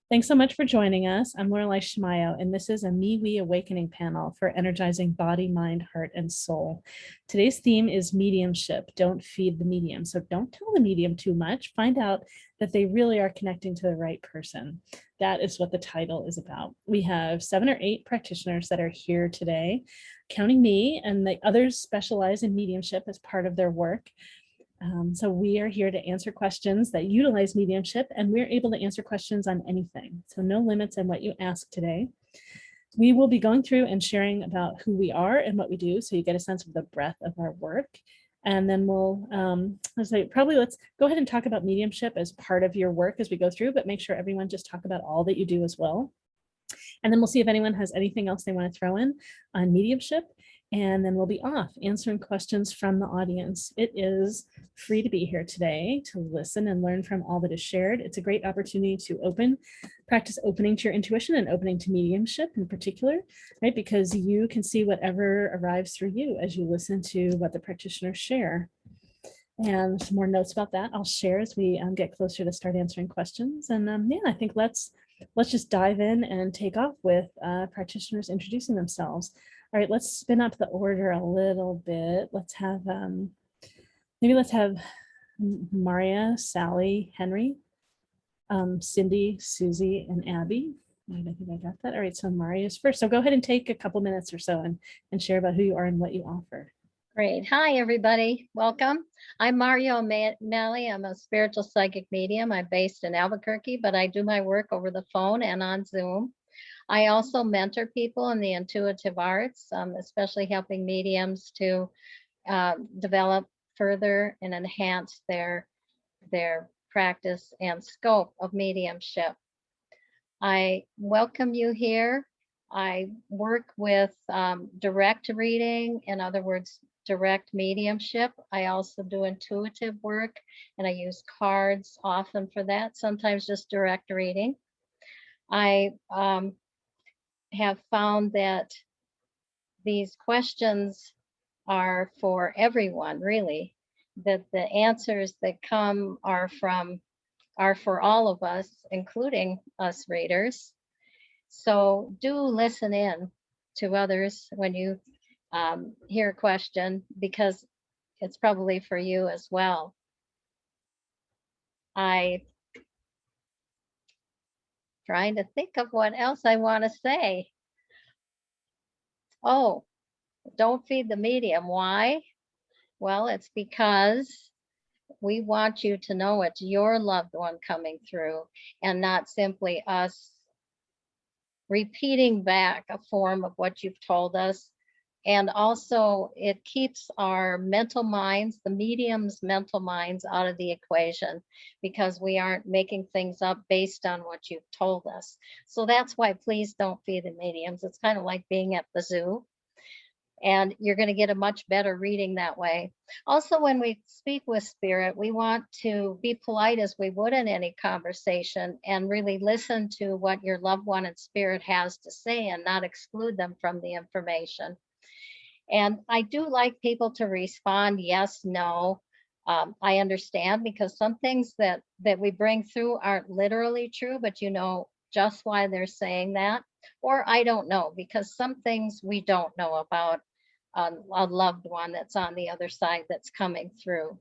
Thanks so much for joining us. I'm Laureli Shimayo, and this is a MeWe Awakening panel for energizing body, mind, heart, and soul. Today's theme is mediumship. Don't feed the medium. So don't tell the medium too much. Find out that they really are connecting to the right person. That is what the title is about. We have 7 or 8 practitioners that are here today, counting me, and the others specialize in mediumship as part of their work. So we are here to answer questions that utilize mediumship, and we're able to answer questions on anything. So no limits on what you ask today. We will be going through and sharing about who we are and what we do, so you get a sense of the breadth of our work. And then we'll, let's go ahead and talk about mediumship as part of your work as we go through, but make sure everyone just talk about all that you do as well. And then we'll see if anyone has anything else they want to throw in on mediumship. And then we'll be off answering questions from the audience. It is free to be here today to listen and learn from all that is shared. It's a great opportunity to practice opening to your intuition and opening to mediumship in particular, right? Because you can see whatever arrives through you as you listen to what the practitioners share. And some more notes about that I'll share as we get closer to start answering questions. And yeah, I think let's just dive in and take off with practitioners introducing themselves. All right, let's spin up the order a little bit. Let's have, maybe let's have Marya, Sally, Henry, Cindy, Susy, and Abbie. I think I got that. All right, so Marya is first. So go ahead and take a couple minutes or so and share about who you are and what you offer. Great. Hi, everybody. Welcome. I'm Marya OMalley. I'm a spiritual psychic medium. I'm based in Albuquerque, but I do my work over the phone and on Zoom. I also mentor people in the intuitive arts, especially helping mediums to develop further and enhance their practice and scope of mediumship. I welcome you here. I work with direct reading, in other words, direct mediumship. I also do intuitive work, and I use cards often for that, sometimes just direct reading. I have found that these questions are for everyone, really, that the answers that come are for all of us, including us readers. So do listen in to others when you hear a question, because it's probably for you as well. Trying to think of what else I want to say. Oh, don't feed the medium. Why? Well, it's because we want you to know it's your loved one coming through, and not simply us repeating back a form of what you've told us. And also it keeps our mental minds, the medium's mental minds, out of the equation, because we aren't making things up based on what you've told us. So that's why please don't feed the mediums. It's kind of like being at the zoo, and you're going to get a much better reading that way. Also, when we speak with spirit, we want to be polite as we would in any conversation, and really listen to what your loved one in spirit has to say and not exclude them from the information. And I do like people to respond yes, no. I understand, because some things that we bring through aren't literally true, but you know just why they're saying that. Or I don't know, because some things we don't know about a loved one that's on the other side that's coming through.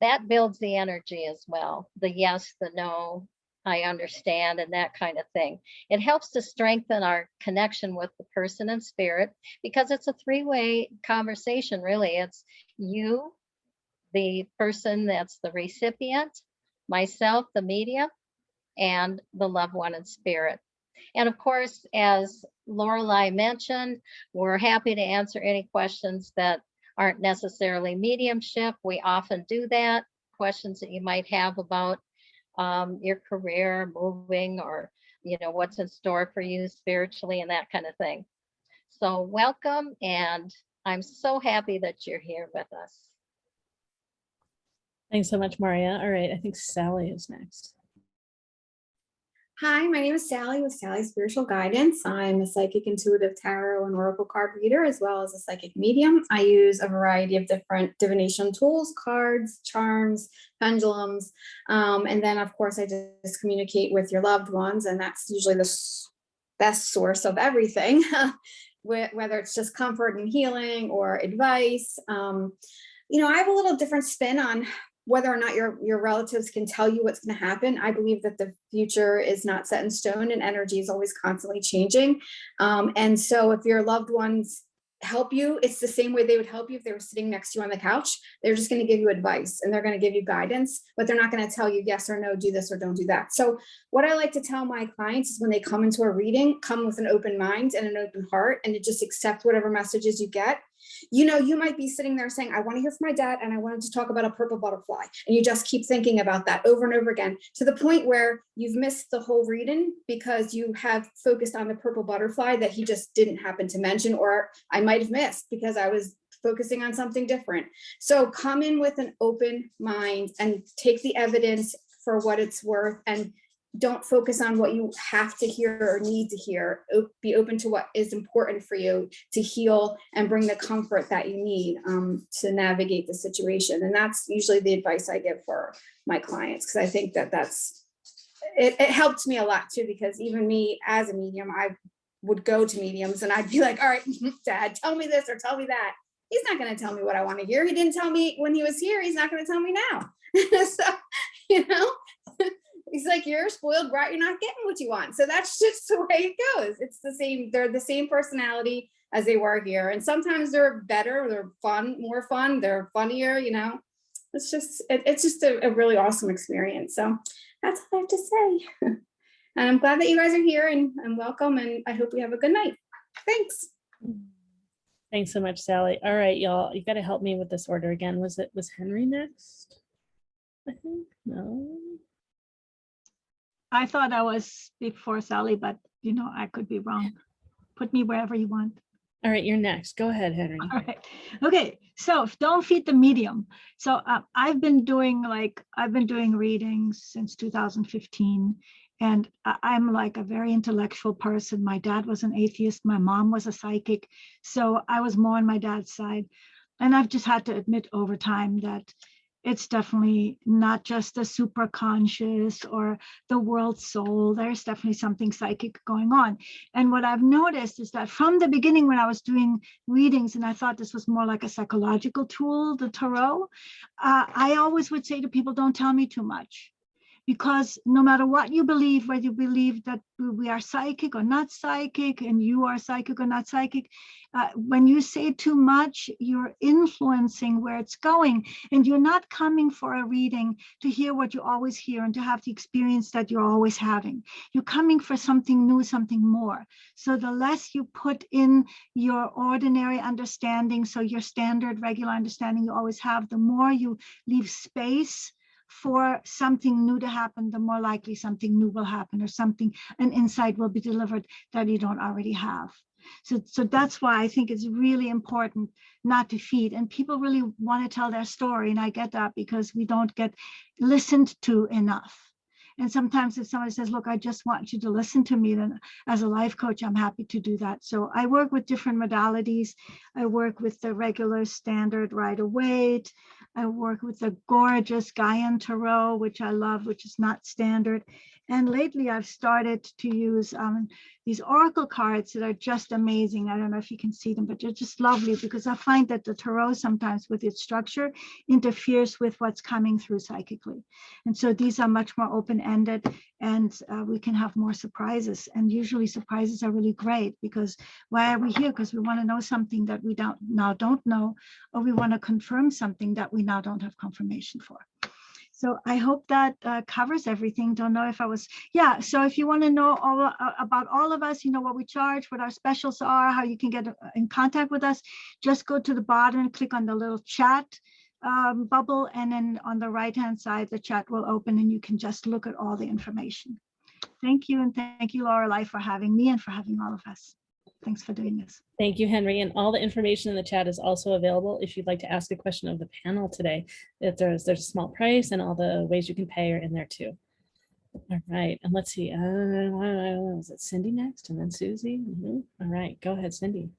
That builds the energy as well. The yes, the no, I understand, and that kind of thing. It helps to strengthen our connection with the person in spirit, because it's a three-way conversation, really. It's you, the person that's the recipient, myself, the medium, and the loved one in spirit. And of course, as Laureli mentioned, we're happy to answer any questions that aren't necessarily mediumship. We often do that. Questions that you might have about your career, moving, or what's in store for you spiritually, and that kind of thing. So welcome, and I'm so happy that you're here with us. Thanks so much, Marya. All right, I think Sally is next. Hi, my name is Sally with Sally's Spiritual Guidance. I'm a psychic, intuitive tarot and oracle card reader, as well as a psychic medium. I use a variety of different divination tools, cards, charms, pendulums. And then, of course, I just communicate with your loved ones, and that's usually the best source of everything, whether it's just comfort and healing or advice. I have a little different spin on whether or not your relatives can tell you what's going to happen. I believe that the future is not set in stone and energy is always constantly changing. And so if your loved ones help you, it's the same way they would help you if they were sitting next to you on the couch. They're just going to give you advice and they're going to give you guidance, but they're not going to tell you yes or no, do this or don't do that. So what I like to tell my clients is when they come into a reading, come with an open mind and an open heart, and to just accept whatever messages you get. You might be sitting there saying, I want to hear from my dad and I wanted to talk about a purple butterfly. And you just keep thinking about that over and over again to the point where you've missed the whole reading because you have focused on the purple butterfly that he just didn't happen to mention, or I might have missed because I was focusing on something different. So come in with an open mind and take the evidence for what it's worth, and don't focus on what you have to hear or need to hear. Be open to what is important for you to heal and bring the comfort that you need to navigate the situation. And that's usually the advice I give for my clients, because I think that it helped me a lot too, because even me as a medium, I would go to mediums and I'd be like, all right, Dad, tell me this or tell me that. He's not going to tell me what I want to hear. He didn't tell me when he was here. He's not going to tell me now. So, he's like, you're spoiled brat, you're not getting what you want. So that's just the way it goes. It's the same, they're the same personality as they were here. And sometimes they're better, they're fun, more fun, they're funnier, it's just a really awesome experience. So that's all I have to say. And I'm glad that you guys are here and welcome. And I hope you have a good night. Thanks. Thanks so much, Sally. All right, y'all, you got to help me with this order again. Was Henry next? I think, no. I thought I was before Sally, but I could be wrong. Put me wherever you want. All right, you're next. Go ahead, Henry. All right. Okay. So don't feed the medium. So I've been doing readings since 2015, and I'm like a very intellectual person. My dad was an atheist. My mom was a psychic. So I was more on my dad's side. And I've just had to admit over time that it's definitely not just the super conscious or the world soul. There's definitely something psychic going on. And what I've noticed is that from the beginning, when I was doing readings and I thought this was more like a psychological tool, the tarot, I always would say to people, don't tell me too much. Because no matter what you believe, whether you believe that we are psychic or not psychic, and you are psychic or not psychic, when you say too much, you're influencing where it's going. And you're not coming for a reading to hear what you always hear and to have the experience that you're always having. You're coming for something new, something more. So the less you put in your ordinary understanding, so your standard, regular understanding you always have, the more you leave space for something new to happen, the more likely something new will happen, or an insight will be delivered that you don't already have. So that's why I think it's really important not to feed. And people really want to tell their story. And I get that because we don't get listened to enough. And sometimes if somebody says, look, I just want you to listen to me, then as a life coach, I'm happy to do that. So I work with different modalities. I work with the regular standard Rider-Waite. I work with the gorgeous Gaian Tarot, which I love, which is not standard. And lately I've started to use these oracle cards that are just amazing. I don't know if you can see them, but they're just lovely, because I find that the tarot sometimes with its structure interferes with what's coming through psychically. And so these are much more open-ended, and we can have more surprises. And usually surprises are really great, because why are we here? Because we want to know something that we don't know, or we want to confirm something that we now don't have confirmation for. So I hope that covers everything. Don't know if I was, yeah. So if you want to know all about all of us, what we charge, what our specials are, how you can get in contact with us, just go to the bottom and click on the little chat bubble. And then on the right-hand side, the chat will open and you can just look at all the information. Thank you. And thank you, Laureli, for having me and for having all of us. Thanks for doing this. Thank you, Henry. And all the information in the chat is also available if you'd like to ask a question of the panel today. There's a small price, and all the ways you can pay are in there too. All right, and let's see. Was it Cindy next, and then Susie? All right, go ahead, Cindy.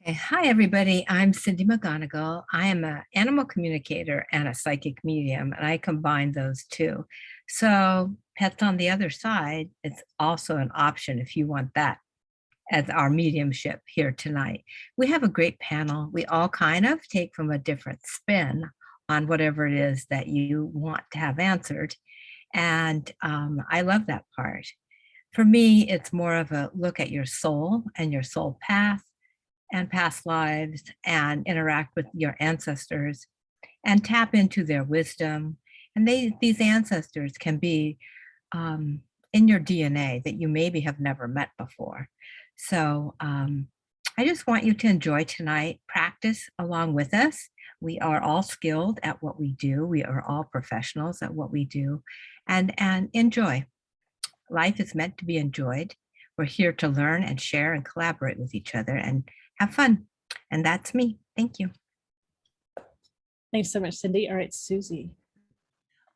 Okay. Hi, everybody. I'm Cindy McGonagle. I am an animal communicator and a psychic medium, and I combine those two. So pets on the other side, it's also an option if you want that as our mediumship here tonight. We have a great panel. We all kind of take from a different spin on whatever it is that you want to have answered. And I love that part. For me, it's more of a look at your soul and your soul path and past lives and interact with your ancestors and tap into their wisdom. And these ancestors can be in your DNA that you maybe have never met before. So I just want you to enjoy tonight, practice along with us. We are all skilled at what we do. We are all professionals at what we do, and enjoy. Life is meant to be enjoyed. We're here to learn and share and collaborate with each other and have fun. And that's me. Thank you. Thanks so much, Cindy. All right, Susie.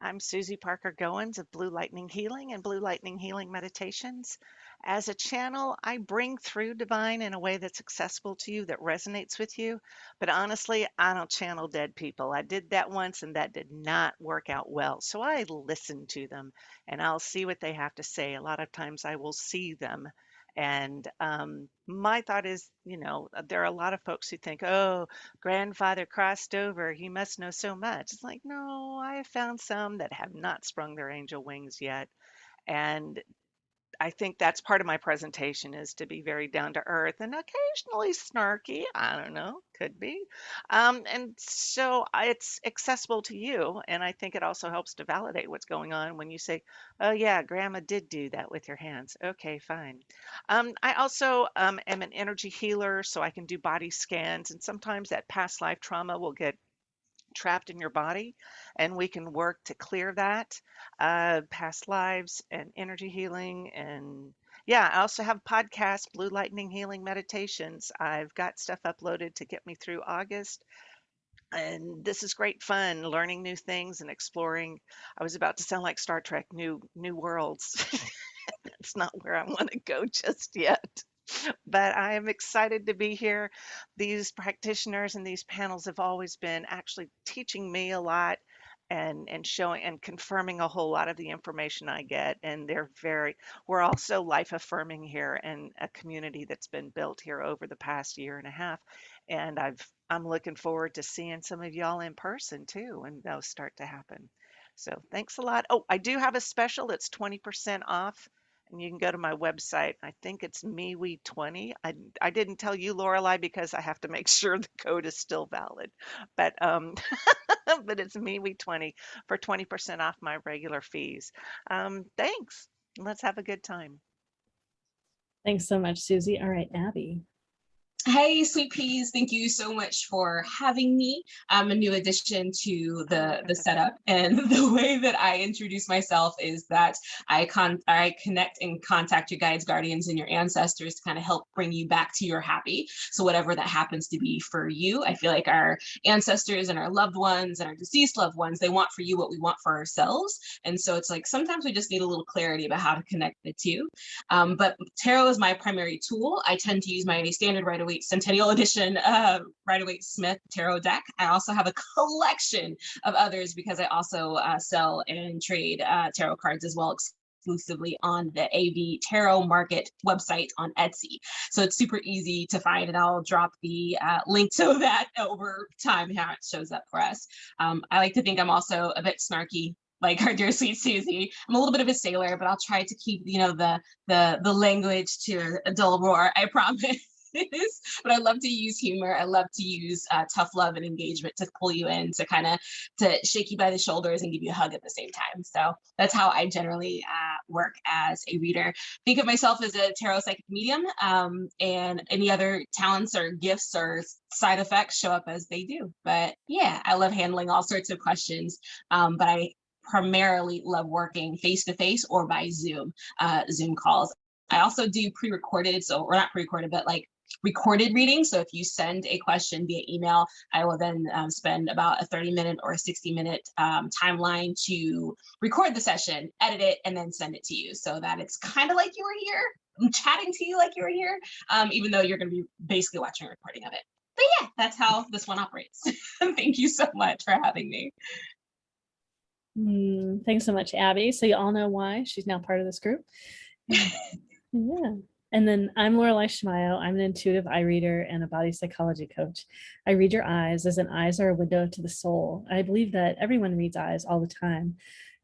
I'm Susie Parker Goins of Blue Lightning Healing and Blue Lightning Healing Meditations. As a channel, I bring through divine in a way that's accessible to you, that resonates with you. But honestly, I don't channel dead people. I did that once and that did not work out well. So I listen to them and I'll see what they have to say. A lot of times I will see them. And my thought is, there are a lot of folks who think, oh, grandfather crossed over, he must know so much. It's like, no, I have found some that have not sprung their angel wings yet. And I think that's part of my presentation, is to be very down to earth and occasionally snarky. I don't know, could be. And so it's accessible to you. And I think it also helps to validate what's going on when you say, oh, yeah, grandma did do that with your hands. Okay, fine. I also am an energy healer, so I can do body scans. And sometimes that past life trauma will get trapped in your body, and we can work to clear that, past lives and energy healing. And yeah, I also have podcasts, Blue Lightning Healing Meditations. I've got stuff uploaded to get me through August, and this is great fun, learning new things and exploring. I was about to sound like Star Trek, new worlds. That's not where I want to go just yet. But I am excited to be here. These practitioners and these panels have always been actually teaching me a lot and showing and confirming a whole lot of the information I get. And we're also life affirming here, and a community that's been built here over the past year and a half. And I'm looking forward to seeing some of y'all in person too, and those start to happen. So thanks a lot. Oh, I do have a special. It's 20% off. And you can go to my website. I think it's MeWe20. I didn't tell you, Laureli, because I have to make sure the code is still valid. But but it's MeWe20 for 20% off my regular fees. Thanks. Let's have a good time. Thanks so much, Susie. All right, Abbie. Hey, sweet peas. Thank you so much for having me. I'm a new addition to the setup, and the way that I introduce myself is that I connect and contact your guides, guardians, and your ancestors to kind of help bring you back to your happy. So whatever that happens to be for you, I feel like our ancestors and our loved ones and our deceased loved ones, they want for you what we want for ourselves. And so it's like sometimes we just need a little clarity about how to connect the two. But tarot is my primary tool. I tend to use my standard Rider-Waite Centennial Edition Rider-Waite Smith tarot deck. I also have a collection of others because I also sell and trade tarot cards as well, exclusively on the AV Tarot Market website on Etsy. So it's super easy to find, and I'll drop the link so that over time how it shows up for us. I like to think I'm also a bit snarky, like our dear sweet Susie. I'm a little bit of a sailor, but I'll try to keep, the language to a dull roar, I promise. But I love to use humor. I love to use tough love and engagement to pull you in, to shake you by the shoulders and give you a hug at the same time. So that's how I generally work as a reader. Think of myself as a tarot psychic medium, and any other talents or gifts or side effects show up as they do. But yeah, I love handling all sorts of questions, but I primarily love working face-to-face or by Zoom calls. I also do pre-recorded, or not pre-recorded, but like recorded reading. So if you send a question via email, I will then spend about a 30-minute or a 60-minute timeline to record the session, edit it, and then send it to you so that it's kind of like you were here. I'm chatting to you like you were here, even though you're going to be basically watching a recording of it. But yeah, that's how this one operates. Thank you so much for having me. Thanks so much, Abbie. So you all know why she's now part of this group. Yeah. And then I'm Laureli Shimayo. I'm an intuitive eye reader and a body psychology coach. I read your eyes, as in eyes are a window to the soul. I believe that everyone reads eyes all the time.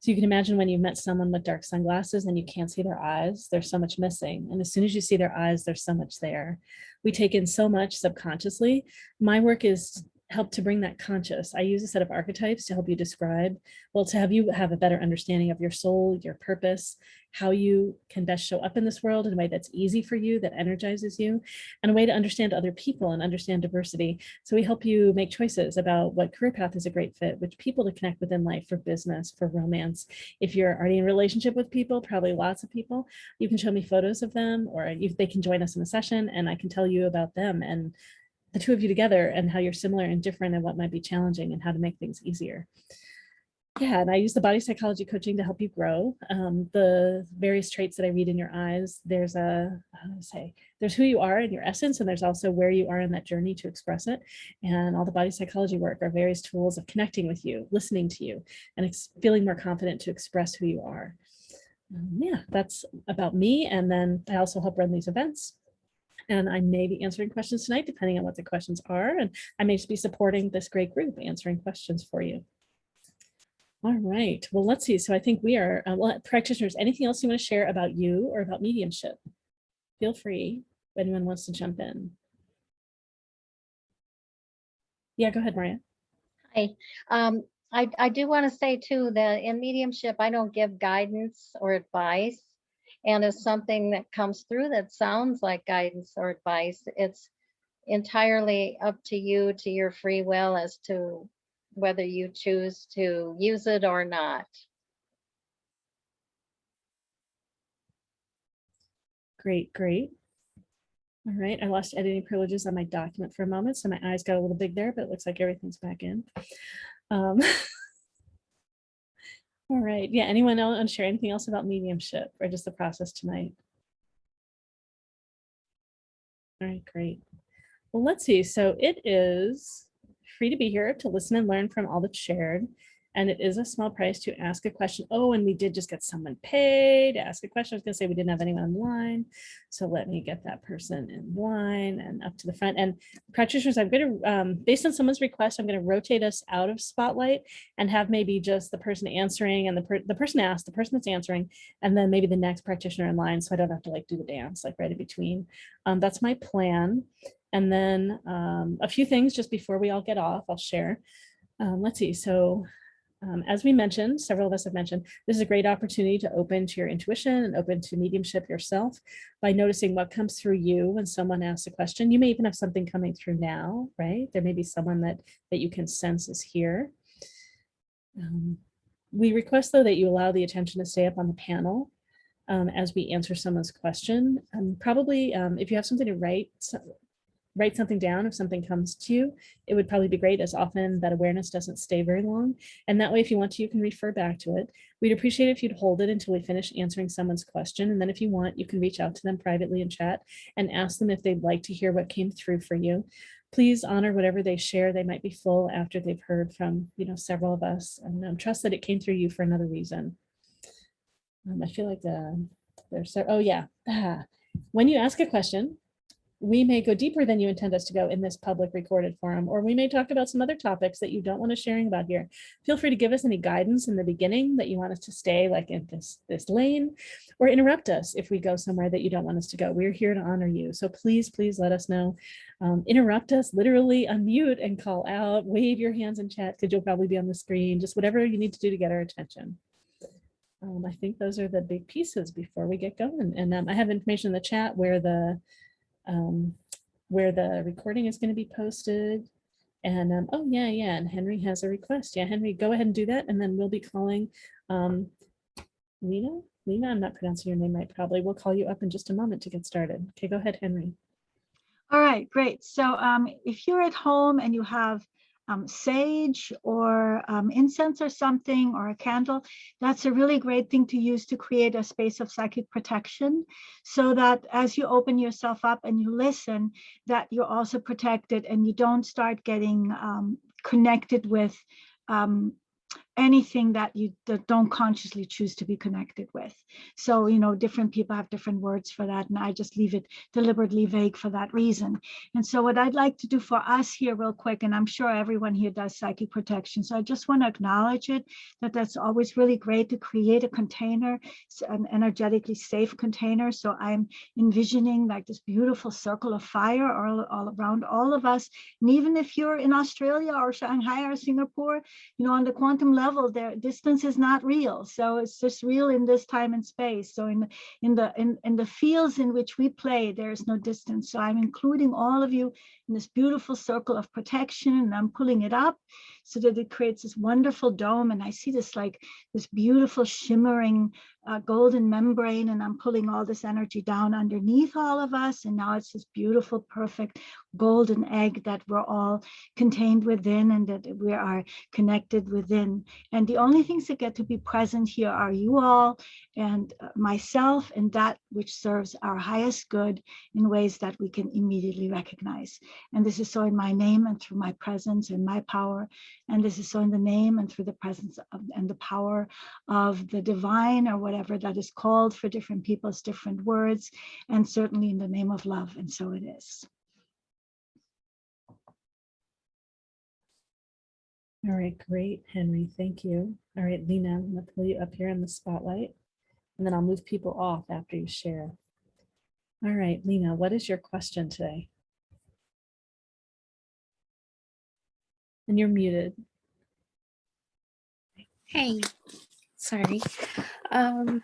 So you can imagine when you've met someone with dark sunglasses and you can't see their eyes, there's so much missing. And as soon as you see their eyes, there's so much there. We take in so much subconsciously. My work is help to bring that conscious. I use a set of archetypes to help you describe, well, to have you have a better understanding of your soul, your purpose, how you can best show up in this world in a way that's easy for you, that energizes you, and a way to understand other people and understand diversity. So we help you make choices about what career path is a great fit, which people to connect with in life, for business, for romance. If you're already in a relationship with people, probably lots of people, you can show me photos of them, or they can join us in a session and I can tell you about them and the two of you together and how you're similar and different and what might be challenging and how to make things easier. Yeah, and I use the body psychology coaching to help you grow. The various traits that I read in your eyes, there's there's who you are in your essence, and there's also where you are in that journey to express it. And all the body psychology work are various tools of connecting with you, listening to you, and feeling more confident to express who you are. Yeah, that's about me. And then I also help run these events. And I may be answering questions tonight, depending on what the questions are. And I may just be supporting this great group, answering questions for you. All right, well, let's see. So I think we are, practitioners, anything else you want to share about you or about mediumship? Feel free if anyone wants to jump in. Yeah, go ahead, Marya. Hi. I do want to say too that in mediumship, I don't give guidance or advice. And if something that comes through that sounds like guidance or advice, it's entirely up to you, to your free will, as to whether you choose to use it or not. Great, great. All right, I lost editing privileges on my document for a moment, so my eyes got a little big there, but it looks like everything's back in. All right, yeah, anyone else want to share anything else about mediumship or just the process tonight? All right, great. Well, let's see. So it is free to be here to listen and learn from all that's shared. And it is a small price to ask a question. Oh, and we did just get someone paid to ask a question. I was going to say we didn't have anyone in line. So let me get that person in line and up to the front. And practitioners, I'm going to, based on someone's request, I'm going to rotate us out of spotlight and have maybe just the person answering and the person asked, the person that's answering, and then maybe the next practitioner in line. So I don't have to like do the dance like right in between. That's my plan. And then a few things just before we all get off, I'll share. Let's see. So as we mentioned, several of us have mentioned, this is a great opportunity to open to your intuition and open to mediumship yourself by noticing what comes through you when someone asks a question. You may even have something coming through now, right? There may be someone that you can sense is here. We request, though, that you allow the attention to stay up on the panel as we answer someone's question. Probably, if you have something to write something down if something comes to you, it would probably be great, as often that awareness doesn't stay very long. And that way, if you want to, you can refer back to it. We'd appreciate it if you'd hold it until we finish answering someone's question. And then if you want, you can reach out to them privately in chat and ask them if they'd like to hear what came through for you. Please honor whatever they share. They might be full after they've heard from, several of us, and trust that it came through you for another reason. I feel like oh yeah. When you ask a question, we may go deeper than you intend us to go in this public recorded forum, or we may talk about some other topics that you don't want us sharing about here. Feel free to give us any guidance in the beginning that you want us to stay like in this lane, or interrupt us if we go somewhere that you don't want us to go. We're here to honor you. So please let us know. Interrupt us, literally unmute and call out, wave your hands in chat because you'll probably be on the screen, just whatever you need to do to get our attention. I think those are the big pieces before we get going. And I have information in the chat where the recording is going to be posted. And oh yeah, and Henry has a request. Yeah, Henry, go ahead and do that, and then we'll be calling Lena, I'm not pronouncing your name right, probably. We'll call you up in just a moment to get started. Okay, go ahead, Henry. All right, great. So if you're at home and you have sage or incense or something, or a candle, that's a really great thing to use to create a space of psychic protection, so that as you open yourself up and you listen, that you're also protected and you don't start getting connected with anything that you don't consciously choose to be connected with. So, you know, different people have different words for that, and I just leave it deliberately vague for that reason. And so what I'd like to do for us here real quick, and I'm sure everyone here does psychic protection, so I just want to acknowledge it, that's always really great to create a container, an energetically safe container. So I'm envisioning like this beautiful circle of fire all around all of us. And even if you're in Australia or Shanghai or Singapore, you know, on the quantum level, their distance is not real. So it's just real in this time and space. So in the fields in which we play, there is no distance. So I'm including all of you in this beautiful circle of protection, and I'm pulling it up so that it creates this wonderful dome. And I see this like this beautiful shimmering golden membrane, and I'm pulling all this energy down underneath all of us. And now it's this beautiful, perfect golden egg that we're all contained within, and that we are connected within. And the only things that get to be present here are you all and myself, and that which serves our highest good in ways that we can immediately recognize. And this is so in my name and through my presence and my power. And this is so in the name and through the presence of, and the power of the divine, or whatever that is called for different people's different words, and certainly in the name of love. And so it is. All right, great, Henry. Thank you. All right, Lena, I'm going to pull you up here in the spotlight, and then I'll move people off after you share. All right, Lena, what is your question today? And you're muted. Hey, sorry. I'm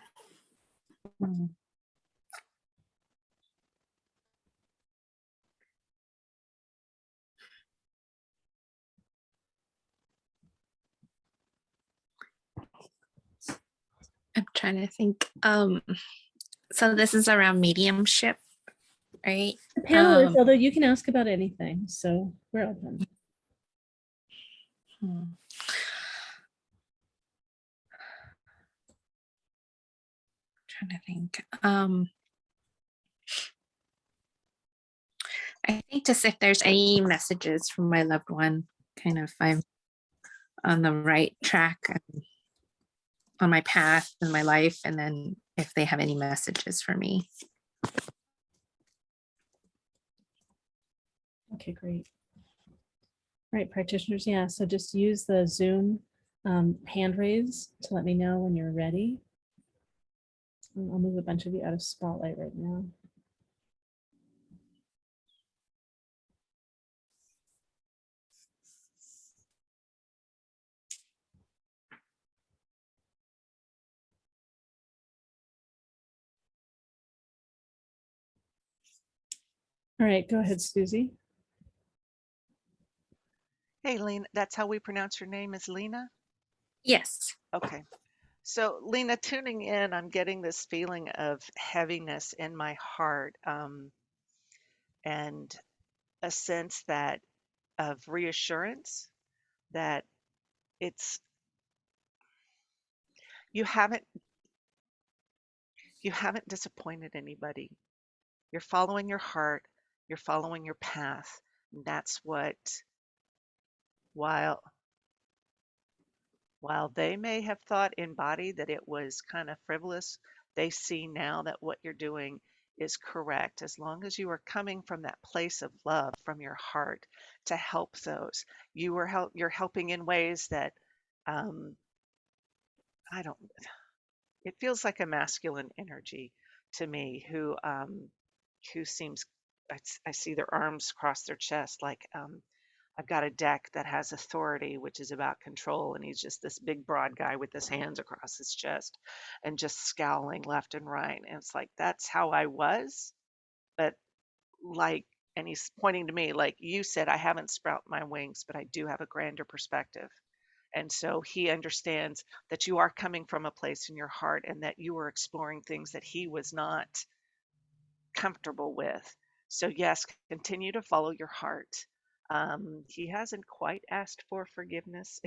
trying to think. So this is around mediumship, right? The panel is, although you can ask about anything, so we're open. Trying to think. I think just if there's any messages from my loved one, kind of if I'm on the right track and on my path in my life, and then if they have any messages for me. Okay, great. All right, practitioners, yeah, so just use the Zoom hand raise to let me know when you're ready. I'll move a bunch of you out of spotlight right now. All right, go ahead, Susie. Hey, Lena, that's how we pronounce your name, is Lena? Yes. Okay. So, Lena, tuning in, I'm getting this feeling of heaviness in my heart, and a sense that of reassurance that it's you haven't disappointed anybody. You're following your heart, you're following your path. And that's what, while they may have thought in body that it was kind of frivolous, they see now that what you're doing is correct. As long as you are coming from that place of love from your heart to help those, you're helping in ways that it feels like a masculine energy to me, who seems, I see their arms cross their chest, like I've got a deck that has authority, which is about control, and he's just this big broad guy with his hands across his chest and just scowling left and right. And it's like, that's how I was, but like, and he's pointing to me like, you said, I haven't sprouted my wings, but I do have a grander perspective. And so he understands that you are coming from a place in your heart, and that you are exploring things that he was not comfortable with. So yes, continue to follow your heart. He hasn't quite asked for forgiveness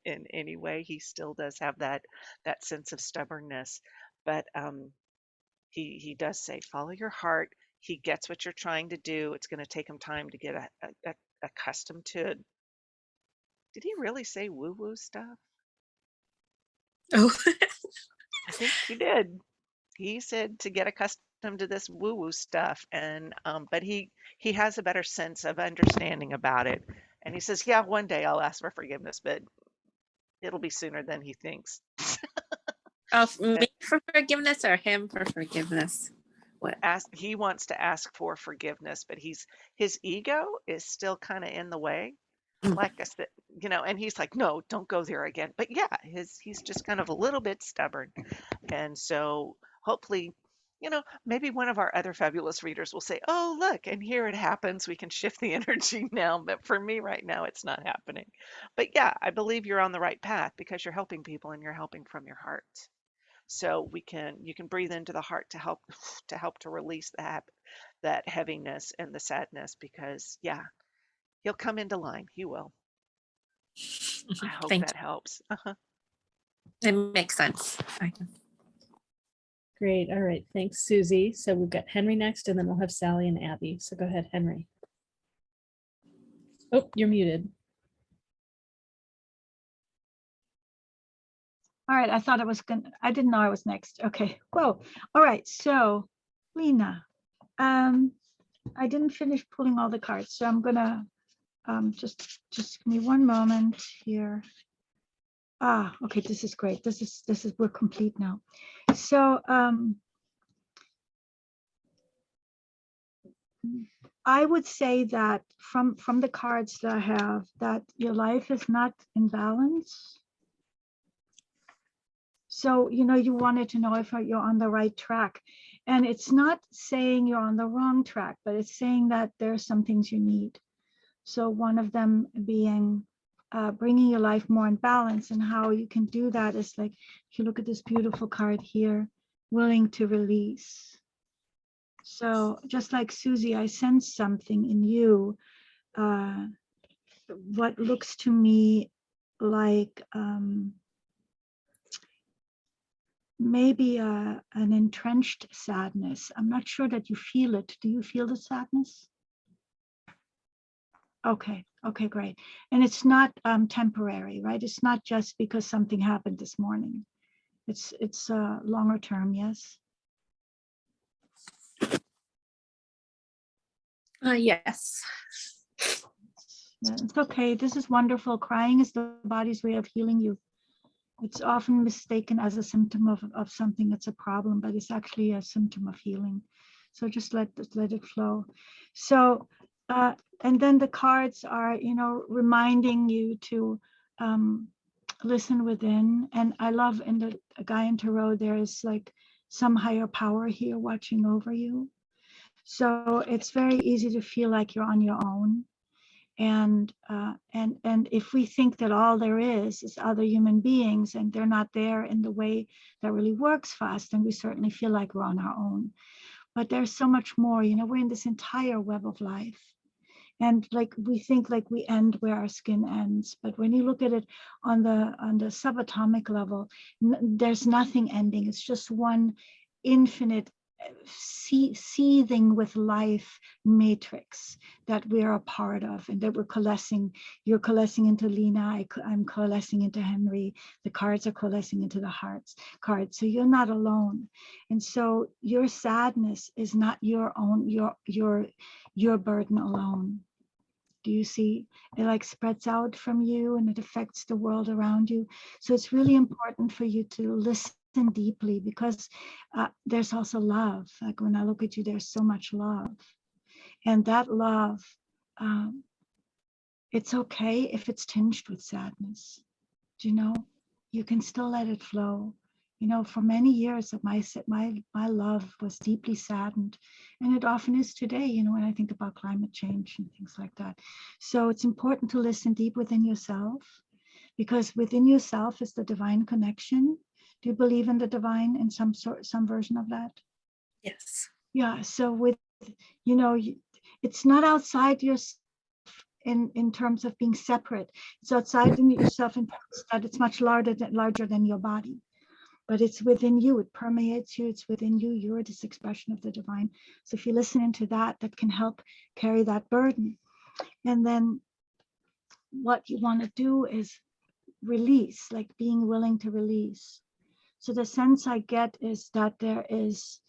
in any way. He still does have that sense of stubbornness, but he does say follow your heart. He gets what you're trying to do. It's going to take him time to get accustomed to it. Did he really say woo woo stuff? Oh, I think he did. He said to get accustomed to this woo woo stuff, and but he has a better sense of understanding about it, and he says, yeah, one day I'll ask for forgiveness, but it'll be sooner than he thinks. oh, me for forgiveness or him for forgiveness? What? He wants to ask for forgiveness, but his ego is still kind of in the way. Like I said, and he's like, no, don't go there again. But yeah, he's just kind of a little bit stubborn. And so hopefully, maybe one of our other fabulous readers will say, oh, look, and here it happens. We can shift the energy now. But for me right now, it's not happening. But yeah, I believe you're on the right path because you're helping people and you're helping from your heart. So you can breathe into the heart to help to release that heaviness and the sadness, because yeah, he'll come into line. He will. I hope Thank that helps. you. It makes sense. Great. All right. Thanks, Susie. So we've got Henry next, and then we'll have Sally and Abbie. So go ahead, Henry. Oh, you're muted. All right, I thought I didn't know I was next. Okay, whoa. All right, so Lena, I didn't finish pulling all the cards, so I'm gonna just give me one moment here. Okay, this is great. This is we're complete now. So I would say that from the cards that I have, that your life is not in balance. So, you wanted to know if you're on the right track. And it's not saying you're on the wrong track, but it's saying that there are some things you need. So one of them being bringing your life more in balance, and how you can do that is like, if you look at this beautiful card here, willing to release. So just like Susie, I sense something in you, what looks to me like maybe an entrenched sadness. I'm not sure that you feel it. Do you feel the sadness? Okay, great. And it's not temporary, right? It's not just because something happened this morning. It's longer term, yes? Yes. Yeah, it's okay. This is wonderful. Crying is the body's way of healing you. It's often mistaken as a symptom of something that's a problem, but it's actually a symptom of healing. So just let it flow. So, and then the cards are, reminding you to listen within. And I love in the guy in tarot, there is like some higher power here watching over you. So it's very easy to feel like you're on your own. And if we think that all there is other human beings, and they're not there in the way that really works for us, then we certainly feel like we're on our own. But there's so much more, we're in this entire web of life. And like we think like we end where our skin ends, but when you look at it on the subatomic level, there's nothing ending. It's just one infinite seething with life matrix that we're a part of, and that we're coalescing. You're coalescing into Lena, I'm coalescing into Henry, the cards are coalescing into the hearts cards. So you're not alone. And so your sadness is not your own, your burden alone. Do you see? It like spreads out from you, and it affects the world around you. So it's really important for you to listen deeply, because there's also love. Like when I look at you, there's so much love. And that love, it's okay if it's tinged with sadness. You can still let it flow. For many years of my love was deeply saddened, and it often is today, when I think about climate change and things like that. So it's important to listen deep within yourself, because within yourself is the divine connection. Do you believe in the divine in some version of that? Yes. Yeah. So with, It's not outside yourself in terms of being separate. It's outside in yourself in terms that it's much larger than your body. But it's within you, it permeates you, it's within you, you're this expression of the divine. So if you listen into that, that can help carry that burden. And then what you want to do is release, like being willing to release. So the sense I get is that there is,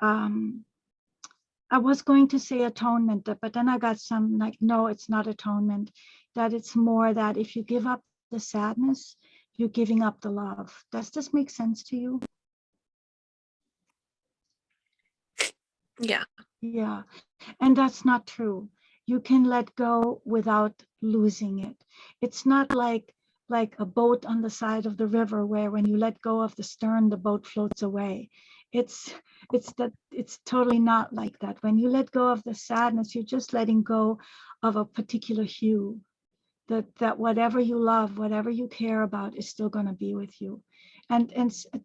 I was going to say atonement, but then I got some like, no, it's not atonement, that it's more that if you give up the sadness, you're giving up the love. Does this make sense to you? Yeah. Yeah, and that's not true. You can let go without losing it. It's not like a boat on the side of the river where when you let go of the stern, the boat floats away. It's totally not like that. When you let go of the sadness, you're just letting go of a particular hue. That whatever you love, whatever you care about is still going to be with you. And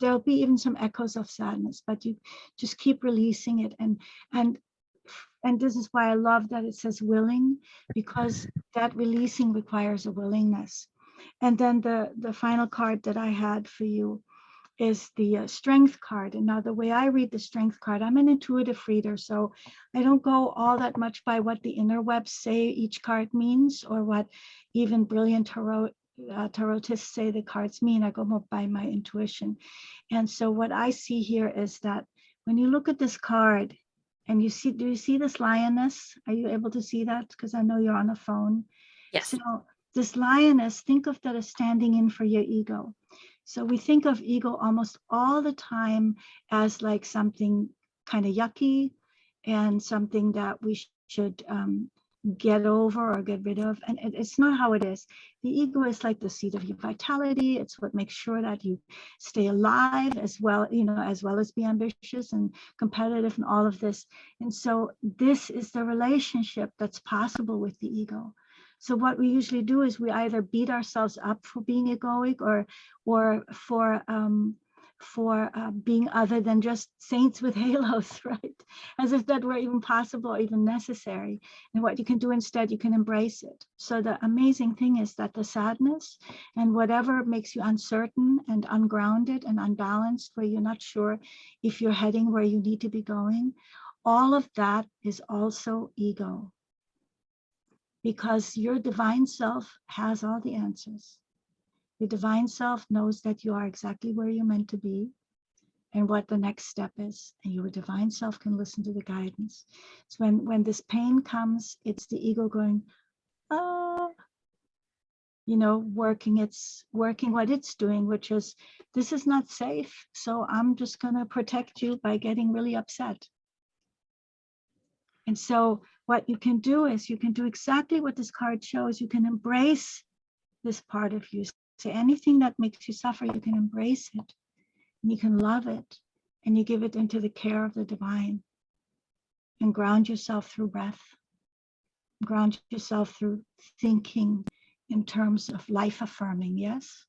there'll be even some echoes of sadness, but you just keep releasing it. And this is why I love that it says willing, because that releasing requires a willingness. And then the final card that I had for you is the strength card. And now the way I read the strength card, I'm an intuitive reader, so I don't go all that much by what the interwebs say each card means, or what even brilliant tarotists say the cards mean. I go more by my intuition. And so what I see here is that when you look at this card and do you see this lioness? Are you able to see that? Because I know you're on a phone. Yes. So this lioness, think of that as standing in for your ego. So we think of ego almost all the time as like something kind of yucky and something that we should get over or get rid of. And it's not how it is. The ego is like the seat of your vitality. It's what makes sure that you stay alive as well, as well as be ambitious and competitive and all of this. And so this is the relationship that's possible with the ego. So what we usually do is we either beat ourselves up for being egoic or for being other than just saints with halos, right? As if that were even possible or even necessary. And what you can do instead, you can embrace it. So the amazing thing is that the sadness and whatever makes you uncertain and ungrounded and unbalanced, where you're not sure if you're heading where you need to be going, all of that is also ego. Because your divine self has all the answers. Your divine self knows that you are exactly where you're meant to be and what the next step is. And your divine self can listen to the guidance. So when this pain comes, it's the ego going, working what it's doing, which is, this is not safe. So I'm just going to protect you by getting really upset. And so what you can do is you can do exactly what this card shows. You can embrace this part of you. So anything that makes you suffer, you can embrace it and you can love it, and you give it into the care of the divine, and ground yourself through breath, ground yourself through thinking in terms of life affirming. Yes,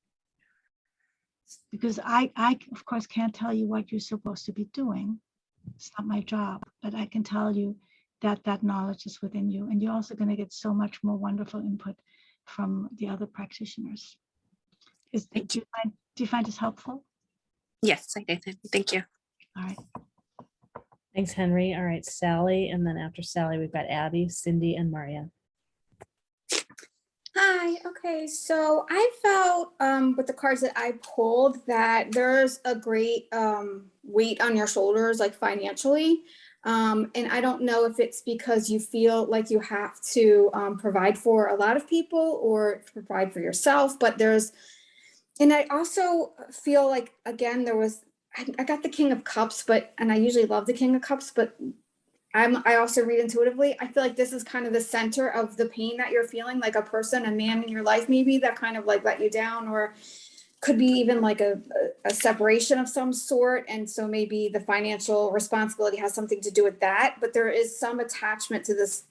because I of course can't tell you what you're supposed to be doing. It's not my job, but I can tell you that knowledge is within you, and you're also going to get so much more wonderful input from the other practitioners. Do you find this helpful? Yes, I did. Thank you. All right. Thanks, Henry. All right, Sally, and then after Sally, we've got Abbie, Cindy, and Marya. Hi. Okay. So I felt with the cards that I pulled that there's a great weight on your shoulders, like financially. And I don't know if it's because you feel like you have to provide for a lot of people or provide for yourself, but and I also feel like, again, I got the King of Cups, and I usually love the King of Cups, but I also read intuitively. I feel like this is kind of the center of the pain that you're feeling, like a person, a man in your life, maybe that kind of like let you down, or could be even like a separation of some sort. And so maybe the financial responsibility has something to do with that, but there is some attachment to this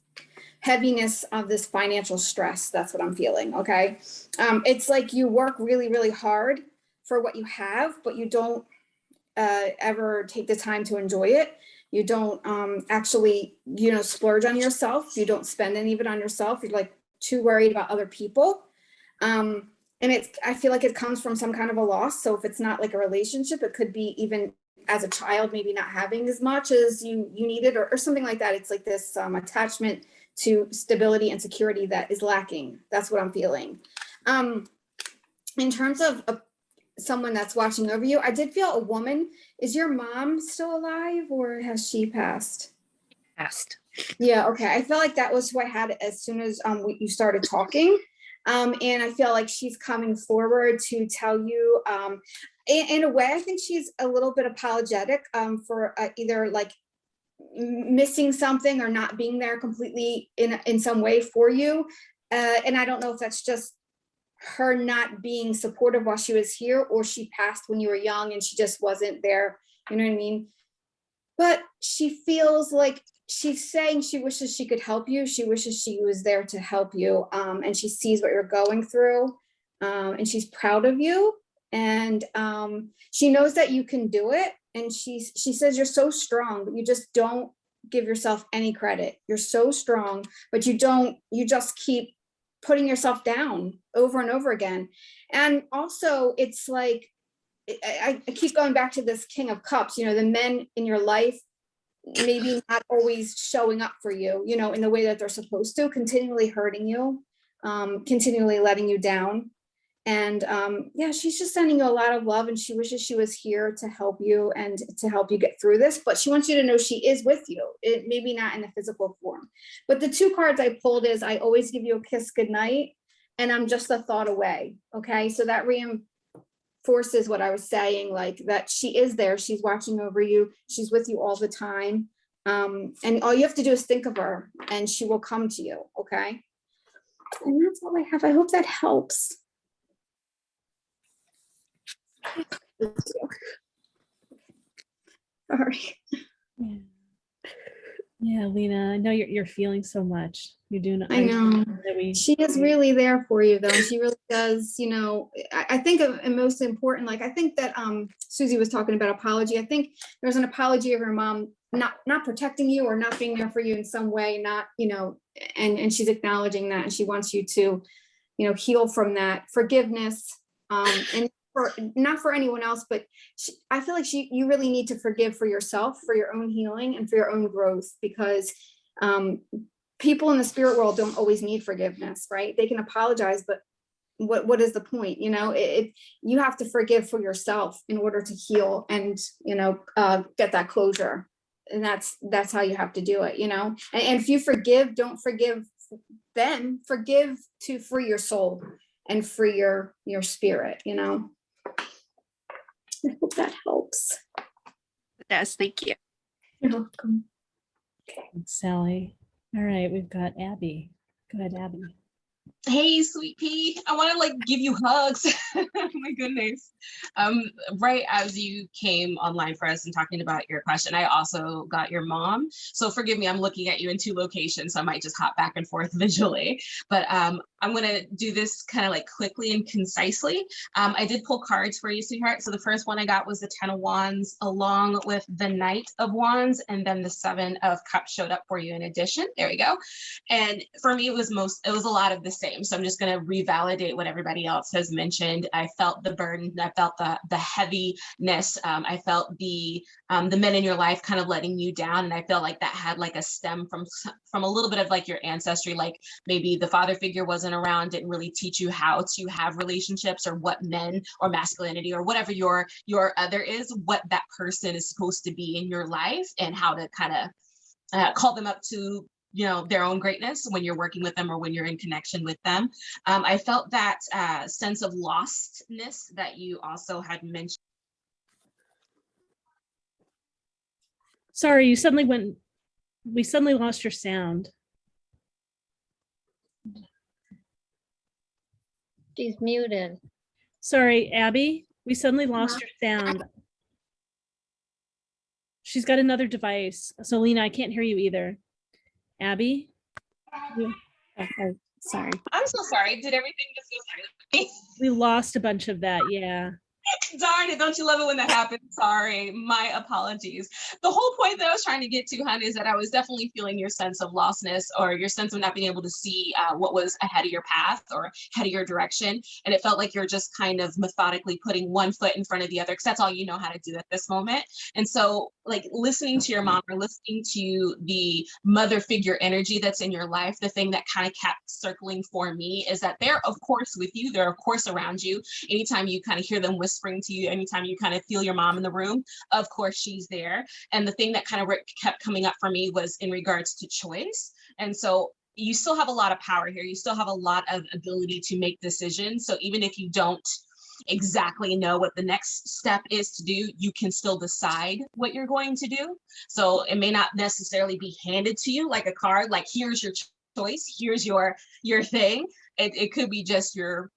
heaviness of this financial stress. That's what I'm feeling. Okay. It's like you work really, really hard for what you have, but you don't ever take the time to enjoy it. You don't actually, splurge on yourself. You don't spend any of it on yourself. You're like too worried about other people. And I feel like it comes from some kind of a loss. So if it's not like a relationship, it could be even as a child, maybe not having as much as you needed or something like that. It's like this attachment to stability and security that is lacking. That's what I'm feeling. In terms of someone that's watching over you, I did feel a woman. Is your mom still alive or has she passed? Passed. Yeah, okay. I feel like that was who I had as soon as you started talking. And I feel like she's coming forward to tell you, in a way, I think she's a little bit apologetic for either like missing something or not being there completely in some way for you. And I don't know if that's just her not being supportive while she was here, or she passed when you were young and she just wasn't there. You know what I mean? But she feels like she's saying she wishes she could help you. She wishes she was there to help you. And she sees what you're going through. And she's proud of you. And she knows that you can do it. And she says you're so strong, but you just don't give yourself any credit. You're so strong, but you just keep putting yourself down over and over again. And also it's like, I keep going back to this King of Cups, the men in your life, maybe not always showing up for you, in the way that they're supposed to, continually hurting you, continually letting you down. And she's just sending you a lot of love, and she wishes she was here to help you and to help you get through this. But she wants you to know she is with you. It maybe not in a physical form. But the two cards I pulled is I always give you a kiss goodnight, and I'm just a thought away. Okay, so that reinforces what I was saying, like that she is there. She's watching over you. She's with you all the time. And all you have to do is think of her, and she will come to you. Okay, and that's all I have. I hope that helps. Sorry. Yeah, Lena, I know you're feeling so much. You're doing. I know. She is really there for you, though. She really does. I think and most important, like I think that Susy was talking about apology. I think there's an apology of her mom not protecting you or not being there for you in some way. Not and she's acknowledging that, and she wants you to heal from that. Forgiveness, and not for anyone else, but I feel like you really need to forgive for yourself, for your own healing and for your own growth, because people in the spirit world don't always need forgiveness, right? They can apologize, but what is the point? You have to forgive for yourself in order to heal and get that closure. And that's how you have to do it. And if you forgive, don't forgive them, forgive to free your soul and free your spirit. I hope that helps. It does. Thank you. You're welcome. Thanks, Sally. All right, we've got Abbie. Go ahead, Abbie. Hey, sweet pea. I want to give you hugs. My goodness. Right as you came online for us and talking about your question, I also got your mom. So forgive me, I'm looking at you in two locations, so I might just hop back and forth visually. But I'm going to do this kind of quickly and concisely. I did pull cards for you, sweetheart. So the first one I got was the 10 of Wands along with the Knight of Wands, and then the 7 of Cups showed up for you in addition. There we go. And for me, it was a lot of the same. So I'm just going to revalidate what everybody else has mentioned. I felt the burden. I felt the heaviness. I felt the men in your life kind of letting you down. And I felt like that had a stem from a little bit of your ancestry, like maybe the father figure wasn't around, didn't really teach you how to have relationships or what men or masculinity or whatever your other is, what that person is supposed to be in your life and how to kind of call them up to their own greatness when you're working with them or when you're in connection with them. I felt that sense of lostness that you also had mentioned. Sorry, we suddenly lost your sound. She's muted. Sorry, Abbie, we suddenly lost your sound. She's got another device. So Lena, I can't hear you either. Abbie? Sorry. I'm so sorry. Did everything just go silent? We lost a bunch of that, yeah. Darn it, don't you love it when that happens? Sorry, my apologies. The whole point that I was trying to get to, hun, is that I was definitely feeling your sense of lostness, or your sense of not being able to see what was ahead of your path or ahead of your direction. And it felt like you're just kind of methodically putting one foot in front of the other, because that's all you know how to do at this moment. And so, like, listening to your mom or listening to the mother figure energy that's in your life, the thing that kind of kept circling for me is that they're, of course, with you. They're, of course, around you. Anytime you kind of hear them whispering to you, anytime you kind of feel your mom in the room, of course she's there. And the thing that kind of kept coming up for me was in regards to choice. And so you still have a lot of power here. You still have a lot of ability to make decisions. So even if you don't exactly know what the next step is to do, you can still decide what you're going to do. So it may not necessarily be handed to you like a card, like here's your choice, here's your thing. It could be just your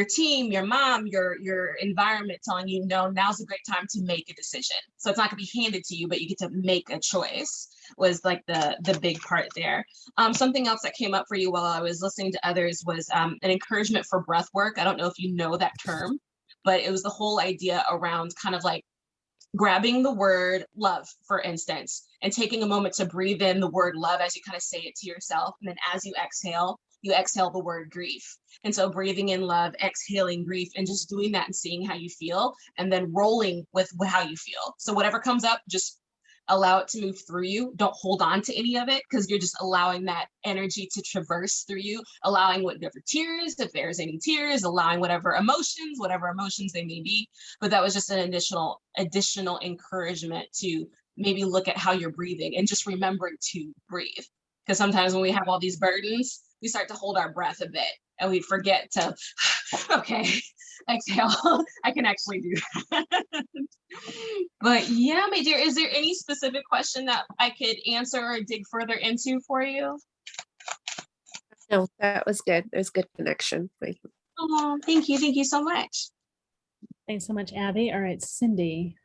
team, your mom, your environment telling you, no, now's a great time to make a decision. So it's not gonna be handed to you, but you get to make a choice, was like the big part there. Something else that came up for you while I was listening to others was an encouragement for breath work. I don't know if you know that term, but it was the whole idea around kind of like grabbing the word love, for instance, and taking a moment to breathe in the word love as you kind of say it to yourself. And then as you exhale the word grief. And so breathing in love, exhaling grief, and just doing that and seeing how you feel, and then rolling with how you feel. So whatever comes up, just allow it to move through you. Don't hold on to any of it, because you're just allowing that energy to traverse through you, allowing whatever tears, if there's any tears, allowing whatever emotions they may be. But that was just an additional encouragement to maybe look at how you're breathing and just remembering to breathe. Because sometimes when we have all these burdens, we start to hold our breath a bit and we forget to, okay, exhale. I can actually do that. But yeah, my dear, is there any specific question that I could answer or dig further into for you? No, that was good. There's good connection. Oh, thank you. Thank you so much. Thanks so much, Abbie. All right, Cindy.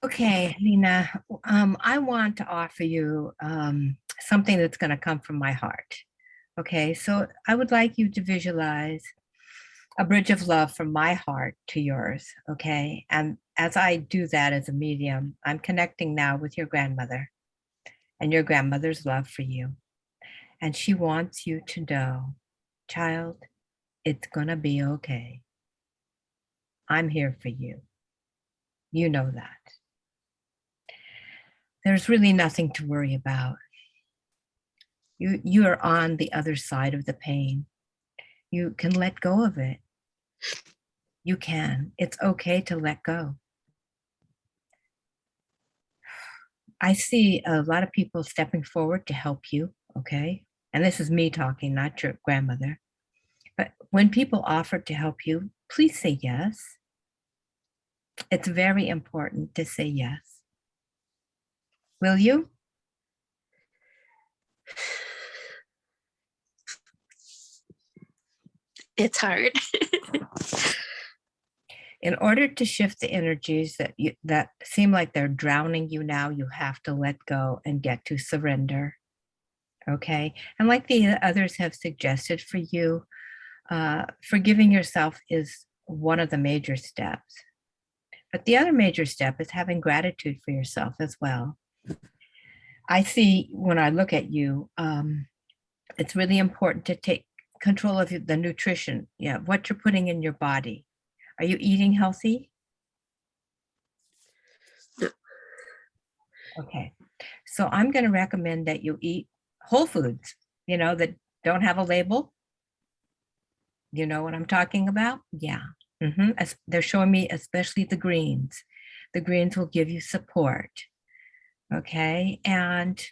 Okay, Nina, I want to offer you something that's going to come from my heart. Okay, so I would like you to visualize a bridge of love from my heart to yours. Okay, and as I do that as a medium, I'm connecting now with your grandmother and your grandmother's love for you. And she wants you to know, child, it's going to be okay. I'm here for you. You know that. There's really nothing to worry about. You are on the other side of the pain. You can let go of it. You can. It's okay to let go. I see a lot of people stepping forward to help you, okay? And this is me talking, not your grandmother. But when people offer to help you, please say yes. It's very important to say yes. Will you? It's hard. In order to shift the energies that seem like they're drowning you now, you have to let go and get to surrender. Okay? And like the others have suggested for you, forgiving yourself is one of the major steps. But the other major step is having gratitude for yourself as well. I see when I look at you, it's really important to take control of the nutrition, what you're putting in your body. Are you eating healthy? No. Okay. So I'm going to recommend that you eat whole foods, that don't have a label. You know what I'm talking about? Yeah. They're showing me especially the greens. The greens will give you support. Okay. And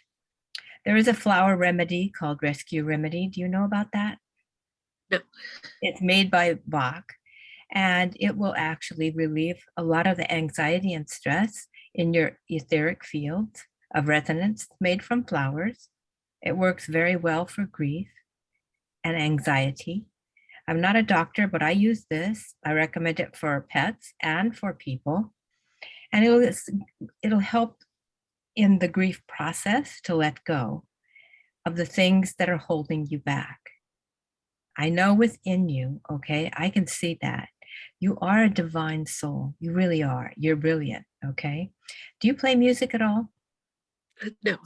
there is a flower remedy called Rescue Remedy. Do you know about that? No. It's made by Bach, and it will actually relieve a lot of the anxiety and stress in your etheric fields of resonance made from flowers. It works very well for grief and anxiety. I'm not a doctor, but I use this. I recommend it for pets and for people. And it'll help in the grief process to let go of the things that are holding you back. I know within you, okay, I can see that. You are a divine soul. You really are. You're brilliant. Okay. Do you play music at all? No.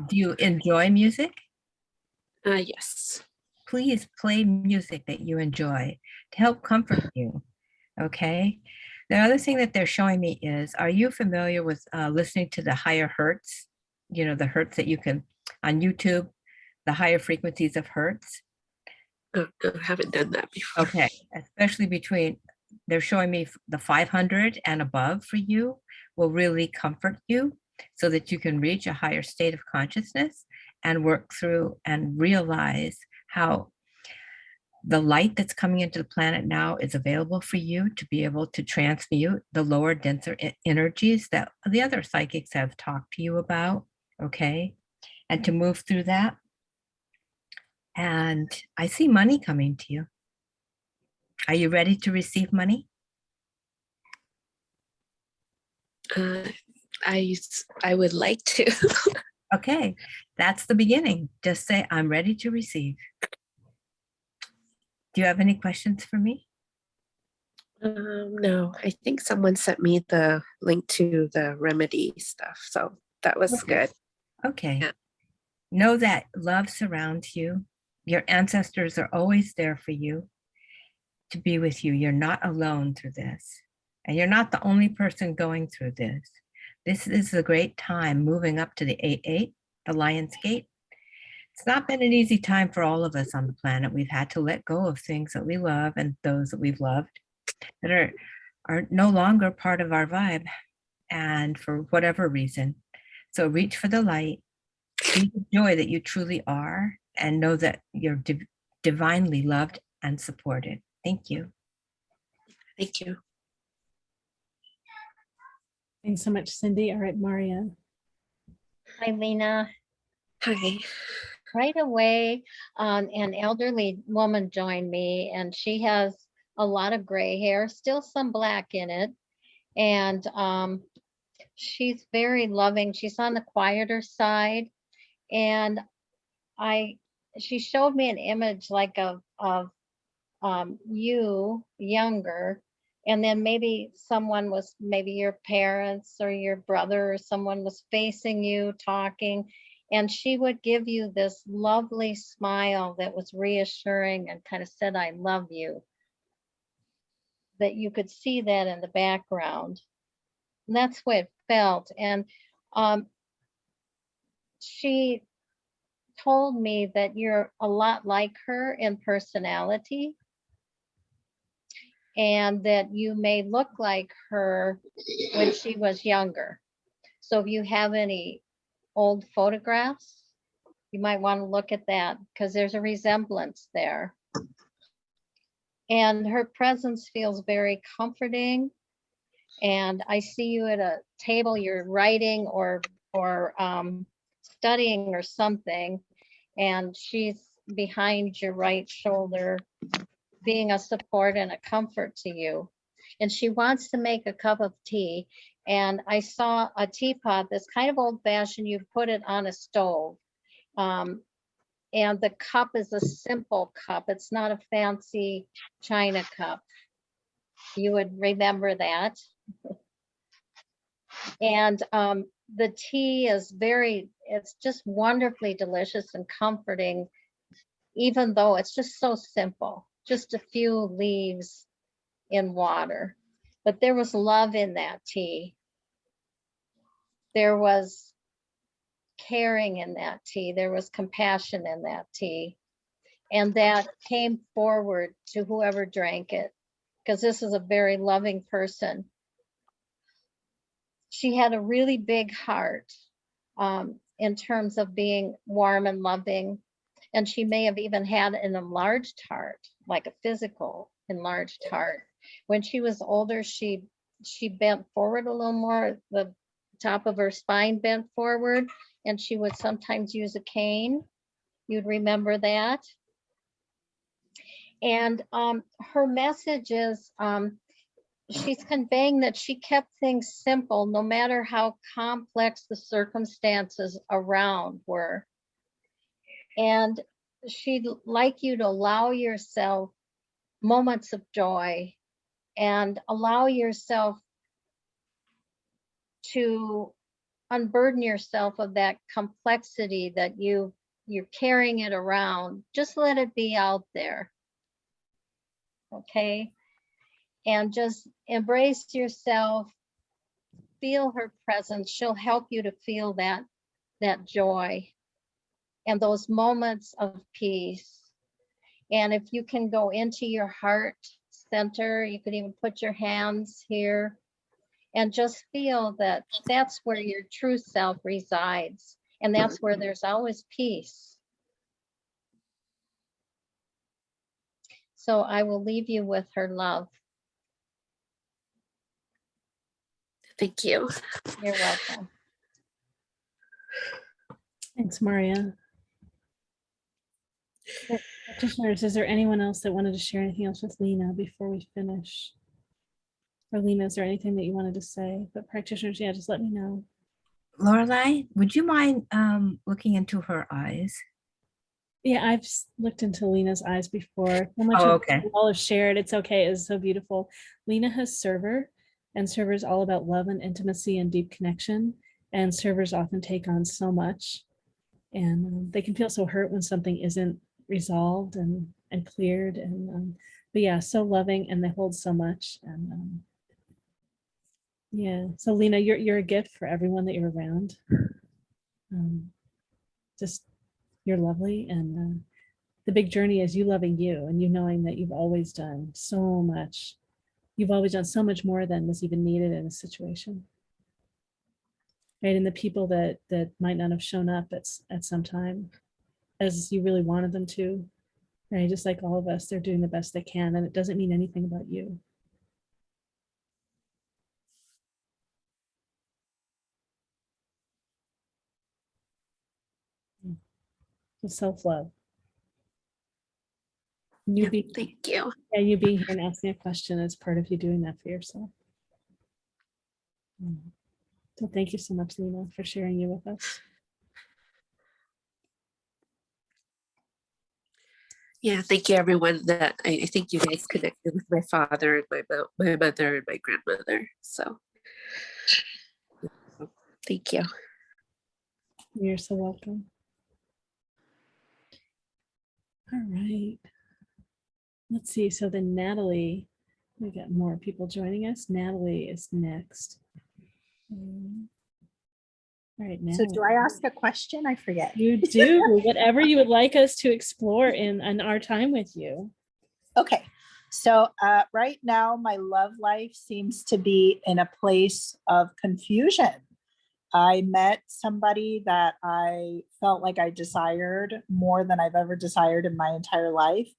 Do you enjoy music? Yes. Please play music that you enjoy to help comfort you. Okay. The other thing that they're showing me is, are you familiar with listening to the higher hertz? You know, the hertz that you can on YouTube, the higher frequencies of hertz. No, I haven't done that before. Okay. Especially between, they're showing me the 500 and above for you will really comfort you so that you can reach a higher state of consciousness and work through and realize how the light that's coming into the planet now is available for you to be able to transmute the lower, denser energies that the other psychics have talked to you about, okay? And to move through that. And I see money coming to you. Are you ready to receive money? I would like to. Okay, that's the beginning. Just say, I'm ready to receive. Do you have any questions for me? No, I think someone sent me the link to the remedy stuff. So that was good. Okay. Yeah. Know that love surrounds you. Your ancestors are always there for you to be with you. You're not alone through this. And you're not the only person going through this. This is a great time moving up to the 8-8, the Lion's Gate. It's not been an easy time for all of us on the planet. We've had to let go of things that we love and those that we've loved that are no longer part of our vibe, and for whatever reason. So reach for the light, be the joy that you truly are, and know that you're divinely loved and supported. Thank you. Thank you. Thanks so much, Cindy. All right, Marya. Hi, Lena. Hi. Right away, an elderly woman joined me, and she has a lot of gray hair, still some black in it. And she's very loving. She's on the quieter side. And she showed me an image like of you younger, and then maybe someone was, maybe your parents or your brother or someone was facing you talking, and she would give you this lovely smile that was reassuring and kind of said, I love you. That you could see that in the background. And that's what it felt. And she told me that you're a lot like her in personality, and that you may look like her when she was younger. So if you have any old photographs, you might want to look at that, because there's a resemblance there. And her presence feels very comforting. And I see you at a table, you're writing or studying or something, and she's behind your right shoulder, being a support and a comfort to you. And she wants to make a cup of tea. And I saw a teapot that's kind of old fashioned. You put it on a stove. And the cup is a simple cup. It's not a fancy china cup. You would remember that. And the tea is it's just wonderfully delicious and comforting, even though it's just so simple, just a few leaves in water. But there was love in that tea. There was caring in that tea. There was compassion in that tea. And that came forward to whoever drank it, because this is a very loving person. She had a really big heart in terms of being warm and loving. And she may have even had an enlarged heart, like a physical enlarged heart. When she was older, she bent forward a little more. The top of her spine bent forward, and she would sometimes use a cane. You'd remember that. And her message is, she's conveying that she kept things simple, no matter how complex the circumstances around were. And she'd like you to allow yourself moments of joy, and allow yourself to unburden yourself of that complexity that you're carrying it around. Just let it be out there. Okay? And just embrace yourself. Feel her presence. She'll help you to feel that joy and those moments of peace. And if you can go into your heart center, you could even put your hands here and just feel that that's where your true self resides. And that's where there's always peace. So I will leave you with her love. Thank you. You're welcome. Thanks, Marya. Practitioners, is there anyone else that wanted to share anything else with Lena before we finish? Or Lena, is there anything that you wanted to say? But practitioners, yeah, just let me know. Laureli, would you mind looking into her eyes? Yeah, I've looked into Lena's eyes before. So much Oh, of okay. you all have shared. It's okay. It's so beautiful. Lena has server, and server is all about love and intimacy and deep connection. And servers often take on so much, and they can feel so hurt when something isn't resolved and cleared. And but yeah, so loving, and they hold so much. And yeah, so Lena, you're a gift for everyone that you're around. Just you're lovely, and the big journey is you loving you and you knowing that you've always done so much. You've always done so much more than was even needed in a situation. Right, and the people that might not have shown up at some time as you really wanted them to, right? Just like all of us, they're doing the best they can, and it doesn't mean anything about you. Self-love. You be, Thank you. yeah, you being here and asking a question is part of you doing that for yourself. So thank you so much, Lena, for sharing you with us. Yeah, thank you, everyone. That I think you guys connected with my father and my mother and my grandmother. So thank you. You're so welcome. All right. Let's see. So then Natalie, we got more people joining us. Natalie is next. All right, So Natalie. do I ask a question? I forget. You do. Whatever you would like us to explore in our time with you. Okay. So right now, my love life seems to be in a place of confusion. I met somebody that I felt like I desired more than I've ever desired in my entire life.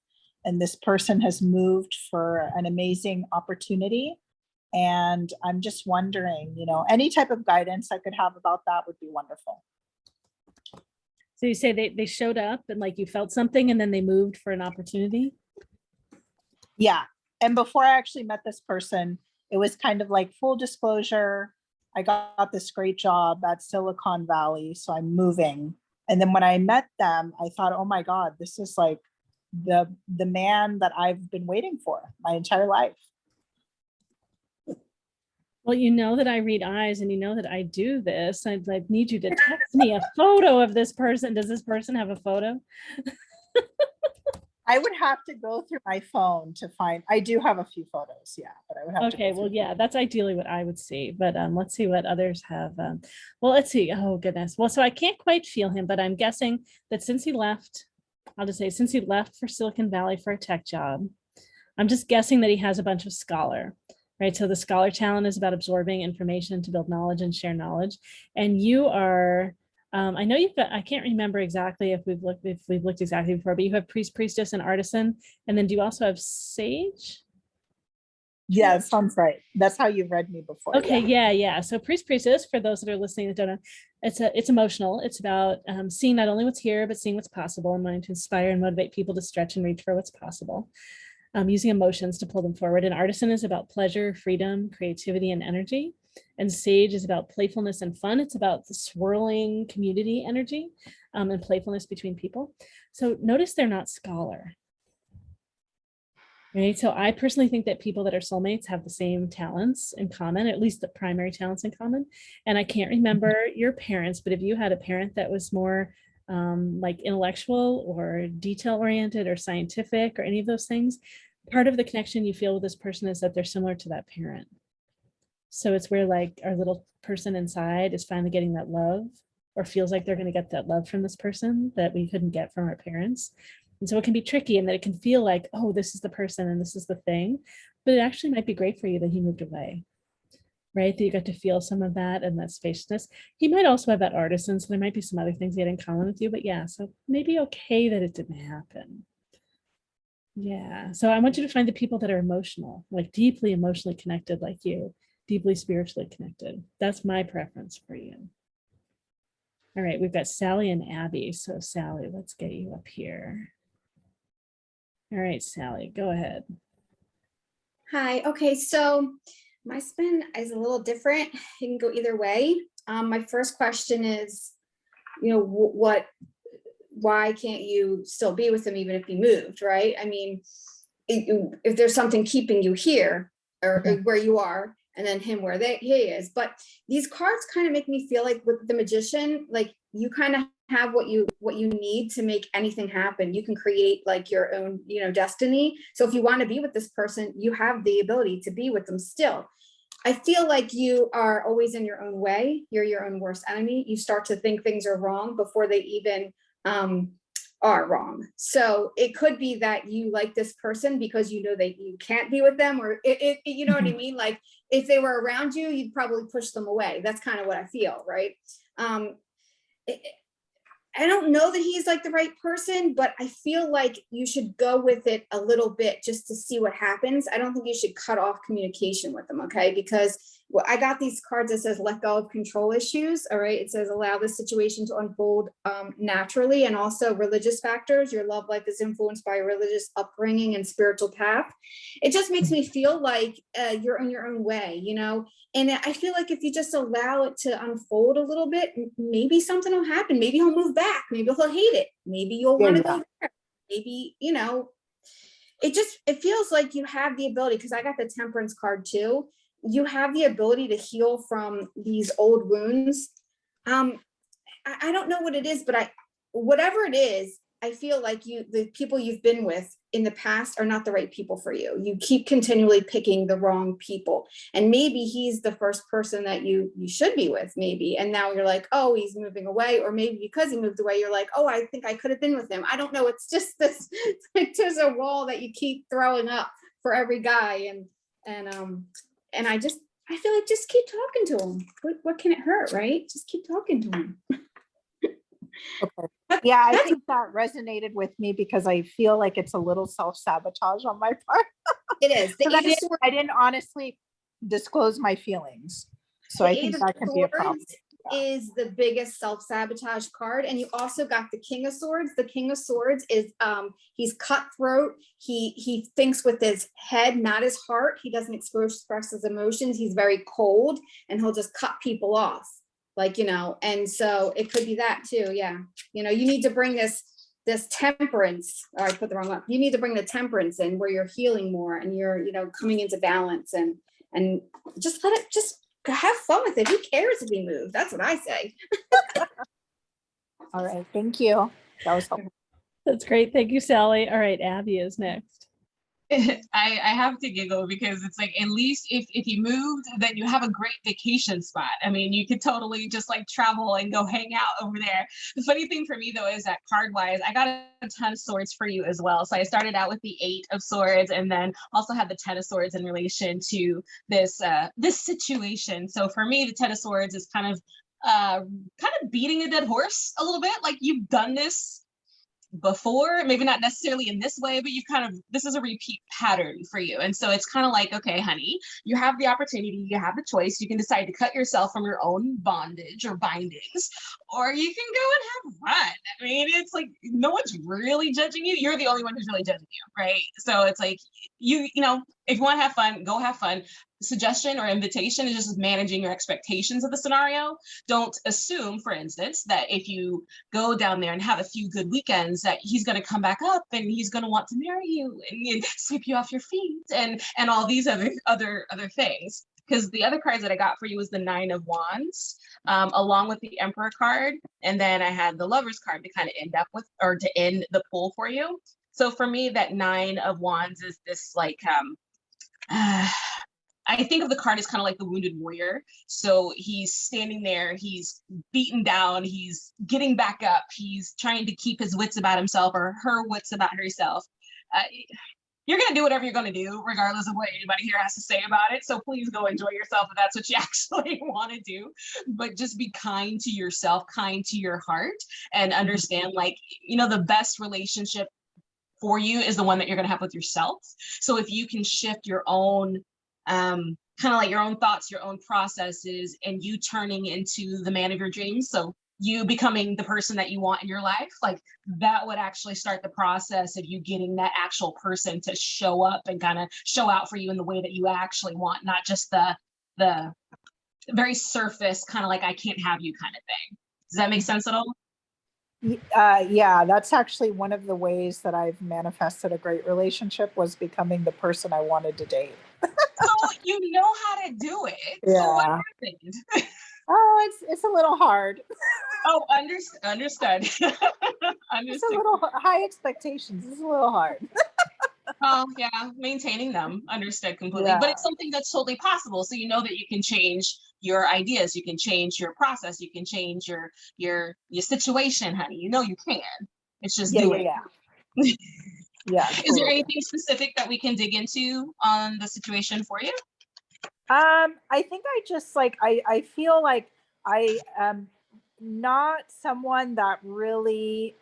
And this person has moved for an amazing opportunity. And I'm just wondering, any type of guidance I could have about that would be wonderful. So you say they showed up and like you felt something and then they moved for an opportunity? Yeah. And before I actually met this person, it was kind of like full disclosure. I got this great job at Silicon Valley, so I'm moving. And then when I met them, I thought, oh my God, this is like the man that I've been waiting for my entire life. Well, you know that I read eyes and you know that I do this. I need you to text me a photo of this person. Does this person have a photo? I would have to go through my phone to find, I do have a few photos, yeah, but I would have to. Okay, well, yeah, that's ideally what I would see, but let's see what others have. Well, let's see. Oh, goodness. Well, so I can't quite feel him, but I'm guessing that since he left, I'll just say since he left for Silicon Valley for a tech job, I'm just guessing that he has a bunch of scholar, right? So the scholar talent is about absorbing information to build knowledge and share knowledge. And you are, I know you've got, I can't remember exactly if we've looked exactly before, but you have priest, priestess, and artisan. And then do you also have sage? Yeah, it sounds right. That's how you've read me before. Okay, yeah. So priest, priestess, for those that are listening that don't know, it's emotional. It's about seeing not only what's here, but seeing what's possible and wanting to inspire and motivate people to stretch and reach for what's possible. Using emotions to pull them forward. And artisan is about pleasure, freedom, creativity, and energy. And sage is about playfulness and fun. It's about the swirling community energy and playfulness between people. So notice they're not scholar. Right. So I personally think that people that are soulmates have the same talents in common, at least the primary talents in common. And I can't remember your parents, but if you had a parent that was more like intellectual or detail oriented or scientific or any of those things, part of the connection you feel with this person is that they're similar to that parent. So it's where like our little person inside is finally getting that love, or feels like they're going to get that love from this person that we couldn't get from our parents. And so it can be tricky, and that it can feel like, oh, this is the person and this is the thing. But it actually might be great for you that he moved away, right? That you got to feel some of that and that spaciousness. He might also have that artisan, so there might be some other things he had in common with you. But yeah, so maybe okay that it didn't happen. Yeah. So I want you to find the people that are emotional, like deeply emotionally connected like you, deeply spiritually connected. That's my preference for you. All right, we've got Sally and Abbie. So Sally, let's get you up here. All right, Sally, go ahead. Hi. Okay, so my spin is a little different. It can go either way. My first question is, why can't you still be with him even if he moved, right? I mean, if there's something keeping you here or where you are, and then him where he is. But these cards kind of make me feel like with the Magician, like you kind of have what you need to make anything happen. You can create like your own, destiny. So if you want to be with this person, you have the ability to be with them still. I feel like you are always in your own way. You're your own worst enemy. You start to think things are wrong before they even are wrong. So it could be that you like this person because you know that you can't be with them, or you know what I mean? Like if they were around you, you'd probably push them away. That's kind of what I feel, right? I don't know that he's like the right person, but I feel like you should go with it a little bit just to see what happens. I don't think you should cut off communication with them, okay? Because I got these cards that says let go of control issues, all right? It says allow the situation to unfold naturally, and also religious factors. Your love life is influenced by religious upbringing and spiritual path. It just makes me feel like you're on your own way, And I feel like if you just allow it to unfold a little bit, maybe something will happen. Maybe he'll move back. Maybe he'll hate it. Maybe you'll want to go there. Maybe, it feels like you have the ability, because I got the Temperance card too. You have the ability to heal from these old wounds. I don't know what it is, but whatever it is, I feel like the people you've been with in the past are not the right people for you. You keep continually picking the wrong people. And maybe he's the first person that you should be with, maybe. And now you're like, oh, he's moving away. Or maybe because he moved away, you're like, oh, I think I could have been with him. I don't know. It's just this, like, there's a wall that you keep throwing up for every guy. And I feel like just keep talking to him. What can it hurt, right? Just keep talking to him. Okay. Yeah, I think that resonated with me because I feel like it's a little self-sabotage on my part. It is. I didn't honestly disclose my feelings. So I think that can be a problem. Is the biggest self-sabotage card. And you also got the King of Swords. The King of Swords is he's cutthroat. He thinks with his head, not his heart. He doesn't express his emotions. He's very cold, and he'll just cut people off. And so it could be that too. Yeah. You need to bring this temperance. Oh, I put the wrong one. You need to bring the temperance in where you're healing more and you're, coming into balance and just let it, just have fun with it. Who cares if he moves? That's what I say. All right. Thank you. That was helpful. That's great. Thank you, Sally. All right. Abbie is next. I have to giggle because it's like, at least if you moved, then you have a great vacation spot. I mean, you could totally just like travel and go hang out over there. The funny thing for me though is that card wise, I got a ton of swords for you as well. So I started out with the 8 of Swords, and then also had the 10 of Swords in relation to this situation. So for me, the 10 of Swords is kind of beating a dead horse a little bit. Like, you've done this before, maybe not necessarily in this way, but this is a repeat pattern for you. And so it's kind of like, okay, honey, you have the opportunity, you have the choice. You can decide to cut yourself from your own bondage or bindings, or you can go and have fun. I mean, it's like, no one's really judging you. You're the only one who's really judging you, right? So it's like, if you want to have fun, go have fun. suggestion or invitation is just managing your expectations of the scenario. Don't assume, for instance, that if you go down there and have a few good weekends, that he's going to come back up and he's going to want to marry you and sweep you off your feet and all these other things. Because the other cards that I got for you was the 9 of Wands, along with the Emperor card, and then I had the Lover's card to kind of end up with, or to end the pull for you. So for me, that 9 of Wands is this like I think of the card as kind of like the wounded warrior. So he's standing there, he's beaten down, he's getting back up, he's trying to keep his wits about himself, or her wits about herself. You're going to do whatever you're going to do, regardless of what anybody here has to say about it. So please go enjoy yourself if that's what you actually want to do. But just be kind to yourself, kind to your heart, and understand, like, you know, the best relationship for you is the one that you're going to have with yourself. So if you can shift your own kind of like your own thoughts, your own processes, and you turning into the man of your dreams. So you becoming the person that you want in your life, like that would actually start the process of you getting that actual person to show up and kind of show out for you in the way that you actually want, not just the very surface kind of like, I can't have you kind of thing. Does that make sense at all? Yeah, that's actually one of the ways that I've manifested a great relationship, was becoming the person I wanted to date. So you know how to do it. Yeah. So what happened? Oh, it's a little hard. Oh, understood. It's a little high expectations. It's a little hard. Yeah, maintaining them. Understood completely. Yeah. But it's something that's totally possible. So you know that you can change your ideas, you can change your process, you can change your situation, honey. You know you can. It's just doing it. Yeah. Is there anything specific that we can dig into on the situation for you? I think I just like, I feel like I am not someone that really,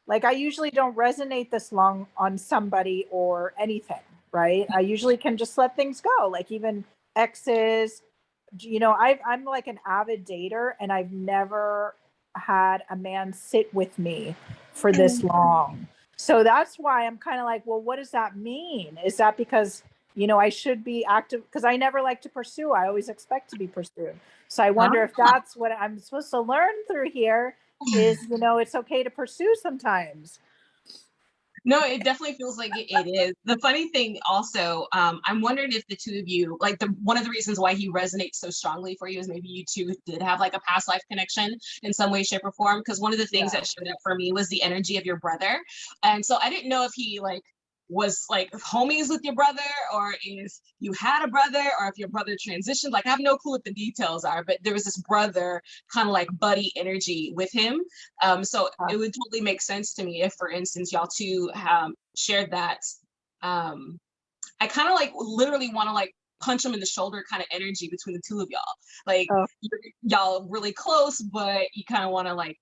like, I usually don't resonate this long on somebody or anything, right? I usually can just let things go, like even exes, you know, I'm like an avid dater, and I've never had a man sit with me for this long. So that's why I'm kind of like, well, what does that mean? Is that because, you know, I should be active? Because I never like to pursue. I always expect to be pursued. So I wonder if that's what I'm supposed to learn through here is, you know, it's okay to pursue sometimes. No, it definitely feels like it is. The funny thing also, I'm wondering if the two of you, like one of the reasons why he resonates so strongly for you is maybe you two did have like a past life connection in some way, shape, or form. Because one of the things that showed up for me was the energy of your brother. And so I didn't know if he like was like homies with your brother, or if you had a brother, or if your brother transitioned. Like I have no clue what the details are, but there was this brother kind of like buddy energy with him. So it would totally make sense to me if, for instance, y'all two shared that. I kind of like literally want to like punch him in the shoulder kind of energy between the two of y'all. Like y'all really close, but you kind of want to like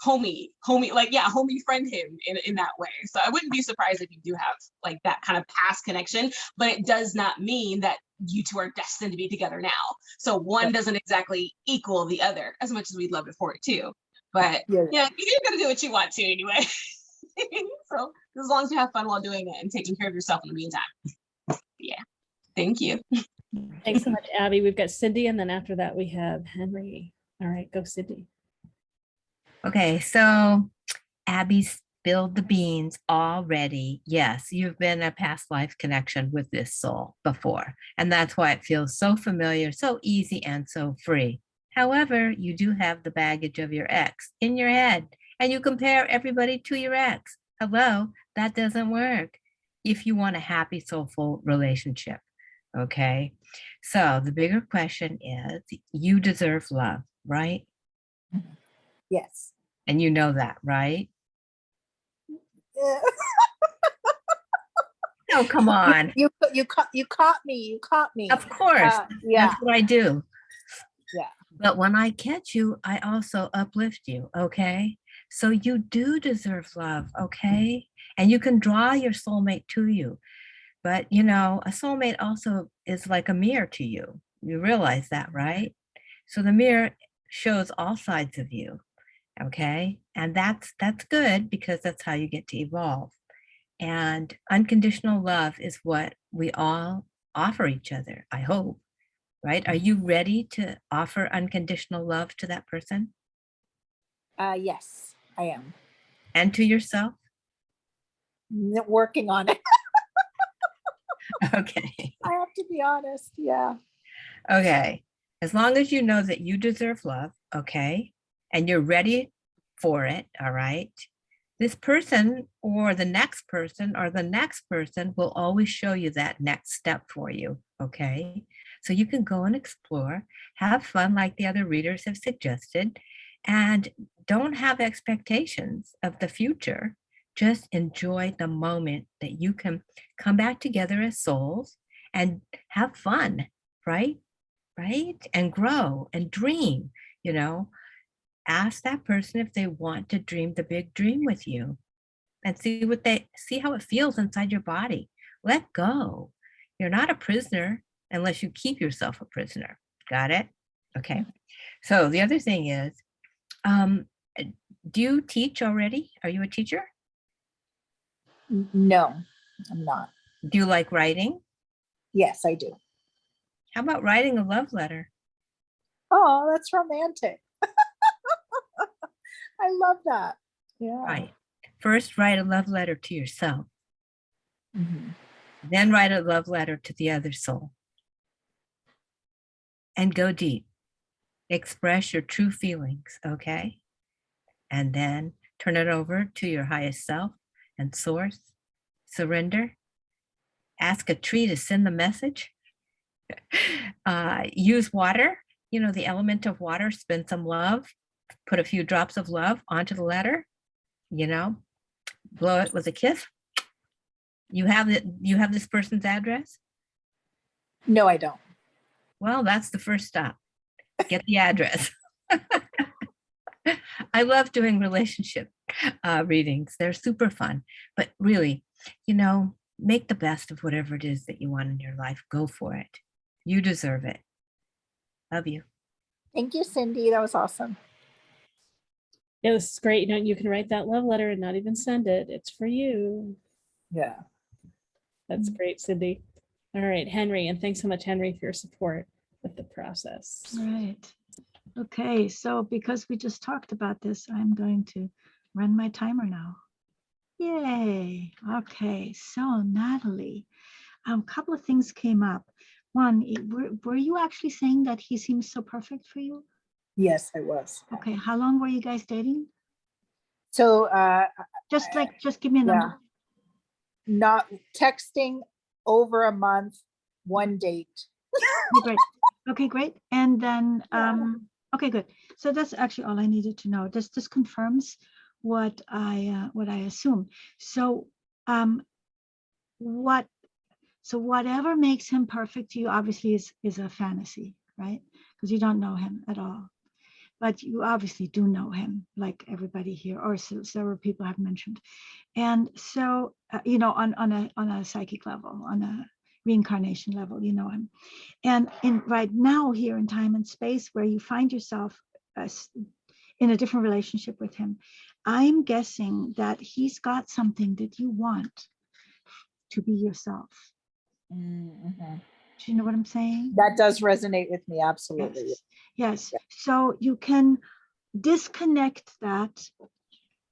homie, like, yeah, homie friend him in that way. So I wouldn't be surprised if you do have like that kind of past connection, but it does not mean that you two are destined to be together now. So one doesn't exactly equal the other, as much as we'd love it for it too. But yeah, you're gonna do what you want to anyway. So as long as you have fun while doing it and taking care of yourself in the meantime. Yeah, thank you. Thanks so much, Abbie. We've got Cindy, and then after that we have Henry. All right, go Cindy. Okay, so Abbie spilled the beans already. Yes, you've been a past life connection with this soul before, and that's why it feels so familiar, so easy, and so free. However, you do have the baggage of your ex in your head, and you compare everybody to your ex. Hello, that doesn't work if you want a happy, soulful relationship. Okay, so the bigger question is, you deserve love, right? Yes. And you know that, right? Yeah. Oh, come on. You caught me. Of course. Yeah. That's what I do. Yeah. But when I catch you, I also uplift you, okay? So you do deserve love, okay? And you can draw your soulmate to you. But, you know, a soulmate also is like a mirror to you. You realize that, right? So the mirror shows all sides of you. Okay, and that's good, because that's how you get to evolve. And unconditional love is what we all offer each other, I hope, right? Are you ready to offer unconditional love to that person Yes, I am. and to yourself? Working on it. Okay. I have to be honest. Yeah. Okay. As long as you know that you deserve love, okay, and you're ready for it, all right, this person or the next person or the next person will always show you that next step for you, okay? So you can go and explore, have fun like the other readers have suggested, and don't have expectations of the future. Just enjoy the moment that you can come back together as souls and have fun, right? Right? And grow and dream, you know. Ask that person if they want to dream the big dream with you and see how it feels inside your body. Let go. You're not a prisoner unless you keep yourself a prisoner. Got it? Okay. So the other thing is, do you teach already? Are you a teacher? No, I'm not. Do you like writing? Yes, I do. How about writing a love letter? Oh, that's romantic. I love that. Yeah. Right. First, write a love letter to yourself. Mhm. Then write a love letter to the other soul. And go deep. Express your true feelings, okay? And then turn it over to your highest self and source. Surrender. Ask a tree to send the message. Use water, you know, the element of water, spend some love, put a few drops of love onto the letter, you know, blow it with a kiss. You have this person's address? No, I don't. Well, that's the first stop. Get the address. I love doing relationship readings. They're super fun, but really, you know, make the best of whatever it is that you want in your life. Go for it. You deserve it. Love you. Thank you, Cindy. That was awesome. Yeah, this is great. You know, you can write that love letter and not even send it. It's for you. Yeah. That's great, Cindy. All right, Henry, and thanks so much, Henry, for your support with the process. Right. Okay, so because we just talked about this, I'm going to run my timer now. Yay. Okay, so Natalie, a couple of things came up. One, were you actually saying that he seems so perfect for you? Yes, I was. Okay, how long were you guys dating? So Just give me a number. not texting over a month, one date. Okay, great. Okay, great. And then, okay, good. So that's actually all I needed to know. This confirms what I assume. So, whatever makes him perfect to you obviously is a fantasy, right? Because you don't know him at all. But you obviously do know him, like everybody here, or several people have mentioned. And so, you know, on a psychic level, on a reincarnation level, you know him. And in right now here in time and space where you find yourself in a different relationship with him, I'm guessing that he's got something that you want to be yourself. Mm-hmm. Do you know what I'm saying? That does resonate with me, absolutely. Yes. So you can disconnect that.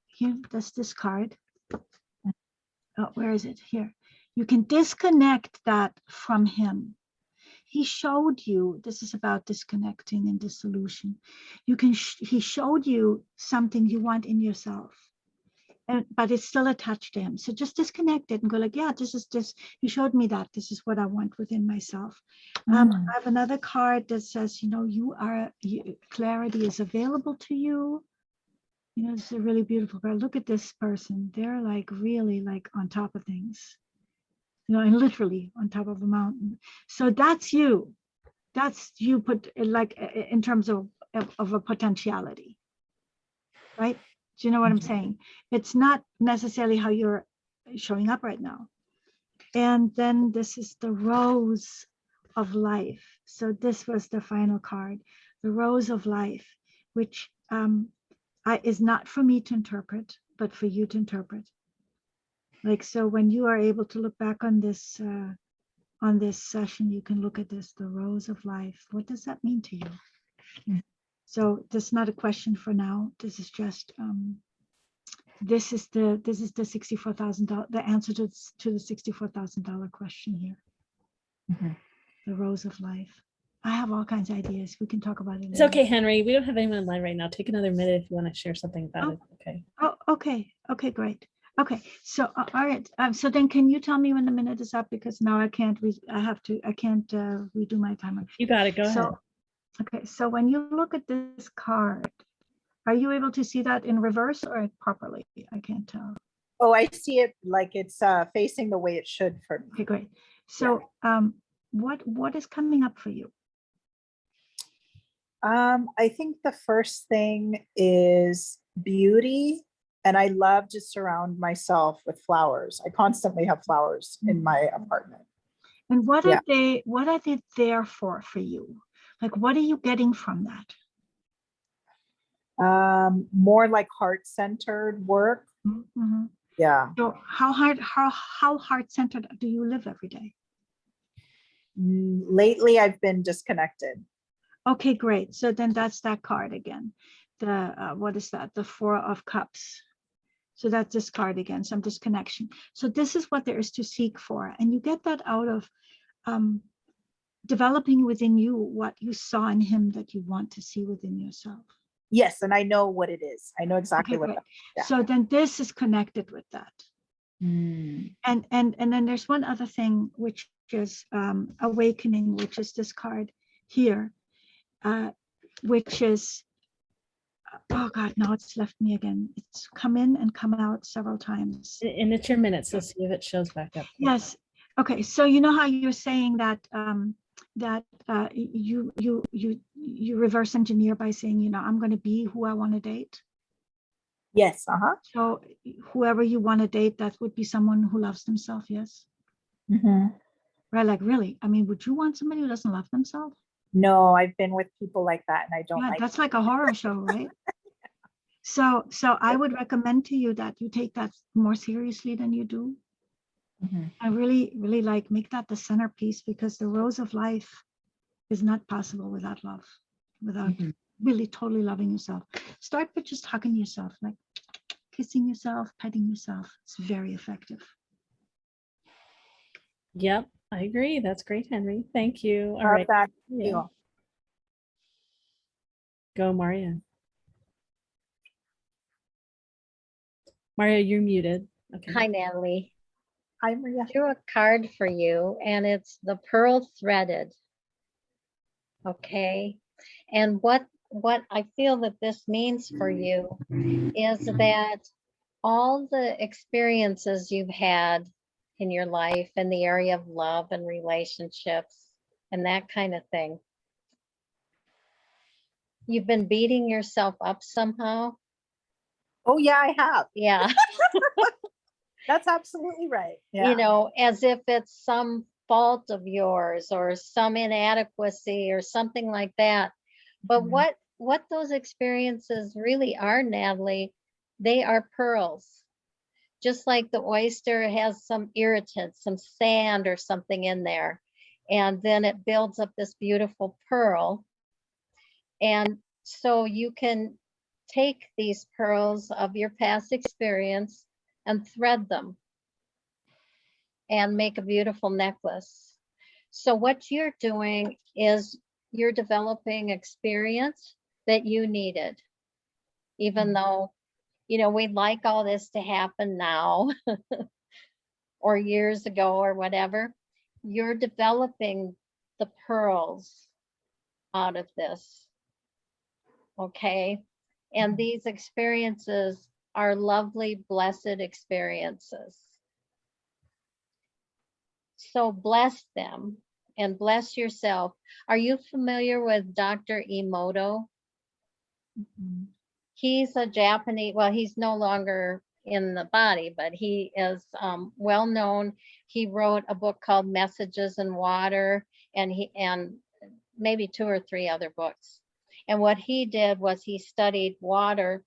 Here, that's this card. Oh, where is it? Here. You can disconnect that from him. He showed you, this is about disconnecting and dissolution. He showed you something you want in yourself, but it's still attached to him. So just disconnect it and go like, yeah, this is this. He showed me that. This is what I want within myself. I have another card that says, you know, clarity is available to you. You know, it's a really beautiful card. Look at this person. They're like really like on top of things. You know, and literally on top of a mountain. So that's you. That's you put like in terms of a potentiality, right? Do you know what I'm saying? It's not necessarily how you're showing up right now. And then this is the rose of life. So this was the final card, the rose of life, which is not for me to interpret, but for you to interpret. Like, so when you are able to look back on this on this session, you can look at this, the rose of life. What does that mean to you? So this is not a question for now. This is just this is the $64,000, the answer to the $64,000 question here. The rose of life. I have all kinds of ideas. We can talk about it It's later. okay, Henry. We don't have anyone online right now. Take another minute if you want to share something about it. Okay. Oh, okay. Okay, great. Okay, so all right. So then, can you tell me when the minute is up? Because now I can't. I can't redo my timer. You got it. Go ahead. So, okay. So when you look at this card, are you able to see that in reverse or properly? I can't tell. Oh, I see it like it's facing the way it should for me. Okay, great. So, what is coming up for you? I think the first thing is beauty, and I love to surround myself with flowers. I constantly have flowers in my apartment. And what are they there for you? Like, what are you getting from that? More like heart-centered work. Mm-hmm. Yeah. So how heart-centered do you live every day? Lately, I've been disconnected. Okay, great. So then that's that card again. The what is that? The Four of Cups. So that's this card again, some disconnection. So this is what there is to seek for. And you get that out of developing within you what you saw in him that you want to see within yourself. Yes, and I know what it is. I know exactly what that is. Yeah. So then this is connected with that. And then there's one other thing, which is awakening, which is this card here, which is, oh God, now it's left me again. It's come in and come out several times. And it's your minute, so see if it shows back up. Yes. Okay. So you know how you're saying that you reverse engineer by saying, you know, I'm going to be who I want to date. Yes. So whoever you want to date, that would be someone who loves themselves. Yes. Right. Like, really? I mean, would you want somebody who doesn't love themselves? No, I've been with people like that, and I don't like. That's like a horror show, right? So I would recommend to you that you take that more seriously than you do. I really, really like make that the centerpiece, because the rose of life is not possible without love, without really totally loving yourself. Start with just hugging yourself, like kissing yourself, petting yourself. It's very effective. Yep, I agree. That's great, Henry. Thank you. All right. Yeah. Go, Marya. Marya, you're muted. Okay. Hi, Natalie. Hi, Maria. I drew a card for you, and it's the Pearl Threaded. Okay. And what I feel that this means for you is that all the experiences you've had in your life in the area of love and relationships and that kind of thing, you've been beating yourself up somehow. Oh yeah, I have. Yeah. That's absolutely right. Yeah. You know, as if it's some fault of yours or some inadequacy or something like that. But what those experiences really are, Natalie, they are pearls. Just like the oyster has some irritant, some sand or something in there, and then it builds up this beautiful pearl. And so you can take these pearls of your past experience and thread them and make a beautiful necklace. So what you're doing is you're developing experience that you needed, even though, you know, we'd like all this to happen now or years ago or whatever. You're developing the pearls out of this. Okay. And these experiences are lovely, blessed experiences. So bless them and bless yourself. Are you familiar with Dr. Emoto? He's a Japanese, well, he's no longer in the body, but he is well known. He wrote a book called Messages in Water, and maybe 2 or 3 other books. And what he did was he studied water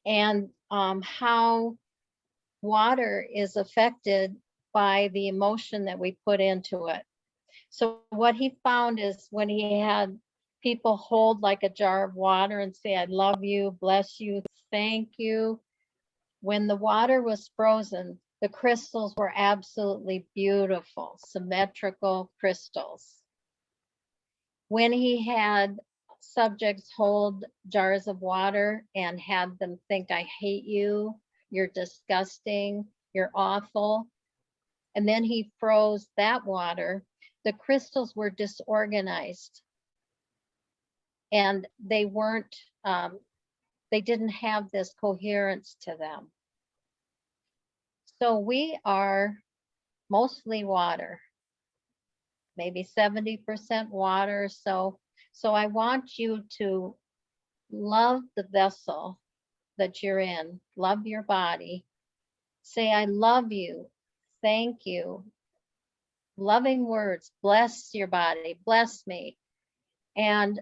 and how water is affected by the emotion that we put into it. So what he found is when he had people hold like a jar of water and say, I love you, bless you, thank you. When the water was frozen, the crystals were absolutely beautiful, symmetrical crystals. When he had subjects hold jars of water and had them think, I hate you, you're disgusting, you're awful, and then he froze that water, the crystals were disorganized and they weren't, they didn't have this coherence to them. So we are mostly water, maybe 70% water. So I want you to love the vessel that you're in, love your body, say, I love you, thank you, loving words, bless your body, bless me. And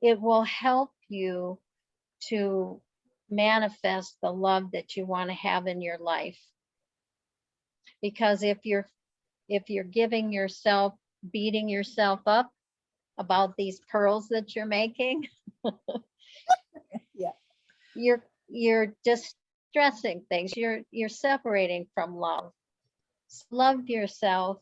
it will help you to manifest the love that you want to have in your life. Because if you're giving yourself, beating yourself up about these pearls that you're making, Yeah. you're distressing things. You're separating from love. Love yourself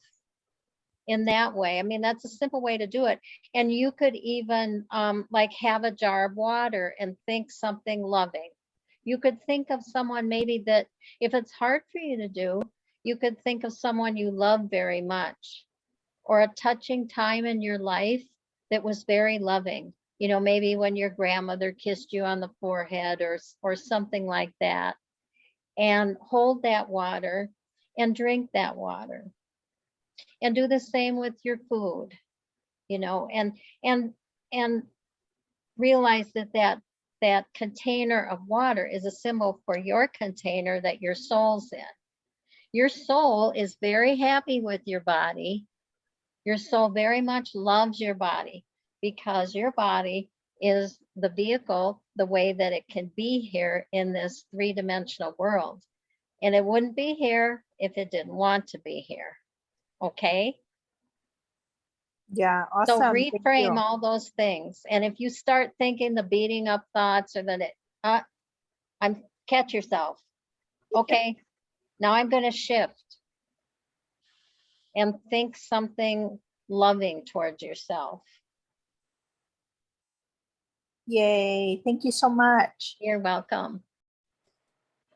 in that way. I mean, that's a simple way to do it. And you could even like have a jar of water and think something loving. You could think of someone maybe that, if it's hard for you to do, you could think of someone you love very much, or a touching time in your life that was very loving. You know, maybe when your grandmother kissed you on the forehead or something like that. And hold that water and drink that water. And do the same with your food, you know, and realize that container of water is a symbol for your container that your soul's in. Your soul is very happy with your body. Your soul very much loves your body because your body is the vehicle, the way that it can be here in this three-dimensional world. And it wouldn't be here if it didn't want to be here. Okay? Yeah, So awesome. Thank reframe you. all those things. And if you start thinking the beating up thoughts or that catch yourself. Okay, now I'm going to shift and think something loving towards yourself. Yay, thank you so much. You're welcome.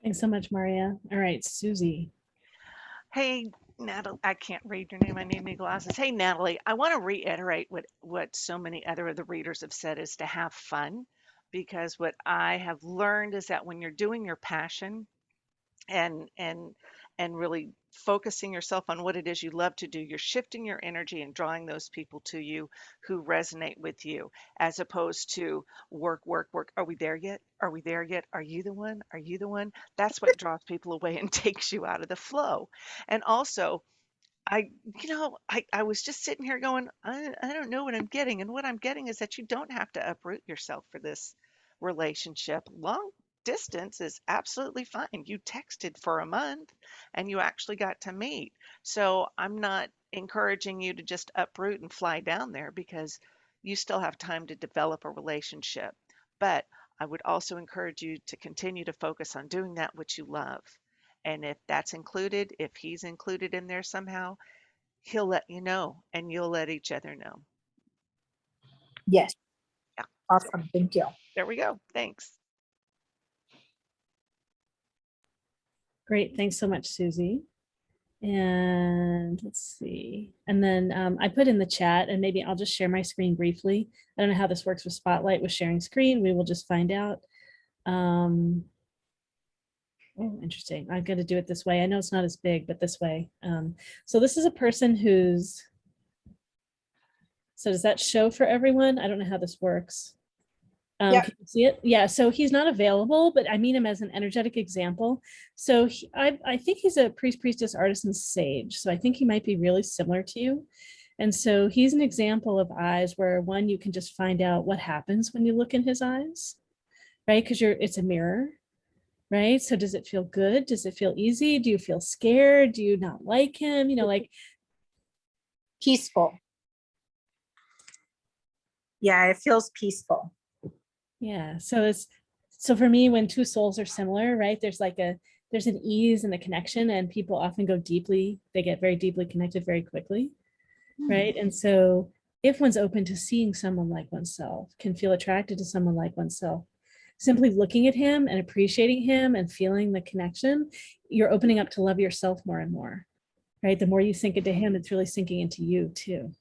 Thanks so much, Marya. All right, Susy. Hey, Natalie, I can't read your name. I need new glasses. Hey, Natalie, I want to reiterate what so many other of the readers have said is to have fun, because what I have learned is that when you're doing your passion and really focusing yourself on what it is you love to do, you're shifting your energy and drawing those people to you who resonate with you, as opposed to work. Are we there yet? Are we there yet? Are you the one? Are you the one? That's what draws people away and takes you out of the flow. And also, I was just sitting here going, I don't know what I'm getting. And what I'm getting is that you don't have to uproot yourself for this relationship. Long distance is absolutely fine. You texted for a month and you actually got to meet. So I'm not encouraging you to just uproot and fly down there, because you still have time to develop a relationship. But I would also encourage you to continue to focus on doing that which you love. And if that's included, if he's included in there somehow, he'll let you know and you'll let each other know. Yes, Yeah. awesome. Thank you. There we go. Thanks. Great. Thanks so much, Susy. And let's see. And then I put in the chat, and maybe I'll just share my screen briefly. I don't know how this works with Spotlight with sharing screen. We will just find out. Oh, interesting. I'm going to do it this way. I know it's not as big, but this way. So this is a person who's, so does that show for everyone? I don't know how this works. Yeah. Can you see it? Yeah, so he's not available, but I mean him as an energetic example. So I think he's a priest, priestess, artisan, sage. So I think he might be really similar to you. And so he's an example of eyes where, one, you can just find out what happens when you look in his eyes, right? Because it's a mirror. right? So does it feel good? Does it feel easy? Do you feel scared? Do you not like him? Like Peaceful. Yeah, it feels peaceful. yeah. So for me, when two souls are similar, right? There's an ease in the connection, and people often they get very deeply connected very quickly. Right. And so if one's open to seeing someone like oneself, can feel attracted to someone like oneself, simply looking at him and appreciating him and feeling the connection, you're opening up to love yourself more and more. Right. The more you sink into him, it's really sinking into you too.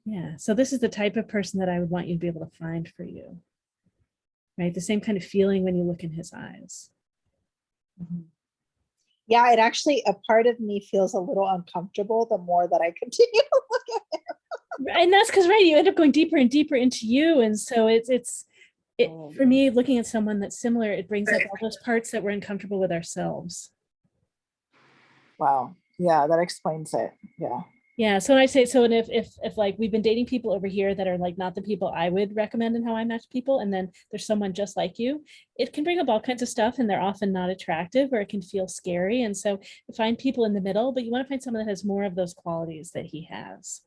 Yeah. So this is the type of person that I would want you to be able to find for you. Right. The same kind of feeling when you look in his eyes. Yeah, it actually, a part of me feels a little uncomfortable the more that I continue to look at him. And that's because, right, you end up going deeper and deeper into you. And so for me, looking at someone that's similar, it brings up all those parts that we're uncomfortable with ourselves. Wow. Yeah, that explains it. Yeah. Yeah. So I say, so, and if like we've been dating people over here that are like not the people I would recommend in how I match people, and then there's someone just like you, it can bring up all kinds of stuff, and they're often not attractive, or it can feel scary. And so find people in the middle, but you want to find someone that has more of those qualities that he has.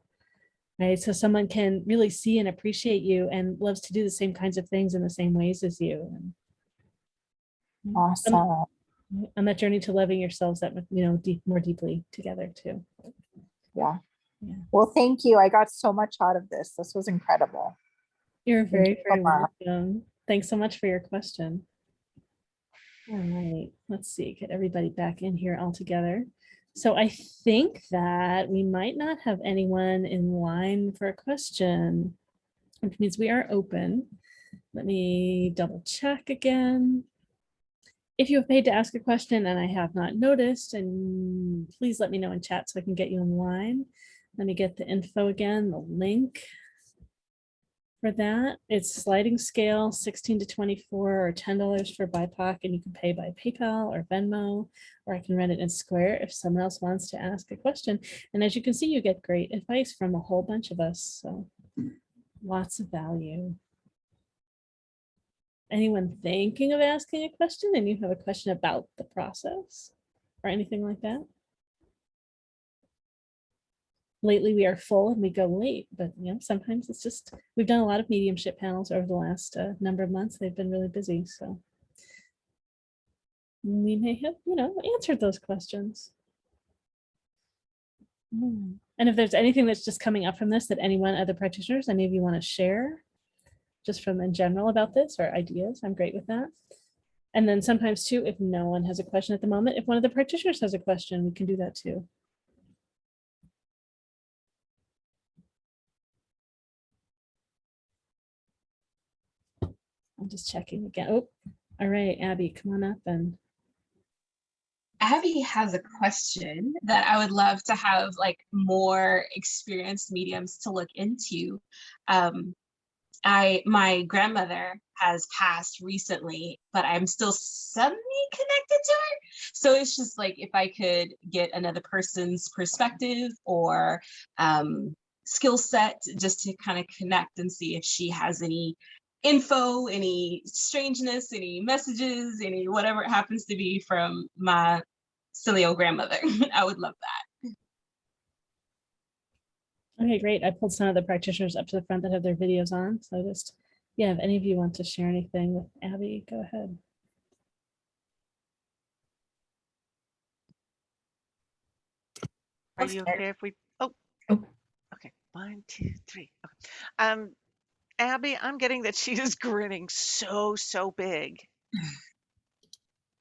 Right. So someone can really see and appreciate you and loves to do the same kinds of things in the same ways as you. Awesome. On that journey to loving yourselves that, more deeply together too. Yeah. Yeah. Well, thank you. I got so much out of this. This was incredible. You're very, very welcome. Thanks so much for your question. All right. Let's see. Get everybody back in here all together. So I think that we might not have anyone in line for a question, which means we are open. Let me double check again. If you have paid to ask a question and I have not noticed, and please let me know in chat so I can get you in line. Let me get the info again, the link for that. It's sliding scale, 16 to 24 or $10 for BIPOC, and you can pay by PayPal or Venmo, or I can run it in Square if someone else wants to ask a question. And as you can see, you get great advice from a whole bunch of us. So lots of value. Anyone thinking of asking a question and you have a question about the process or anything like that? Lately we are full and we go late, but sometimes it's just, we've done a lot of mediumship panels over the last number of months. They've been really busy, so we may have answered those questions. And if there's anything that's just coming up from this that other practitioners, any of you want to share just from in general about this or ideas, I'm great with that. And then sometimes too, if no one has a question at the moment, if one of the practitioners has a question, we can do that too. I'm just checking again. Oh, all right, Abbie, come on up. And Abbie has a question that I would love to have like more experienced mediums to look into. My grandmother has passed recently, but I'm still semi-connected to her. So it's just like if I could get another person's perspective or skill set just to kind of connect and see if she has any info, any strangeness, any messages, any whatever it happens to be from my silly old grandmother. I would love that. Okay, great. I pulled some of the practitioners up to the front that have their videos on. So just, if any of you want to share anything with Abbie, go ahead. Are you okay if we, okay, 1, 2, 3. Okay. Abbie, I'm getting that she is grinning so big.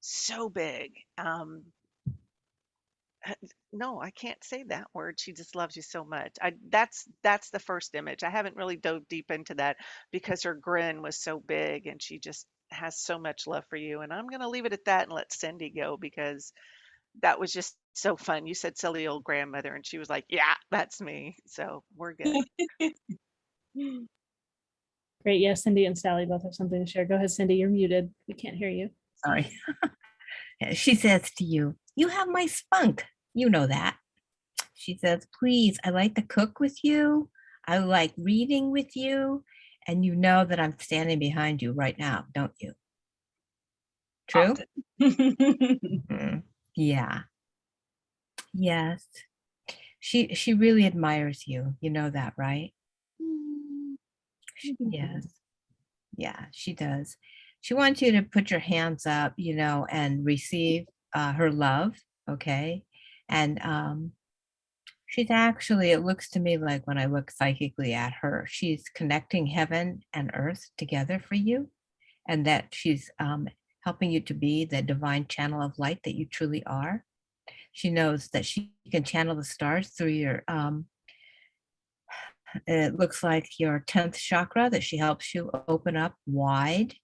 So big. No, I can't say that word. She just loves you so much. That's the first image. I haven't really dove deep into that because her grin was so big and she just has so much love for you. And I'm going to leave it at that and let Cindy go because that was just so fun. You said silly old grandmother and she was like, yeah, that's me. So we're good. Great. Yeah, Cindy and Sally both have something to share. Go ahead, Cindy. You're muted. We can't hear you. Sorry. She says to you, you have my spunk. You know that. She says, please, I like to cook with you. I like reading with you. And you know that I'm standing behind you right now, don't you? True? often. Mhm. Yeah. Yes. She really admires you. You know that, right? Yes. Yeah, she does. She wants you to put your hands up, and receive her love. Okay. And she's actually, it looks to me like when I look psychically at her, she's connecting heaven and earth together for you, and that she's helping you to be the divine channel of light that you truly are. She knows that she can channel the stars through your, it looks like your 10th chakra, that she helps you open up wide.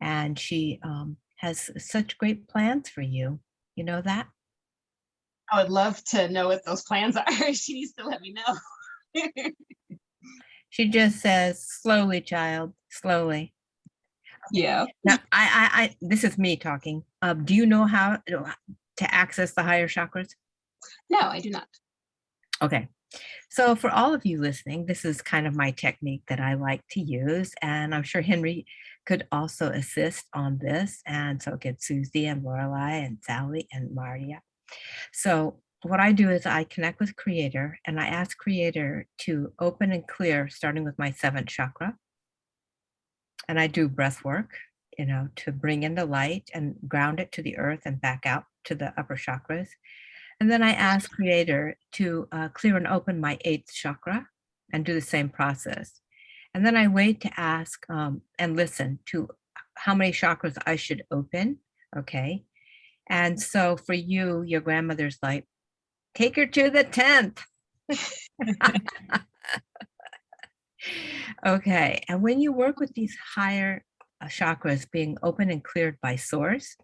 And she has such great plans for you. You know that? I would love to know what those plans are. She needs to let me know. She just says, slowly, child, slowly. Yeah. Now, this is me talking. Do you know how to access the higher chakras? No, I do not. Okay. So for all of you listening, this is kind of my technique that I like to use. And I'm sure Henry could also assist on this. And so could Susy and Laureli and Sally and Marya. So what I do is I connect with Creator and I ask Creator to open and clear, starting with my 7th chakra. And I do breath work, to bring in the light and ground it to the earth and back out to the upper chakras. And then I ask Creator to clear and open my 8th chakra and do the same process. And then I wait to ask and listen to how many chakras I should open. Okay. And so for you, your grandmother's like, take her to the 10th. Okay. And when you work with these higher chakras being open and cleared by Source,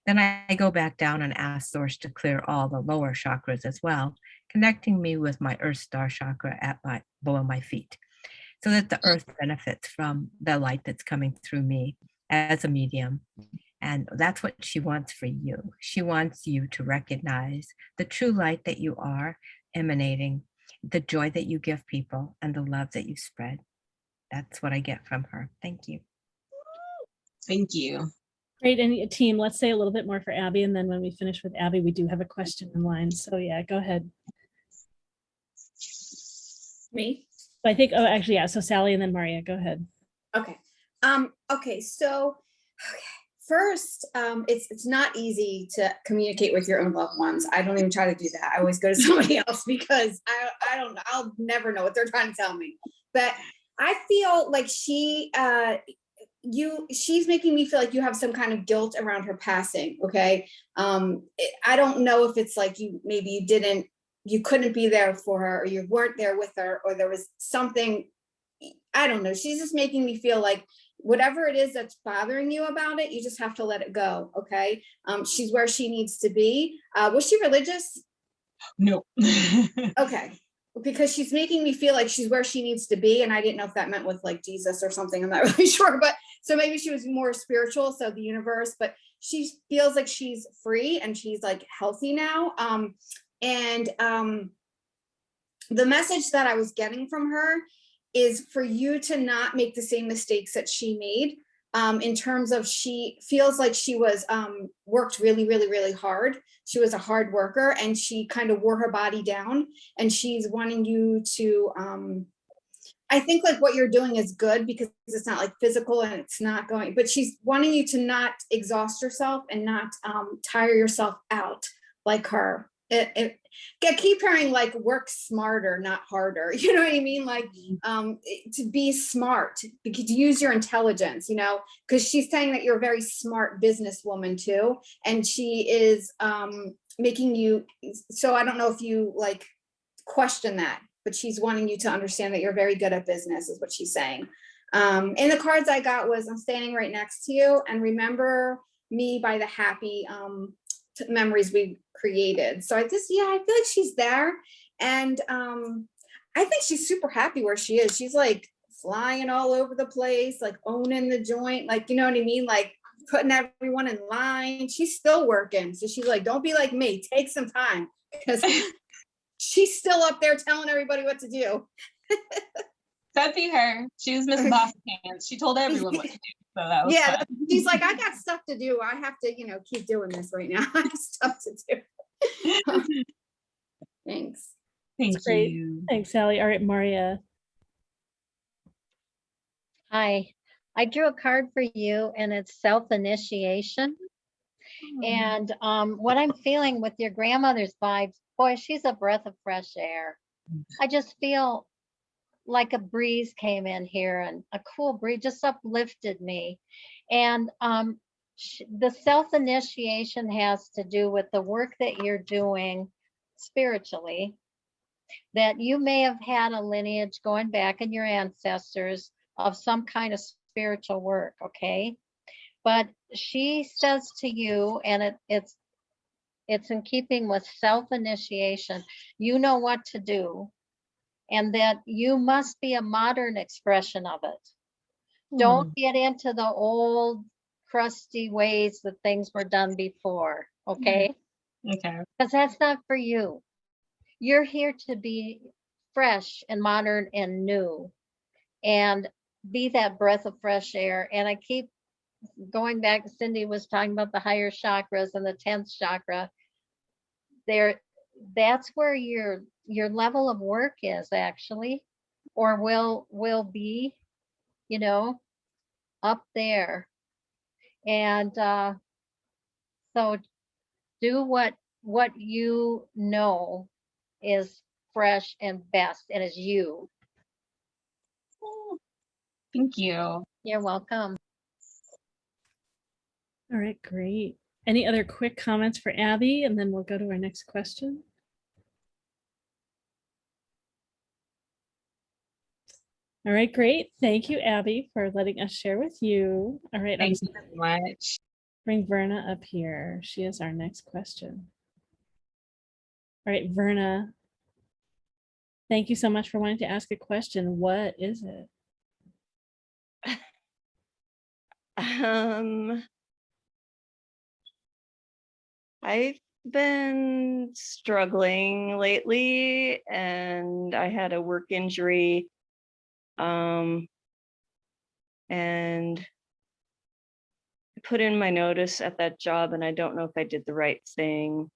then I go back down and ask Source to clear all the lower chakras as well, connecting me with my Earth Star chakra below my feet, so that the earth benefits from the light that's coming through me as a medium. And that's what she wants for you. She wants you to recognize the true light that you are emanating, the joy that you give people, and the love that you spread. That's what I get from her. Thank you. Thank you. Great. And team, let's say a little bit more for Abbie. And then when we finish with Abbie, we do have a question in line. So yeah, go ahead. Me? I think, oh, actually, yeah. So Sally and then Marya, go ahead. Okay. So first, it's not easy to communicate with your own loved ones. I don't even try to do that. I always go to somebody else because I don't know. I'll never know what they're trying to tell me. But I feel like she's making me feel like you have some kind of guilt around her passing. Okay. I don't know if it's like you couldn't be there for her, or you weren't there with her, or there was something, I don't know. She's just making me feel like whatever it is that's bothering you about it, you just have to let it go. Okay. She's where she needs to be. Was she religious? No. Okay. Because she's making me feel like she's where she needs to be. And I didn't know if that meant with like Jesus or something. I'm not really sure, but so maybe she was more spiritual. So the universe, but she feels like she's free and she's like healthy now. The message that I was getting from her is for you to not make the same mistakes that she made, in terms of, she feels like she was worked really, really, really hard. She was a hard worker and she kind of wore her body down, and she's wanting you to, I think like what you're doing is good because it's not like physical and it's not going, but she's wanting you to not exhaust yourself and not tire yourself out like her. I keep hearing like work smarter, not harder. You know what I mean? Like to be smart, to use your intelligence, because she's saying that you're a very smart businesswoman too. And she is making you, so I don't know if you like question that, but she's wanting you to understand that you're very good at business is what she's saying. And the cards I got was, I'm standing right next to you and remember me by the happy memories we created. So I feel like she's there, and I think she's super happy where she is. She's like flying all over the place, like owning the joint, like, you know what I mean, like putting everyone in line. She's still working, so she's like, don't be like me, take some time, because she's still up there telling everybody what to do. That'd be her. She was Miss Boss Pants. She told everyone what to do. So that was fun. He's like, I got stuff to do. I have to, keep doing this right now. I have stuff to do. Thanks. Thank Great. you. Thanks, Sally. All right, Marya. Hi, I drew a card for you and it's self-initiation. And what I'm feeling with your grandmother's vibes, boy, she's a breath of fresh air. I just feel like a breeze came in here and a cool breeze just uplifted me. And the self-initiation has to do with the work that you're doing spiritually, that you may have had a lineage going back in your ancestors of some kind of spiritual work, okay? But she says to you, and it's in keeping with self-initiation, you know what to do, and that you must be a modern expression of it. Don't get into the old crusty ways that things were done before, okay? Okay. Because that's not for you. You're here to be fresh and modern and new and be that breath of fresh air. And I keep going back, Cindy was talking about the higher chakras and the 10th chakra. That's where your level of work is actually, or will be, up there. And so do what you know is fresh and best and is you. Thank you. You're welcome. All right, great. Any other quick comments for Abbie? And then we'll go to our next question. All right, great. Thank you, Abbie, for letting us share with you. All right, Thank you so much. bring Verna up here. She is our next question. All right, Verna, thank you so much for wanting to ask a question. What is it? I've been struggling lately and I had a work injury. And I put in my notice at that job and I don't know if I did the right thing,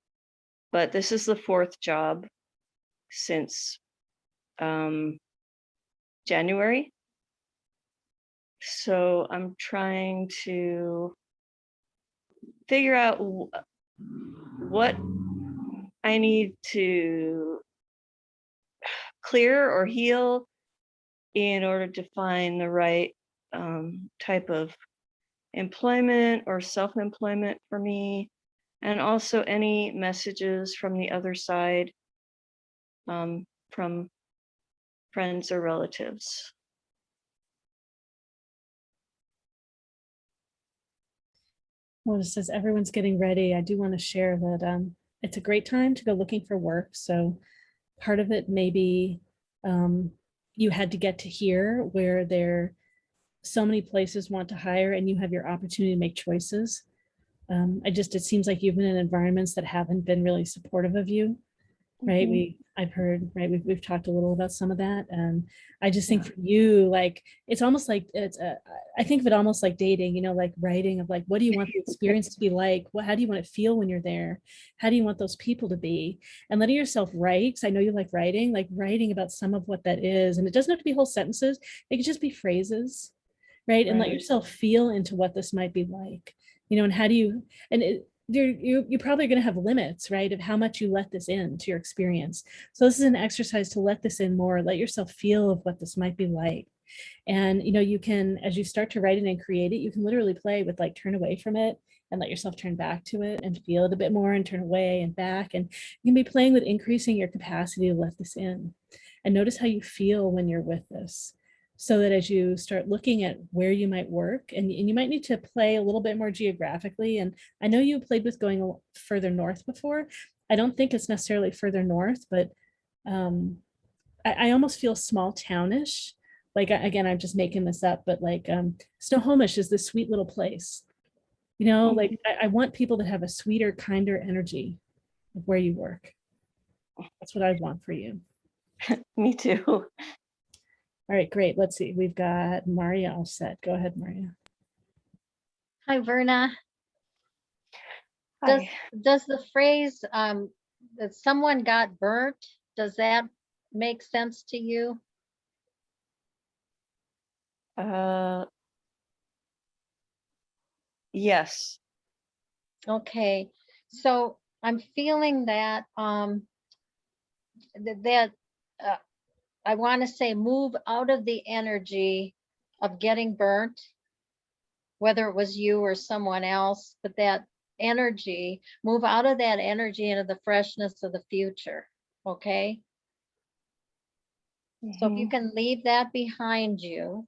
but this is the 4th job since January. So I'm trying to figure out what I need to clear or heal in order to find the right type of employment or self-employment for me, and also any messages from the other side, from friends or relatives. Well, just as everyone's getting ready, I do want to share that it's a great time to go looking for work. So part of it may be you had to get to here where there so many places want to hire and you have your opportunity to make choices. It seems like you've been in environments that haven't been really supportive of you, right? I've heard, right, we've talked a little about some of that. And I just think for you, like, it's almost like I think of it almost like dating, like writing of like, what do you want the experience to be like? How do you want to feel when you're there? How do you want those people to be? And letting yourself write, because I know you like writing about some of what that is. And it doesn't have to be whole sentences. It could just be phrases, right? And let yourself feel into what this might be like, and how do you, and you're probably going to have limits, right, of how much you let this into your experience. So this is an exercise to let this in more, let yourself feel of what this might be like. And you can, as you start to write it and create it, you can literally play with like turn away from it and let yourself turn back to it and feel it a bit more and turn away and back. And you can be playing with increasing your capacity to let this in and notice how you feel when you're with this. So that as you start looking at where you might work, and you might need to play a little bit more geographically. And I know you played with going further north before. I don't think it's necessarily further north, but I almost feel small townish. Like, again, I'm just making this up, but like Snohomish is this sweet little place. Like I want people that have a sweeter, kinder energy of where you work. That's what I want for you. Me too. All right, great. Let's see. We've got Marya all set. Go ahead, Marya. Hi, Verna. Does Hi. does the phrase that someone got burnt, does that make sense to you? Yes. Okay, so I'm feeling that that I want to say move out of the energy of getting burnt, whether it was you or someone else, but that energy, move out of that energy into the freshness of the future. Okay. So if you Mhm. can leave that behind you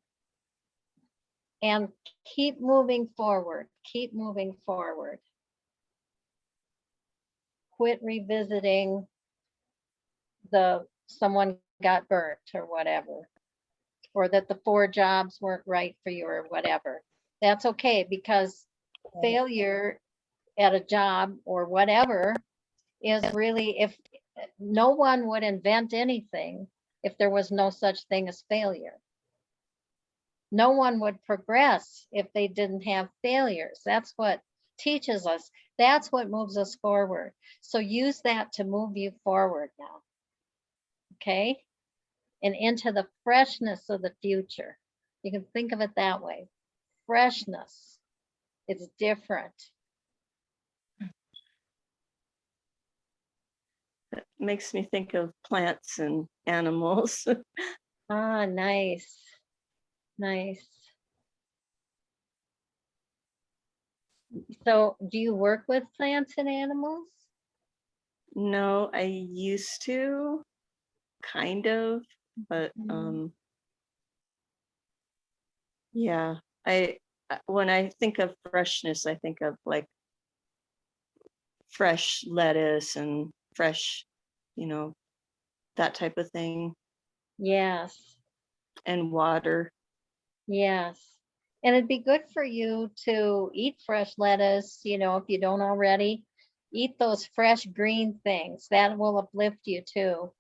and keep moving forward, keep moving forward. Quit revisiting the someone got burnt or whatever, or that the 4 jobs weren't right for you or whatever. That's okay, because failure at a job or whatever is really, if no one would invent anything if there was no such thing as failure. No one would progress if they didn't have failures. That's what teaches us. That's what moves us forward. So use that to move you forward now. Okay? And into the freshness of the future. You can think of it that way. Freshness. It's different. That makes me think of plants and animals. Ah, nice. Nice. So, do you work with plants and animals? No, I used to, kind of, but yeah, when I think of freshness, I think of like fresh lettuce and fresh, that type of thing, Yes. and water. Yes. And it'd be good for you to eat fresh lettuce, if you don't already. Eat those fresh green things. That will uplift you too.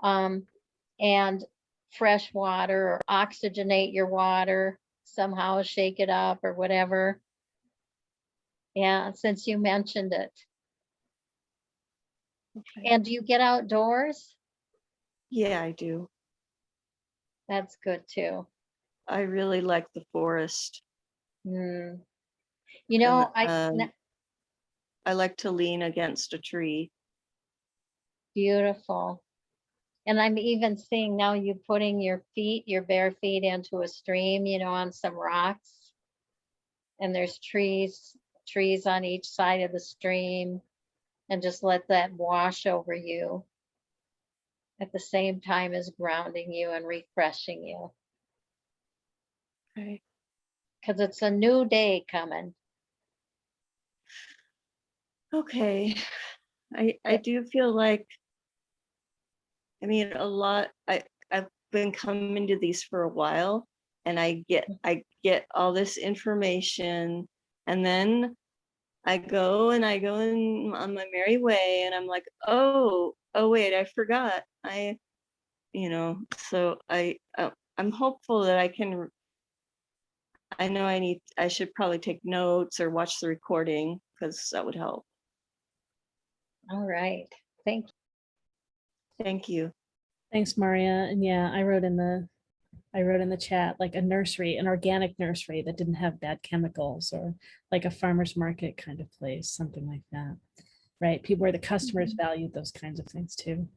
And fresh water, or oxygenate your water somehow, shake it up or whatever. Yeah, since you mentioned it. Okay. And do you get outdoors? Yeah, I do. That's good too. I really like the forest. Mm. And I like to lean against a tree. Beautiful. And I'm even seeing now you putting your bare feet into a stream, on some rocks. And there's trees on each side of the stream, and just let that wash over you at the same time as grounding you and refreshing you. Okay. Because it's a new day coming. Okay. I do feel like, a lot, I've been coming to these for a while, and I get all this information, and then I go on my merry way, and I'm like, oh wait, I forgot. So I'm hopeful that I know I should probably take notes or watch the recording, because that would help. All right. Thank you. Thank you. Thanks, Marya. And yeah, I wrote in the chat, like a nursery, an organic nursery that didn't have bad chemicals, or like a farmer's market kind of place, something like that. Right? People where the customers valued those kinds of things too.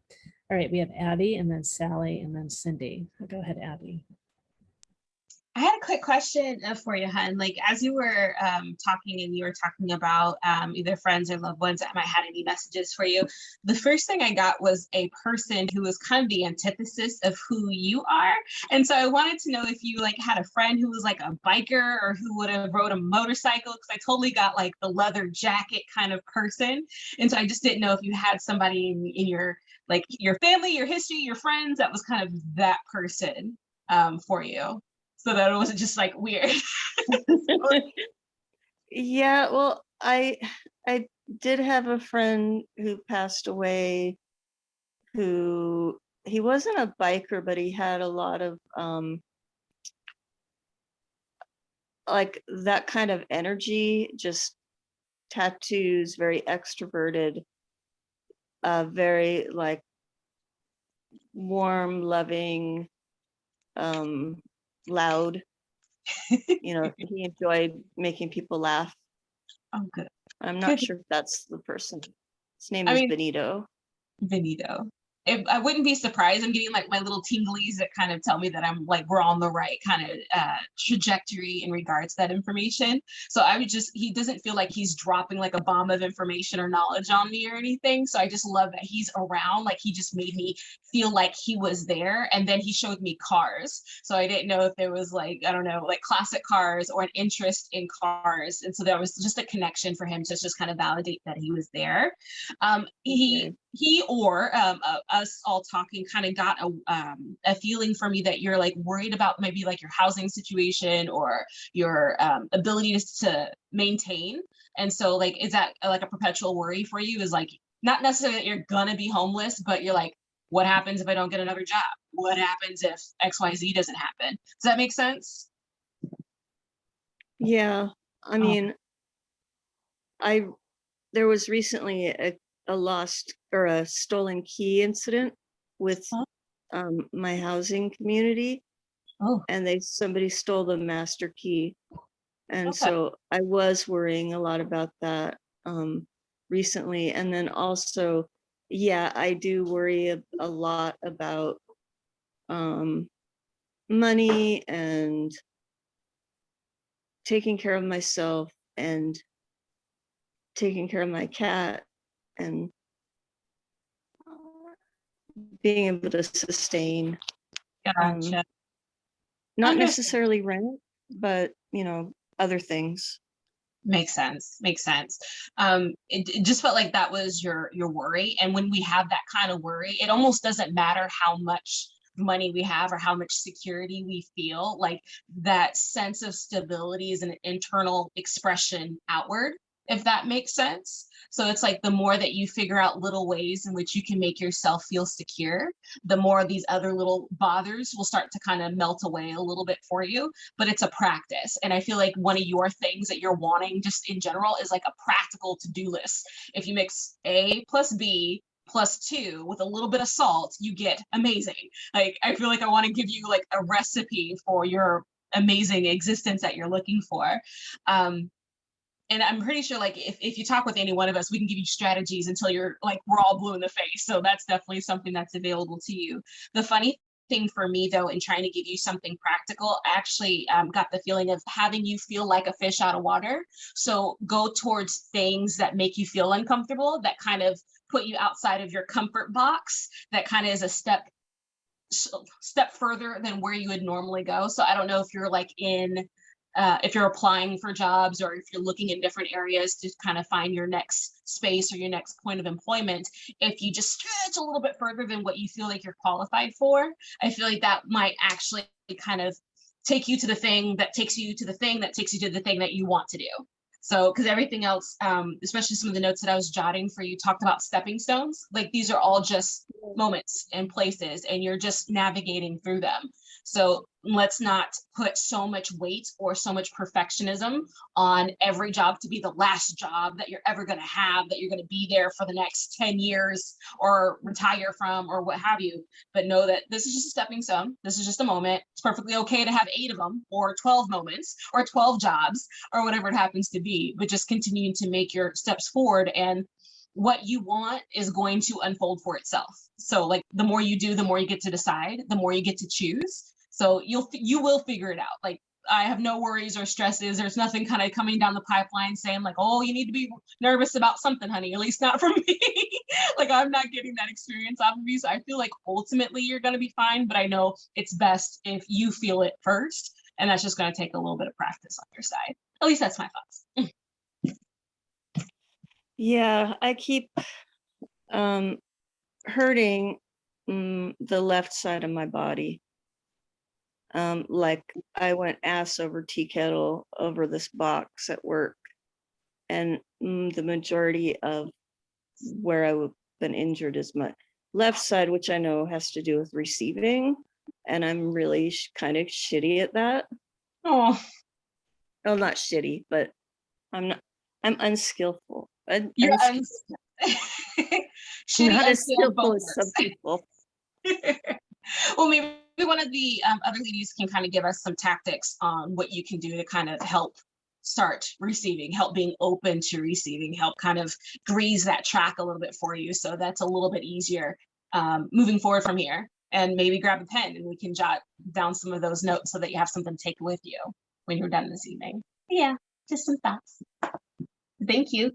All right, we have Abbie, and then Sally, and then Cindy. Go ahead, Abbie. I had a quick question for you, Hun. Like, as you were talking, and you were talking about either friends or loved ones that might have any messages for you, the first thing I got was a person who was kind of the antithesis of who you are. And so I wanted to know if you had a friend who was like a biker, or who would have rode a motorcycle, because I totally got like the leather jacket kind of person. And so I just didn't know if you had somebody in your family, your history, your friends that was kind of that person for you, so that it wasn't just like weird. Yeah, well, I did have a friend who passed away, who he wasn't a biker, but he had a lot of like that kind of energy, just tattoos, very extroverted, very like warm, loving, loud. You know, he enjoyed making people laugh. Oh, good. I'm not sure if that's the person. His name I is mean, Benito. Benito. I wouldn't be surprised. I'm getting like my little tinglies that kind of tell me that I'm like, we're on the right kind of trajectory in regards to that information. So I would just, he doesn't feel like he's dropping like a bomb of information or knowledge on me or anything. So I just love that he's around. Like he just made me feel like he was there. And then he showed me cars. So I didn't know if there was like, I don't know, like classic cars or an interest in cars. And so there was just a connection for him to just kind of validate that he was there. He or us all talking kind of got a feeling for me that you're like worried about maybe like your housing situation or your ability to maintain. And so like, is that like a perpetual worry for you? Is like, not necessarily that you're gonna be homeless, but you're like, what happens if I don't get another job? What happens if XYZ doesn't happen? Does that make sense? Yeah, I mean, there was recently a lost or a stolen key incident with my housing community. And somebody stole the master key. And so I was worrying a lot about that recently. And then also, yeah, I do worry a lot about money and taking care of myself and taking care of my cat and being able to sustain. Gotcha. Not necessarily rent, but you know, other things. Makes sense. Makes sense. It just felt like that was your worry. And when we have that kind of worry, it almost doesn't matter how much money we have or how much security we feel. Like that sense of stability is an internal expression outward, if that makes sense. So it's like the more that you figure out little ways in which you can make yourself feel secure, the more these other little bothers will start to kind of melt away a little bit for you. But it's a practice. And I feel like one of your things that you're wanting just in general is like a practical to-do list. If you mix A plus B plus 2 with a little bit of salt, you get amazing. Like, I feel like I want to give you like a recipe for your amazing existence that you're looking for. And I'm pretty sure like if you talk with any one of us, we can give you strategies until you're like, we're all blue in the face. So that's definitely something that's available to you. The funny thing for me though, in trying to give you something practical, I actually got the feeling of having you feel like a fish out of water. So go towards things that make you feel uncomfortable, that kind of put you outside of your comfort box, that kind of is a step further than where you would normally go. So I don't know if you're like if you're applying for jobs or if you're looking in different areas to kind of find your next space or your next point of employment, if you just stretch a little bit further than what you feel like you're qualified for, I feel like that might actually kind of take you to the thing that takes you to the thing that takes you to the thing that you want to do. So, because everything else, especially some of the notes that I was jotting for you, talked about stepping stones. Like these are all just moments and places, and you're just navigating through them. So let's not put so much weight or so much perfectionism on every job to be the last job that you're ever going to have, that you're going to be there for the next 10 years or retire from or what have you. But know that this is just a stepping stone. This is just a moment. It's perfectly okay to have 8 of them or 12 moments or 12 jobs or whatever it happens to be, but just continuing to make your steps forward, and what you want is going to unfold for itself. So like the more you do, the more you get to decide, the more you get to choose. So you will figure it out. Like I have no worries or stresses. There's nothing kind of coming down the pipeline saying like, oh, you need to be nervous about something, honey, at least not for me. Like I'm not getting that experience off of you. So I feel like ultimately you're going to be fine, but I know it's best if you feel it first. And that's just going to take a little bit of practice on your side. At least that's my thoughts. Yeah, I keep hurting the left side of my body. Like I went ass over tea kettle over this box at work, and the majority of where I've been injured is my left side, which I know has to do with receiving, and I'm really kind of shitty at that. Oh, Oh, not shitty, but I'm unskillful. You're Unskillful. shitty, Not as unskilled, skillful both as some works. people. Well, maybe one of the other ladies can kind of give us some tactics on what you can do to kind of help start receiving, help being open to receiving, help kind of grease that track a little bit for you. So that's a little bit easier moving forward from here. And maybe grab a pen and we can jot down some of those notes so that you have something to take with you when you're done this evening. Yeah, just some thoughts. Thank you.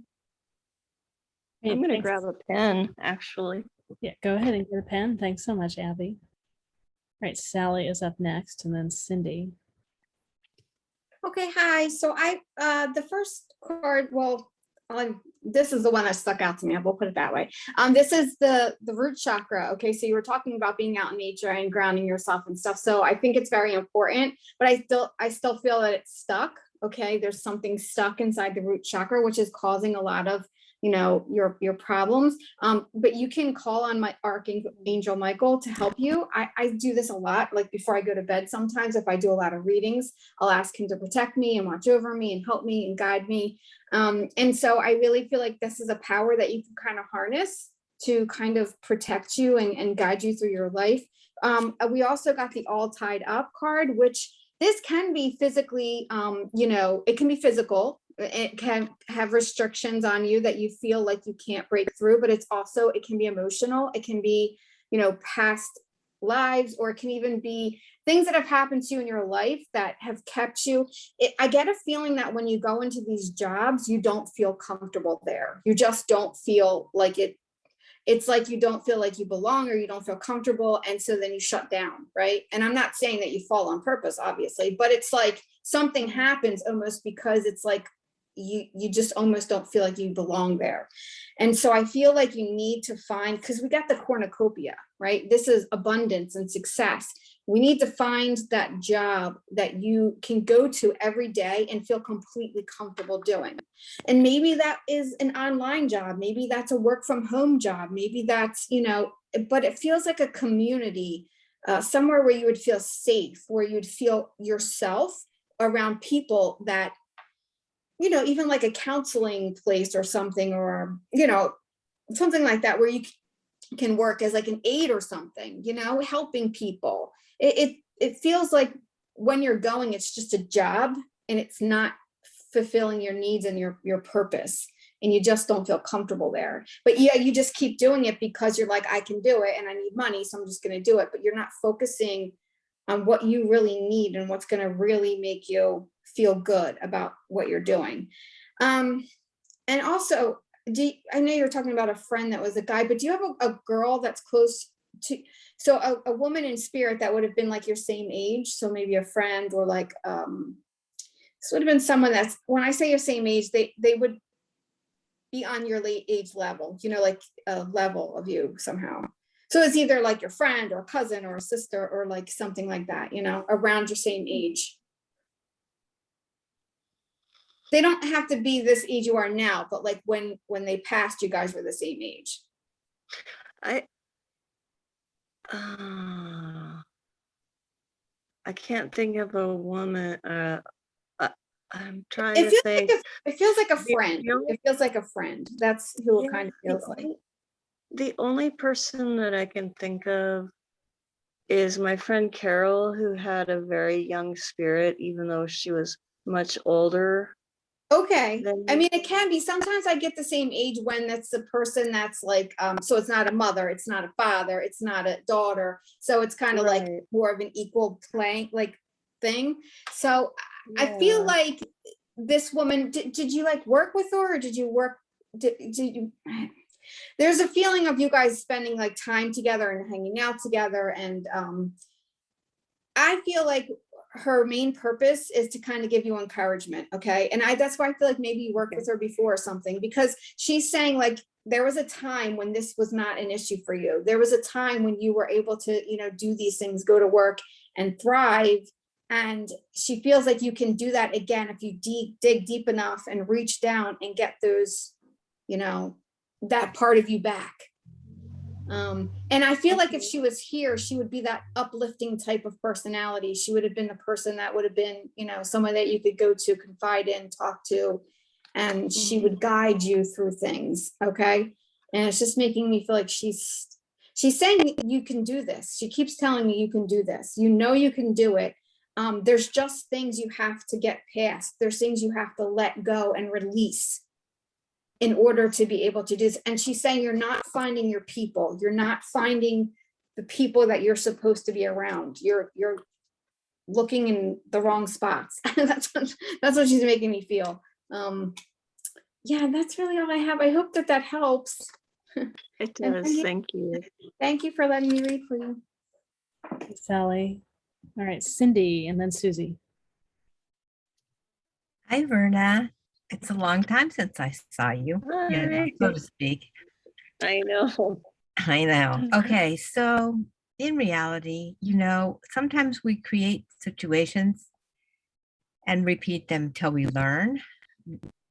I'm going to Thanks. grab a pen, actually. Yeah, go ahead and get a pen. Thanks so much, Abbie. All right, Sally is up next, and then Cindy. Okay, hi. So the first card, well, this is the one that stuck out to me. We'll put it that way. This is the root chakra. Okay, so you were talking about being out in nature and grounding yourself and stuff. So I think it's very important, but I still feel that it's stuck. Okay, there's something stuck inside the root chakra, which is causing a lot of your problems. But you can call on my Archangel Michael to help you. I do this a lot, like before I go to bed. Sometimes if I do a lot of readings, I'll ask him to protect me and watch over me and help me and guide me. And so I really feel like this is a power that you can kind of harness to kind of protect you and guide you through your life. We also got the All Tied Up card, which this can be physically, it can be physical. It can have restrictions on you that you feel like you can't break through, but it can be emotional. It can be, past lives, or it can even be things that have happened to you in your life that have kept you. I get a feeling that when you go into these jobs, you don't feel comfortable there. You just don't feel like it. It's like you don't feel like you belong, or you don't feel comfortable. And so then you shut down, right? And I'm not saying that you fall on purpose, obviously, but it's like something happens almost because it's like you just almost don't feel like you belong there. And so I feel like you need to find, because we got the cornucopia, right? This is abundance and success. We need to find that job that you can go to every day and feel completely comfortable doing. And maybe that is an online job. Maybe that's a work from home job. Maybe that's, but it feels like a community, somewhere where you would feel safe, where you'd feel yourself around people that, even like a counseling place or something, or, something like that, where you can work as like an aide or something, helping people. It feels like when you're going, it's just a job and it's not fulfilling your needs and your purpose, and you just don't feel comfortable there. But yeah, you just keep doing it because you're like, I can do it and I need money, so I'm just going to do it. But you're not focusing on what you really need and what's going to really make you feel good about what you're doing. And also, I know you're talking about a friend that was a guy, but do you have a girl that's close to, so a woman in spirit that would have been like your same age? So maybe a friend, or like, this would have been someone that's, when I say your same age, they would be on your late age level, like a level of you somehow. So it's either like your friend or a cousin or a sister or like something like that, around your same age. They don't have to be this age you are now, but like when they passed, you guys were the same age. I can't think of a woman. I'm trying to think. It feels like a friend. It feels like a friend. That's who it kind of feels like. The only person that I can think of is my friend Carol, who had a very young spirit, even though she was much older. Okay. I mean, it can be. Sometimes I get the same age when that's the person that's like, so it's not a mother, it's not a father, it's not a daughter. So it's kind of like more of an equal playing like thing. So I feel like this woman, did you like work with her, or did you work, did you, there's a feeling of you guys spending like time together and hanging out together. And I feel like her main purpose is to kind of give you encouragement. Okay. And that's why I feel like maybe you worked with her before or something, because she's saying like, there was a time when this was not an issue for you. There was a time when you were able to, do these things, go to work and thrive. And she feels like you can do that again if you dig deep enough and reach down and get those, that part of you back. And I feel like if she was here, she would be that uplifting type of personality. She would have been the person that would have been, you know, someone that you could go to, confide in, talk to, and she would guide you through things. Okay. And it's just making me feel like she's saying you can do this. She keeps telling you can do this. You know, you can do it. There's just things you have to get past. There's things you have to let go and release in order to be able to do this. And she's saying you're not finding your people. You're not finding the people that you're supposed to be around. You're looking in the wrong spots. that's what she's making me feel. Yeah, that's really all I have. I hope that helps. It does. Thank you. Thank you for letting me read for you. Sally. All right, Cindy, and then Susie. Hi, Verna. It's a long time since I saw you, Hi. so to speak. I know. I know. Okay, so in reality, you know, sometimes we create situations and repeat them till we learn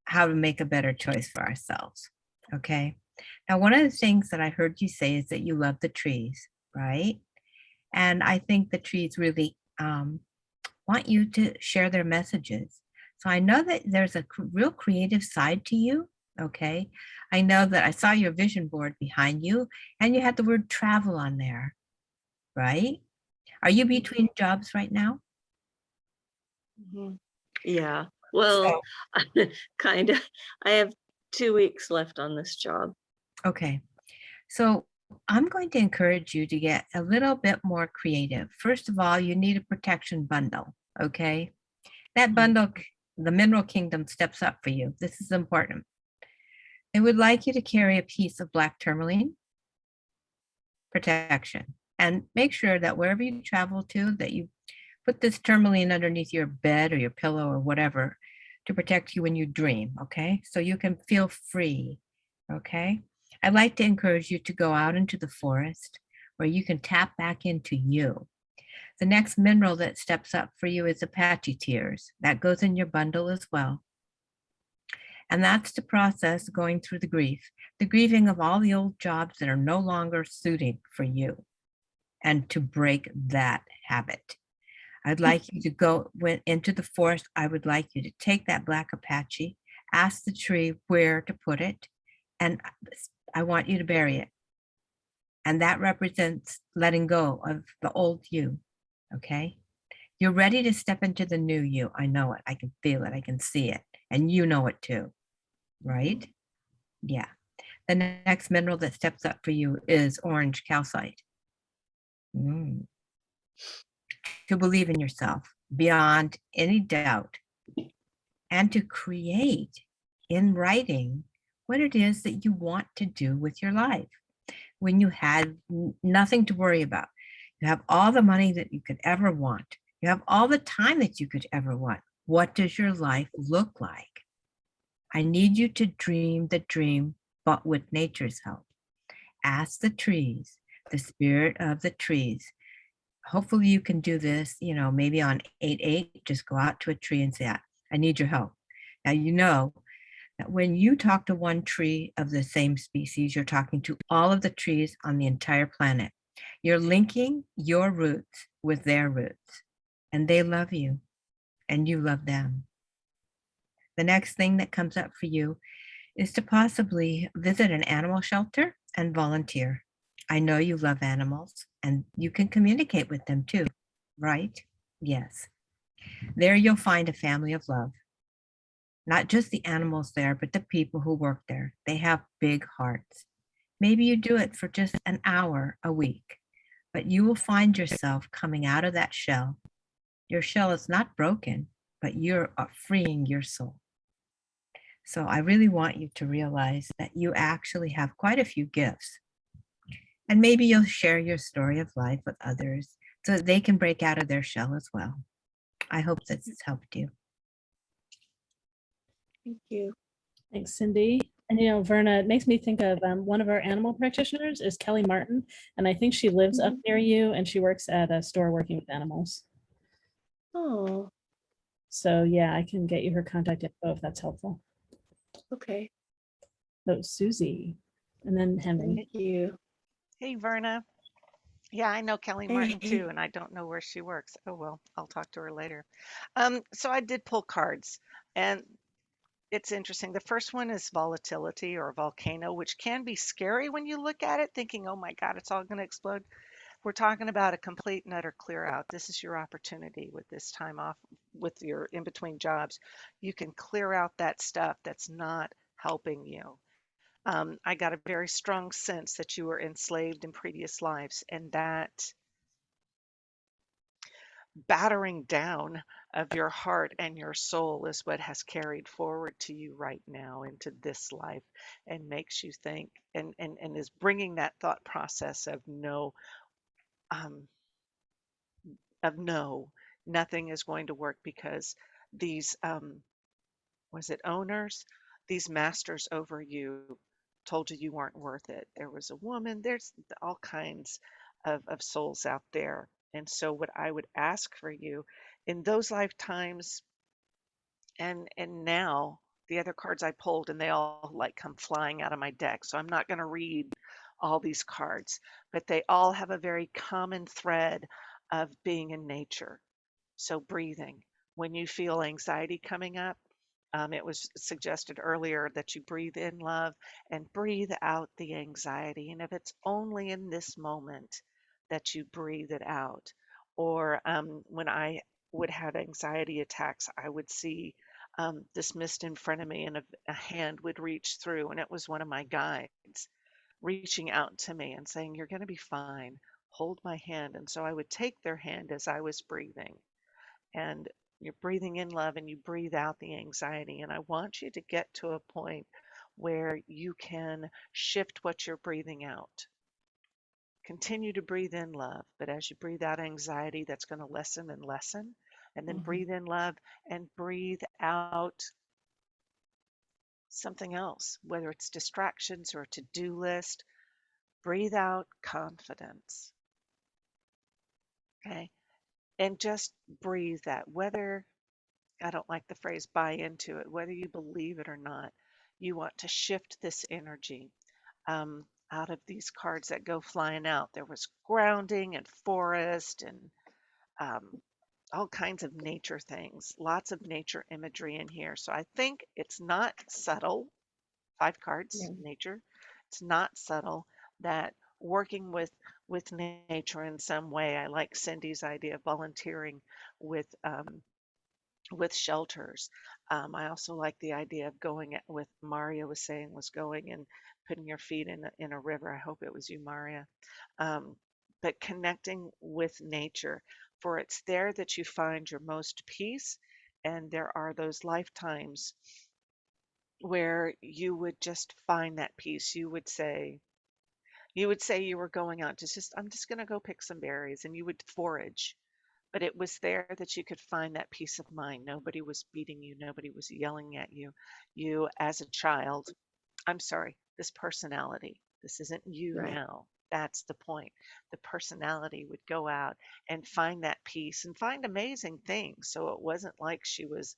how to make a better choice for ourselves. Okay. Now, one of the things that I heard you say is that you love the trees, right? And I think the trees really want you to share their messages. So I know that there's a real creative side to you. Okay. I know that I saw your vision board behind you and you had the word travel on there, right? Are you between jobs right now? Yeah. Well, kind of. I have 2 weeks left on this job. Okay. So I'm going to encourage you to get a little bit more creative. First of all, you need a protection bundle. Okay. That bundle, the mineral kingdom steps up for you. This is important. They would like you to carry a piece of black tourmaline protection and make sure that wherever you travel to, that you put this tourmaline underneath your bed or your pillow or whatever to protect you when you dream. Okay. So you can feel free. Okay. I'd like to encourage you to go out into the forest where you can tap back into you. The next mineral that steps up for you is Apache tears. That goes in your bundle as well. And that's the process going through the grieving of all the old jobs that are no longer suiting for you, and to break that habit. I'd like you to go into the forest. I would like you to take that black Apache, ask the tree where to put it, and I want you to bury it. And that represents letting go of the old you, okay? You're ready to step into the new you. I know it. I can feel it. I can see it. And you know it too, right? Yeah. The next mineral that steps up for you is orange calcite. To believe in yourself beyond any doubt and to create in writing what it is that you want to do with your life. When you had nothing to worry about, you have all the money that you could ever want, you have all the time that you could ever want. What does your life look like? I need you to dream the dream, but with nature's help. Ask the trees, the spirit of the trees. Hopefully you can do this, you know, maybe on 8/8, just go out to a tree and say, I need your help. Now, you know that when you talk to one tree of the same species, you're talking to all of the trees on the entire planet. You're linking your roots with their roots, and they love you, and you love them. The next thing that comes up for you is to possibly visit an animal shelter and volunteer. I know you love animals and you can communicate with them too, right? Yes. There you'll find a family of love. Not just the animals there, but the people who work there. They have big hearts. Maybe you do it for just an hour a week, but you will find yourself coming out of that shell. Your shell is not broken, but you're freeing your soul. So I really want you to realize that you actually have quite a few gifts. And maybe you'll share your story of life with others so that they can break out of their shell as well. I hope this has helped you. Thank you. Thanks, Cindy. And you know, Verna, it makes me think of one of our animal practitioners is Kelly Martin, and I think she lives up near you, and she works at a store working with animals. Oh, So yeah, I can get you her contact info if that's helpful. okay. So Susie, and then Henry. Thank you. Hey, Verna. Yeah, I know Kelly Martin too, and I don't know where she works. Oh well, I'll talk to her later. So I did pull cards, and it's interesting. The first one is volatility or volcano, which can be scary when you look at it, thinking, "Oh my God, it's all going to explode." We're talking about a complete and utter clear out. This is your opportunity with this time off, with your in between jobs. You can clear out that stuff that's not helping you. I got a very strong sense that you were enslaved in previous lives, and that battering down of your heart and your soul is what has carried forward to you right now into this life and makes you think and is bringing that thought process um, of no, nothing is going to work because these was it owners, these masters over you told you weren't worth it. There was a woman, there's all kinds of souls out there. And so what I would ask for you in those lifetimes and now the other cards I pulled and they all like come flying out of my deck. So I'm not going to read all these cards, but they all have a very common thread of being in nature. So breathing. When you feel anxiety coming up, it was suggested earlier that you breathe in love and breathe out the anxiety. And if it's only in this moment that you breathe it out. Or when I would have anxiety attacks, I would see this mist in front of me and a hand would reach through. And it was one of my guides reaching out to me and saying, "You're going to be fine. Hold my hand." And so I would take their hand as I was breathing and you're breathing in love and you breathe out the anxiety. And I want you to get to a point where you can shift what you're breathing out. Continue to breathe in love, but as you breathe out anxiety, that's going to lessen and lessen. And then breathe in love and breathe out something else, whether it's distractions or a to do list. Breathe out confidence. Okay. And just breathe that, whether I don't like the phrase buy into it, whether you believe it or not, you want to shift this energy out of these cards that go flying out. There was grounding and forest and um, all kinds of nature things, lots of nature imagery in here. So I think it's not subtle. 5 cards, nature. It's not subtle that working with nature in some way. I like Cindy's idea of volunteering with shelters. I also like the idea of going with Marya was saying was going and putting your feet in a river. I hope it was you, Marya. But connecting with nature, for it's there that you find your most peace. And there are those lifetimes where you would just find that peace. You would say you were going out to just, I'm just going to go pick some berries, and you would forage, but it was there that you could find that peace of mind. Nobody was beating you, nobody was yelling at you. You, as a child, I'm sorry, this personality, this isn't you now. That's the point. The personality would go out and find that peace and find amazing things. So it wasn't like she was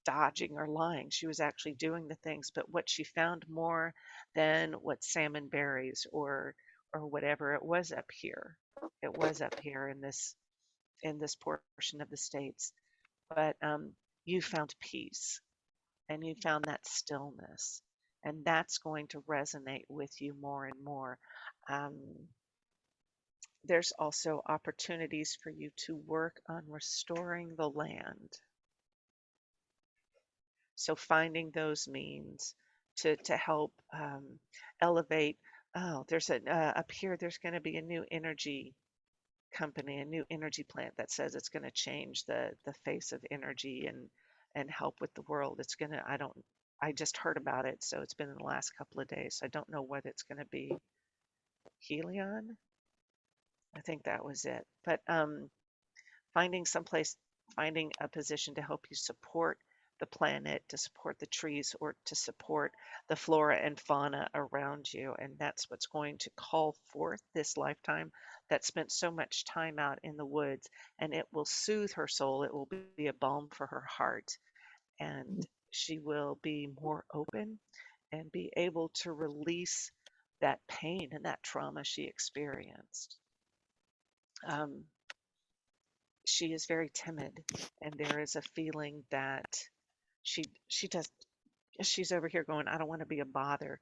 dodging or lying. She was actually doing the things, but what she found more than what salmon berries or whatever it was up here. It was up here in this portion of the states. But you found peace and you found that stillness. And that's going to resonate with you more and more. Um, there's also opportunities for you to work on restoring the land. So finding those means to help elevate. Oh, there's up here, there's going to be a new energy company, a new energy plant that says it's going to change the face of energy and help with the world. It's going to, I just heard about it, so it's been in the last couple of days. So I don't know what it's going to be. Helion? I think that was it. But finding someplace, finding a position to help you support the planet, to support the trees, or to support the flora and fauna around you. And that's what's going to call forth this lifetime that spent so much time out in the woods. And it will soothe her soul. It will be a balm for her heart. And she will be more open and be able to release that pain and that trauma she experienced. She is very timid, and there is a feeling that she's over here going, I don't want to be a bother,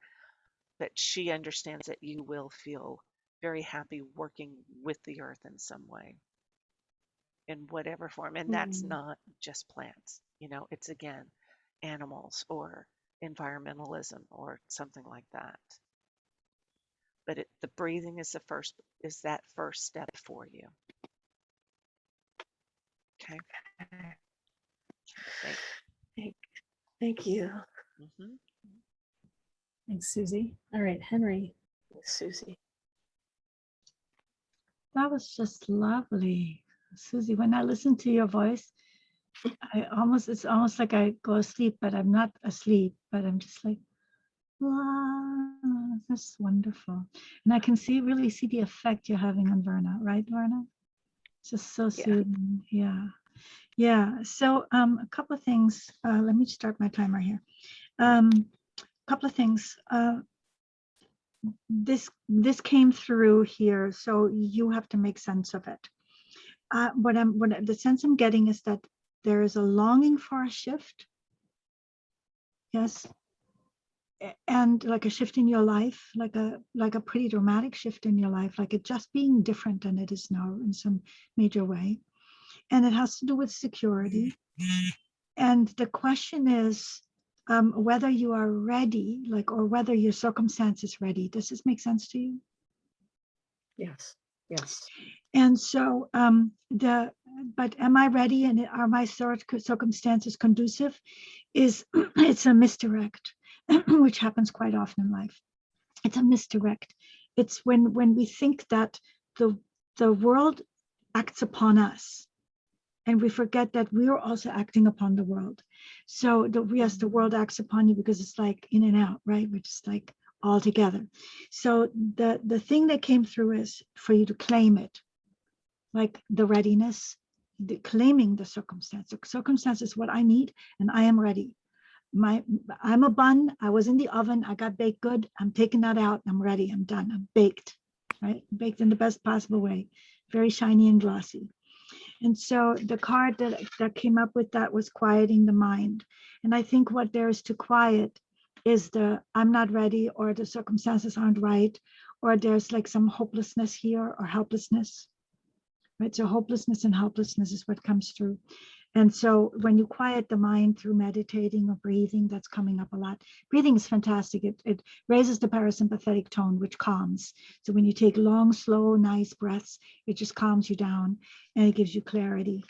but she understands that you will feel very happy working with the earth in some way, in whatever form. And that's not just plants, it's again animals or environmentalism or something like that. But the breathing is that first step for you. Okay. Thank you. Mm-hmm. Thanks, Susie. All right, Henry. Susie. That was just lovely. Susie, when I listen to your voice, it's almost like I go asleep, but I'm not asleep, but I'm just like, wow, that's wonderful. And I can really see the effect you're having on Verna, right, Verna? Just so soothing. Yeah. So a couple of things. Let me start my timer here. A couple of things. This came through here, so you have to make sense of it. The sense I'm getting is that there is a longing for a shift. Yes. And like a shift in your life, like a pretty dramatic shift in your life, like it just being different than it is now in some major way. And it has to do with security. And the question is whether you are ready, or whether your circumstance is ready. Does this make sense to you? Yes. And so but am I ready, and are my circumstances conducive? It's a misdirect, which happens quite often in life. It's a misdirect. It's when we think that the world acts upon us, and we forget that we are also acting upon the world. So the world acts upon you because it's like in and out, right? We're just like all together. So the thing that came through is for you to claim it, like the readiness, claiming the circumstance. The circumstance is what I need, and I am ready. I'm a bun. I was in the oven. I got baked good. I'm taking that out. I'm ready. I'm done. I'm baked, right? Baked in the best possible way, very shiny and glossy. And so the card that came up with that was quieting the mind. And I think what there is to quiet is I'm not ready, or the circumstances aren't right, or there's like some hopelessness here, or helplessness, right? So hopelessness and helplessness is what comes through. And so when you quiet the mind through meditating or breathing, that's coming up a lot. Breathing is fantastic. It raises the parasympathetic tone, which calms. So when you take long, slow, nice breaths, it just calms you down, and it gives you clarity.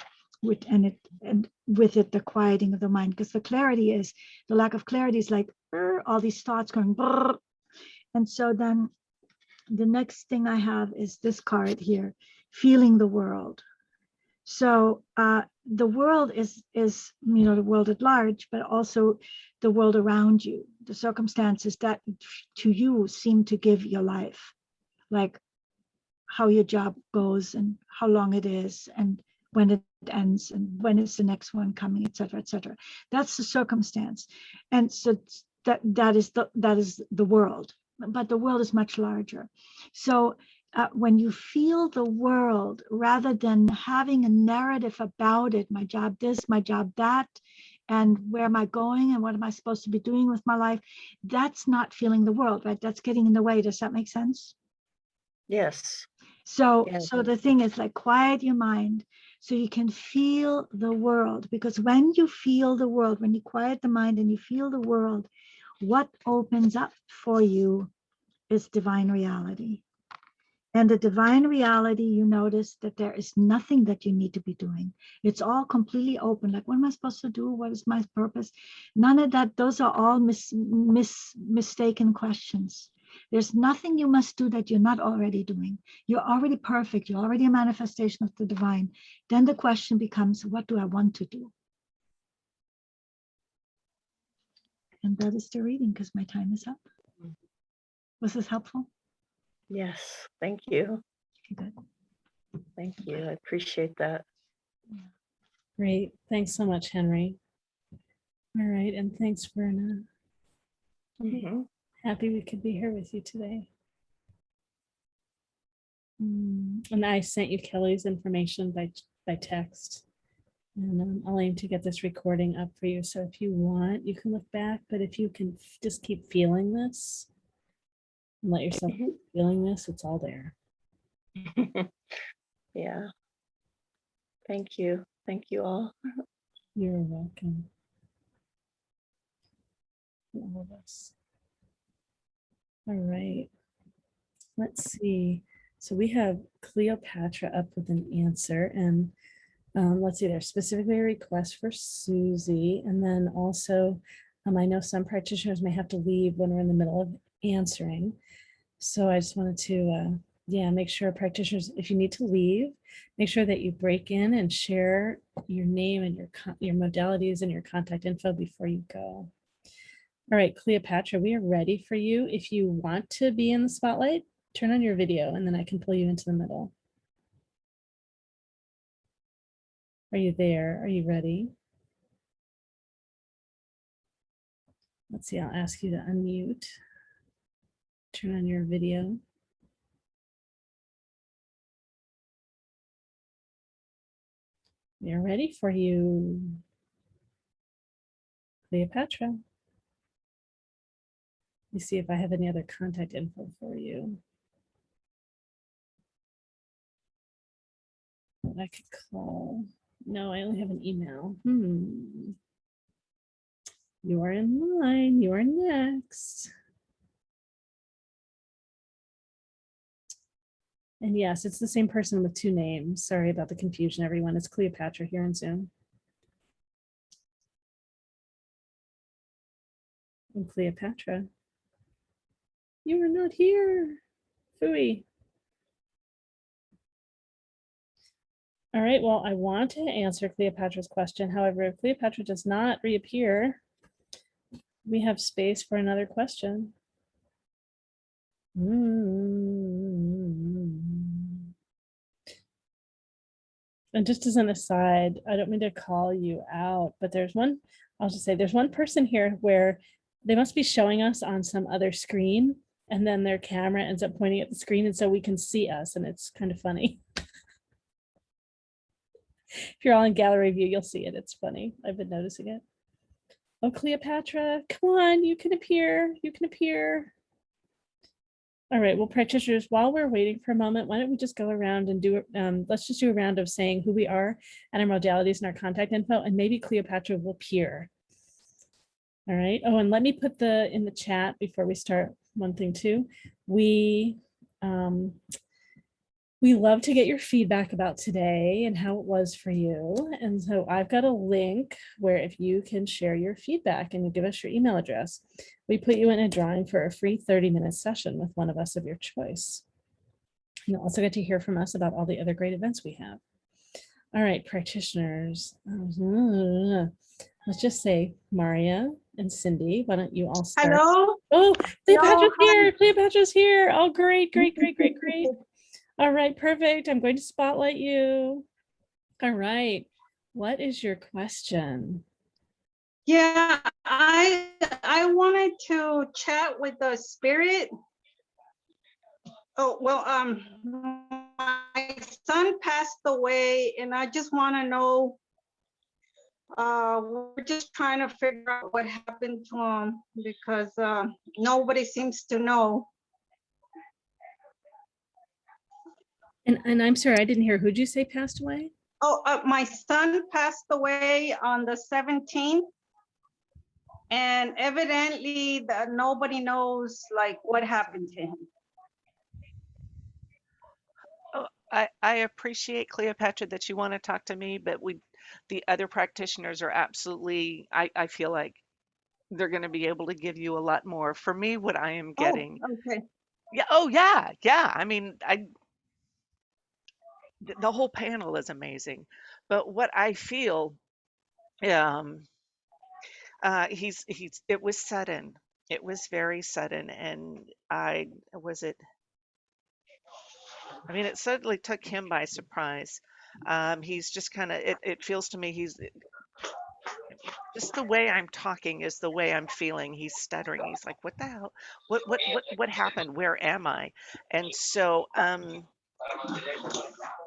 And with it, the quieting of the mind, because the lack of clarity is like all these thoughts going. Brr. And so then the next thing I have is this card here, feeling the world. So the world is the world at large, but also the world around you, the circumstances that to you seem to give your life, like how your job goes and how long it is and when it ends and when is the next one coming, et cetera, et cetera. That's the circumstance. And so that is the world, but the world is much larger. So when you feel the world, rather than having a narrative about it, my job this, my job that, and where am I going and what am I supposed to be doing with my life, that's not feeling the world, right? That's getting in the way. Does that make sense? Yes. So the thing is, like, quiet your mind so you can feel the world, because when you feel the world, when you quiet the mind and you feel the world, what opens up for you is divine reality. And the divine reality, you notice that there is nothing that you need to be doing. It's all completely open. Like, what am I supposed to do? What is my purpose? None of that. Those are all mistaken questions. There's nothing you must do that you're not already doing. You're already perfect. You're already a manifestation of the divine. Then the question becomes, what do I want to do? And that is the reading, because my time is up. Was this helpful? Yes. Thank you. Okay, good. Thank you. I appreciate that. Great. Thanks so much, Henry. All right. And thanks, Verna. Mhm. Happy we could be here with you today. And I sent you Kelly's information by text. And I'll aim to get this recording up for you. So if you want, you can look back, but if you can just keep feeling this and let yourself keep feeling this, it's all there. Yeah. Thank you. Thank you all. You're welcome. All of us. All right. Let's see. So we have Cleopatra up with an answer, and let's see, there's specifically a request for Susy. And then also, I know some practitioners may have to leave when we're in the middle of answering. So I just wanted to, make sure practitioners, if you need to leave, make sure that you break in and share your name and your modalities and your contact info before you go. All right, Cleopatra, we are ready for you. If you want to be in the spotlight, turn on your video and then I can pull you into the middle. Are you there? Are you ready? Let's see, I'll ask you to unmute. Turn on your video. We are ready for you, Cleopatra. Let me see if I have any other contact info for you that I could call. No, I only have an email. You are in line. You are next. And yes, it's the same person with two names. Sorry about the confusion, everyone. It's Cleopatra here in Zoom. And Cleopatra, you are not here. Phooey. All right, well, I want to answer Cleopatra's question. However, if Cleopatra does not reappear, we have space for another question. And just as an aside, I don't mean to call you out, but there's one, I'll just say there's one person here where they must be showing us on some other screen and then their camera ends up pointing at the screen and so we can see us, and it's kind of funny. If you're all in gallery view, you'll see it. It's funny. I've been noticing it. Oh, Cleopatra, come on, you can appear. You can appear. All right, well, practitioners, while we're waiting for a moment, why don't we just go around and do, let's just do a round of saying who we are and our modalities and our contact info, and maybe Cleopatra will appear. All right. Oh, and let me put in the chat before we start one thing too. We love to get your feedback about today and how it was for you. And so I've got a link where if you can share your feedback and you give us your email address, we put you in a drawing for a free 30-minute session with one of us of your choice. You'll also get to hear from us about all the other great events we have. All right, practitioners. Let's just say Marya and Cindy, why don't you all start? Hello? Oh, Cleopatra's Hello, here. Cleopatra's here. Oh, great, great, great, great, great. All right, perfect. I'm going to spotlight you. All right. What is your question? Yeah, I wanted to chat with the spirit. Oh, well, my son passed away and I just want to know, we're just trying to figure out what happened to him because nobody seems to know. And I'm sorry, I didn't hear. Who'd you say passed away? Oh, my son passed away on the 17th. And evidently nobody knows like what happened to him. Oh, I appreciate, Cleopatra, that you want to talk to me, but the other practitioners are absolutely, I feel like they're going to be able to give you a lot more. For me, what I am getting. Oh, okay. Yeah. Oh, yeah. Yeah. I mean, the whole panel is amazing, but what I feel, it was sudden. It was very sudden, and I mean, it suddenly took him by surprise. He's just kind of, it feels to me, he's just the way I'm talking is the way I'm feeling. He's stuttering. He's like, what the hell? What happened? Where am I? And so,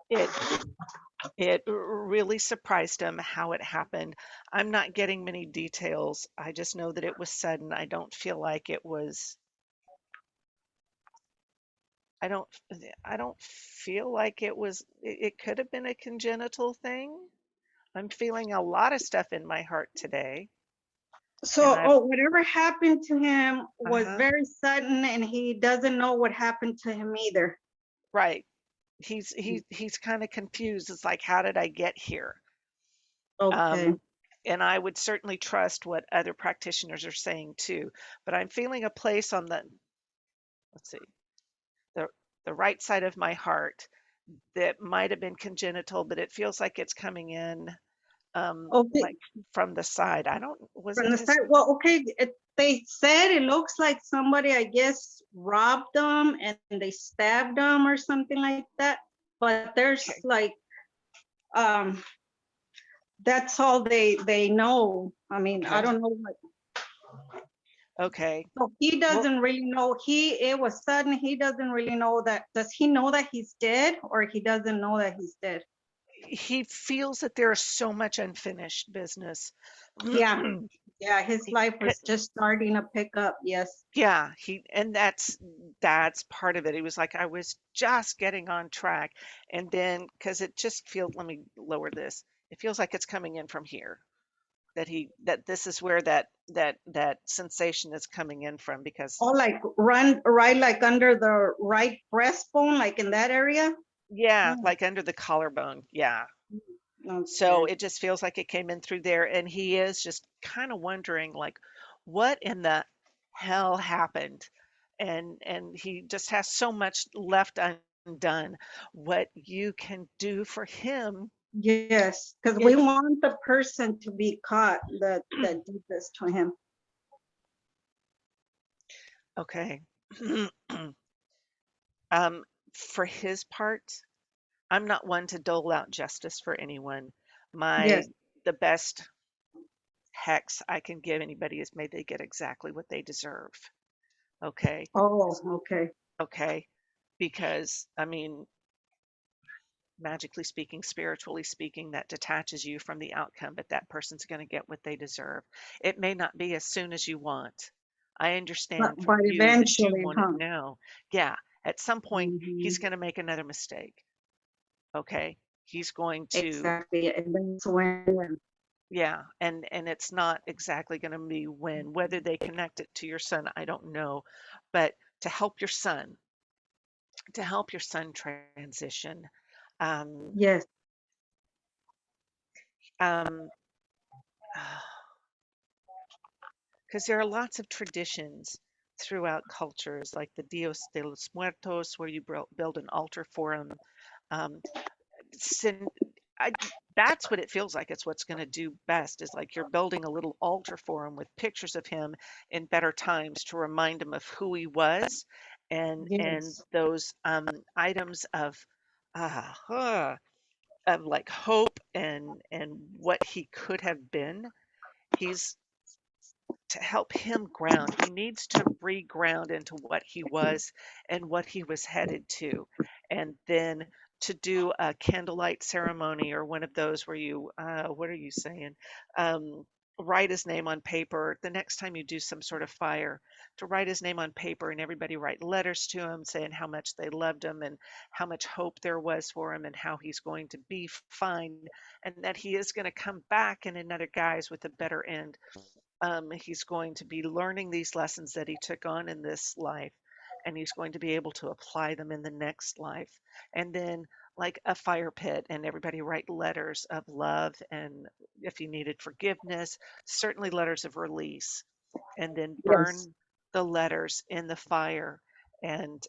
It it really surprised him how it happened. I'm not getting many details. I just know that it was sudden. I don't feel like it was I don't I don't feel like it could have been a congenital thing. I'm feeling a lot of stuff in my heart today. So, And I've whatever happened to him was uh-huh. very sudden, and he doesn't know what happened to him either. Right. He's kind of confused. It's like, how did I get here? Okay. Um, and I would certainly trust what other practitioners are saying too. But I'm feeling a place on let's see, the the right side of my heart that might have been congenital, but it feels like it's coming in Okay. like from the side. I don't, was From it the his? side, well, okay, they said it looks like somebody, I guess, robbed them and they stabbed them or something like that. But there's Okay. like, that's all they know. I mean, I Okay. don't know what. Okay. So he Well, doesn't really know. It was sudden. He doesn't really know that. Does he know that he's dead, or he doesn't know that he's dead? he feels that there is so much unfinished business. Yeah. Yeah, his He life c- was just starting to pick up. Yes. Yeah, and that's part of it. He was like, I was just getting on track, and then because it just feels, let me lower this. It feels like it's coming in from here. That this is where that sensation is coming in from because Oh, like run right, like under the right breastbone, like in that area. yeah, Mm, like under the collarbone. Yeah. So okay. it just feels like it came in through there, and he is just kind of wondering, like, what in the hell happened? And he just has so much left undone. What you can do for him Yes, because we is want the person to be caught that did this to him. okay. um, for his part, I'm not one to dole out justice for anyone. My Yes. the best hex I can give anybody is may they get exactly what they deserve. Okay. Oh, okay. Okay. Because, I mean, magically speaking, spiritually speaking, that detaches you from the outcome, but that person's going to get what they deserve. It may not be as soon as you want. I understand But from you that you eventually, want it huh? now. Yeah, at some point, he's Mhm. going to make another mistake. Okay. He's going to, Exactly. And that's when. yeah, and it's not exactly going to be when, whether they connect it to your son, I don't know, but to help your son, to help your son transition. Um, Yes. um, because there are lots of traditions throughout cultures, like the Dios de los Muertos, where you build an altar for him. Um, sin, I, that's what it feels like. It's what's going to do best is like you're building a little altar for him with pictures of him in better times to remind him of who he was, and Yes. those items uh, uh, of like hope and what he could have been. He's to help him ground. He needs to re-ground into what he was and what he was headed to. And then to do a candlelight ceremony or one of those where you, what are you saying? Write his name on paper. The next time you do some sort of fire, to write his name on paper and everybody write letters to him saying how much they loved him and how much hope there was for him and how he's going to be fine and that he is going to come back in another guise with a better end. He's going to be learning these lessons that he took on in this life, and he's going to be able to apply them in the next life. And then, like a fire pit, and everybody write letters of love, and if you needed forgiveness, certainly letters of release, and then Yes. burn the letters in the fire. And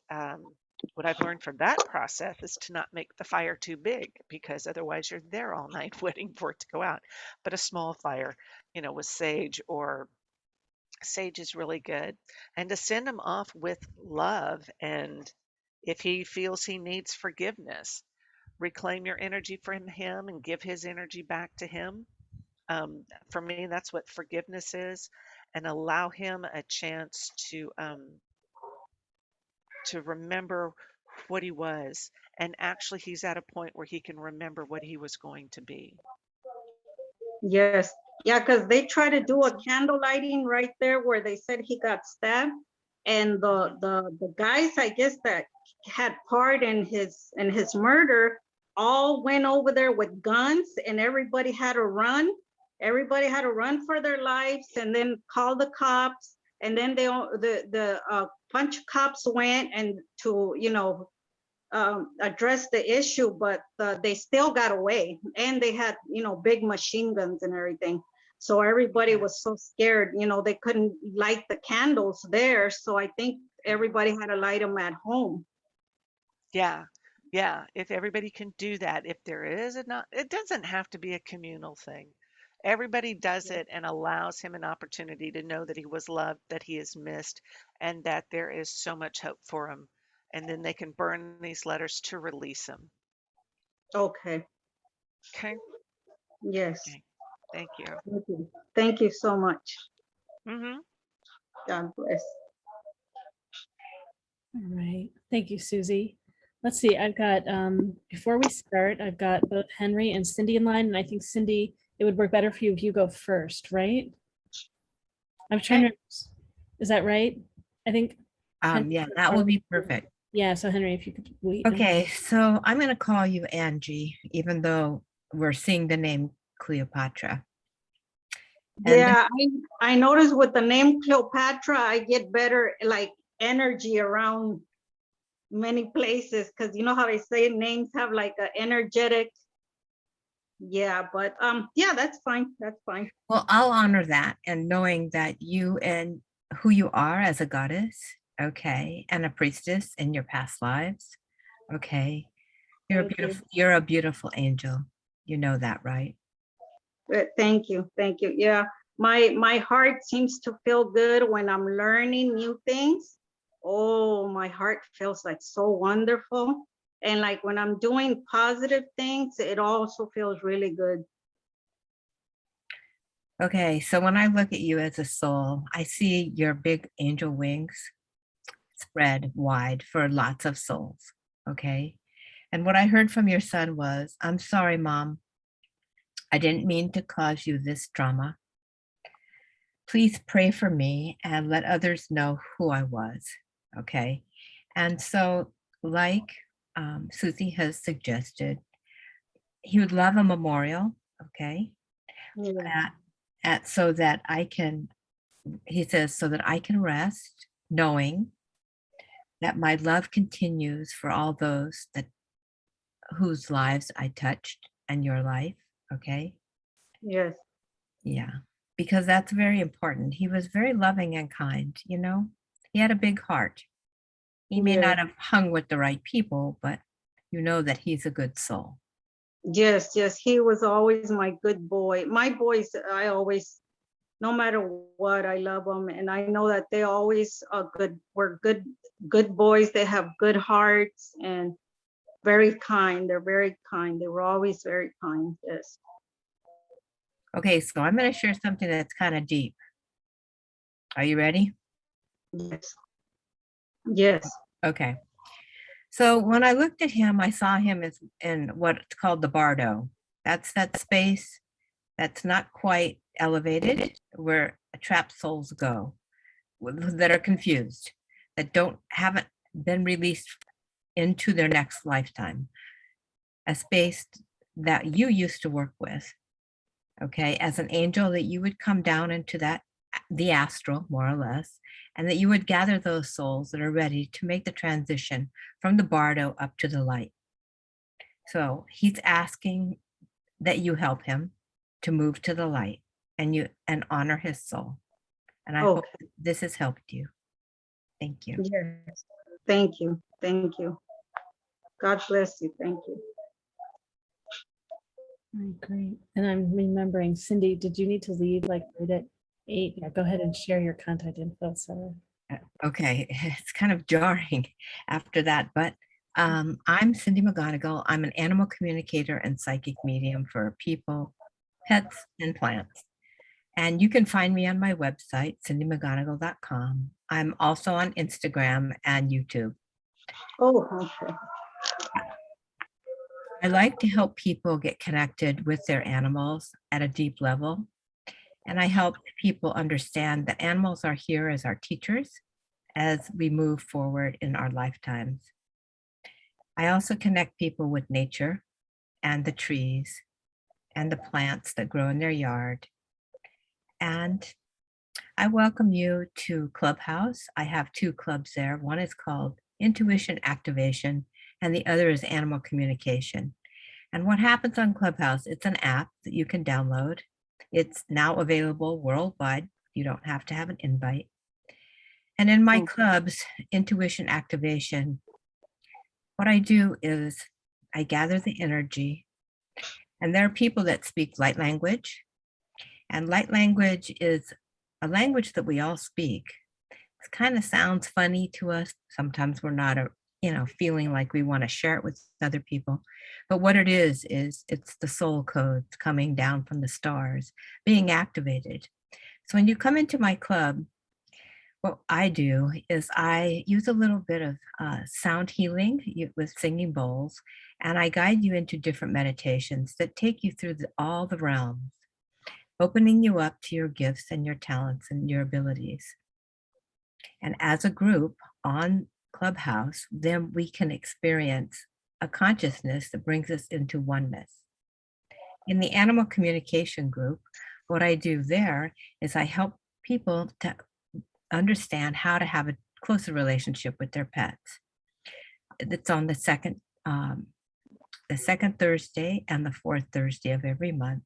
what I've learned from that process is to not make the fire too big because otherwise you're there all night waiting for it to go out. But a small fire, with sage or sage is really good. And to send him off with love. And if he feels he needs forgiveness, reclaim your energy from him and give his energy back to him. For me, that's what forgiveness is, and allow him a chance to remember what he was. And actually, he's at a point where he can remember what he was going to be. Yes, yeah, because they try to do a candle lighting right there where they said he got stabbed. And the guys, I guess, that had part in his murder all went over there with guns, and everybody had to run. Everybody had to run for their lives and then call the cops. And then the bunch of cops went and to, you know, address the issue, but they still got away, and they had, you know, big machine guns and everything. So everybody was so scared, you know, they couldn't light the candles there. So I think everybody had to light them at home. Yeah. Yeah. If everybody can do that, if there is not, it doesn't have to be a communal thing. Everybody does it and allows him an opportunity to know that he was loved, that he is missed, and that there is so much hope for him. And then they can burn these letters to release him. Okay. Okay. Yes. Okay. Thank you. Thank you. Thank you so much. Mm-hmm. God bless. All right. Thank you, Susie. Let's see. I've got, before we start, I've got both Henry and Cindy in line. And I think Cindy, it would work better for you if you go first, right? I'm trying to, is that right? I think. Yeah, that would be perfect. Yeah. So Henry, if you could wait. Okay, so I'm going to call you Angie, even though we're seeing the name Cleopatra. And Yeah, I noticed with the name Cleopatra, I get better like energy around many places, because you know how they say names have like an energetic. Yeah, but yeah, that's fine. That's fine. well, I'll honor that, and knowing that you and who you are as a goddess, okay, and a priestess in your past lives, okay. You're a beautiful angel. You know that, right? Thank you. Thank you. Yeah, my heart seems to feel good when I'm learning new things. Oh, my heart feels like so wonderful. And like when I'm doing positive things, it also feels really good. Okay, so when I look at you as a soul, I see your big angel wings spread wide for lots of souls, okay? And what I heard from your son was, I'm sorry, Mom. I didn't mean to cause you this drama. Please pray for me and let others know who I was, okay? And so, like Susie has suggested, he would love a memorial, okay? Yeah. So that I can, he says, so that I can rest knowing that my love continues for all those that whose lives I touched and your life, okay? Yes. Yeah, because that's very important. He was very loving and kind, you know? He had a big heart. He may not have hung with the right people, but you know that he's a good soul. Yes, yes, he was always my good boy. My boys, I always, no matter what, I love them, and I know that they always are good. Were good boys. They have good hearts and very kind. They're very kind. They were always very kind. Yes. Okay, so I'm going to share something that's kind of deep. Are you ready? Yes. Yes. Okay. So when I looked at him, I saw him as in what's called the bardo. That's that space that's not quite elevated, where trapped souls go that are confused, that haven't been released into their next lifetime. A space that you used to work with, okay, as an angel, that you would come down into the astral, more or less, and that you would gather those souls that are ready to make the transition from the bardo up to the light. So he's asking that you help him to move to the light and honor his soul. And I hope this has helped you. Thank you. Yes. Thank you. Thank you. God bless you. Thank you. Great. And I'm remembering, Cindy, did you need to leave like right at 8? Yeah, go ahead and share your contact info. So. Okay, it's kind of jarring after that, but I'm Cindy McGonagle. I'm an animal communicator and psychic medium for people, pets, and plants. And you can find me on my website, cindymcgonagall.com. I'm also on Instagram and YouTube. Oh, okay. I like to help people get connected with their animals at a deep level. And I help people understand that animals are here as our teachers as we move forward in our lifetimes. I also connect people with nature and the trees and the plants that grow in their yard. And I welcome you to Clubhouse. I have 2 clubs there. One is called Intuition Activation, and the other is Animal Communication. And what happens on Clubhouse, it's an app that you can download. It's now available worldwide. You don't have to have an invite. And in my clubs, Intuition Activation, what I do is I gather the energy, and there are people that speak light language. And light language is a language that we all speak. It kind of sounds funny to us. Sometimes we're not, feeling like we want to share it with other people. But what it is it's the soul codes coming down from the stars, being activated. So when you come into my club, what I do is I use a little bit of sound healing with singing bowls, and I guide you into different meditations that take you through all the realms, opening you up to your gifts and your talents and your abilities. And as a group on Clubhouse, then we can experience a consciousness that brings us into oneness. In the animal communication group, what I do there is I help people to understand how to have a closer relationship with their pets. It's on the second Thursday and the 4th Thursday of every month.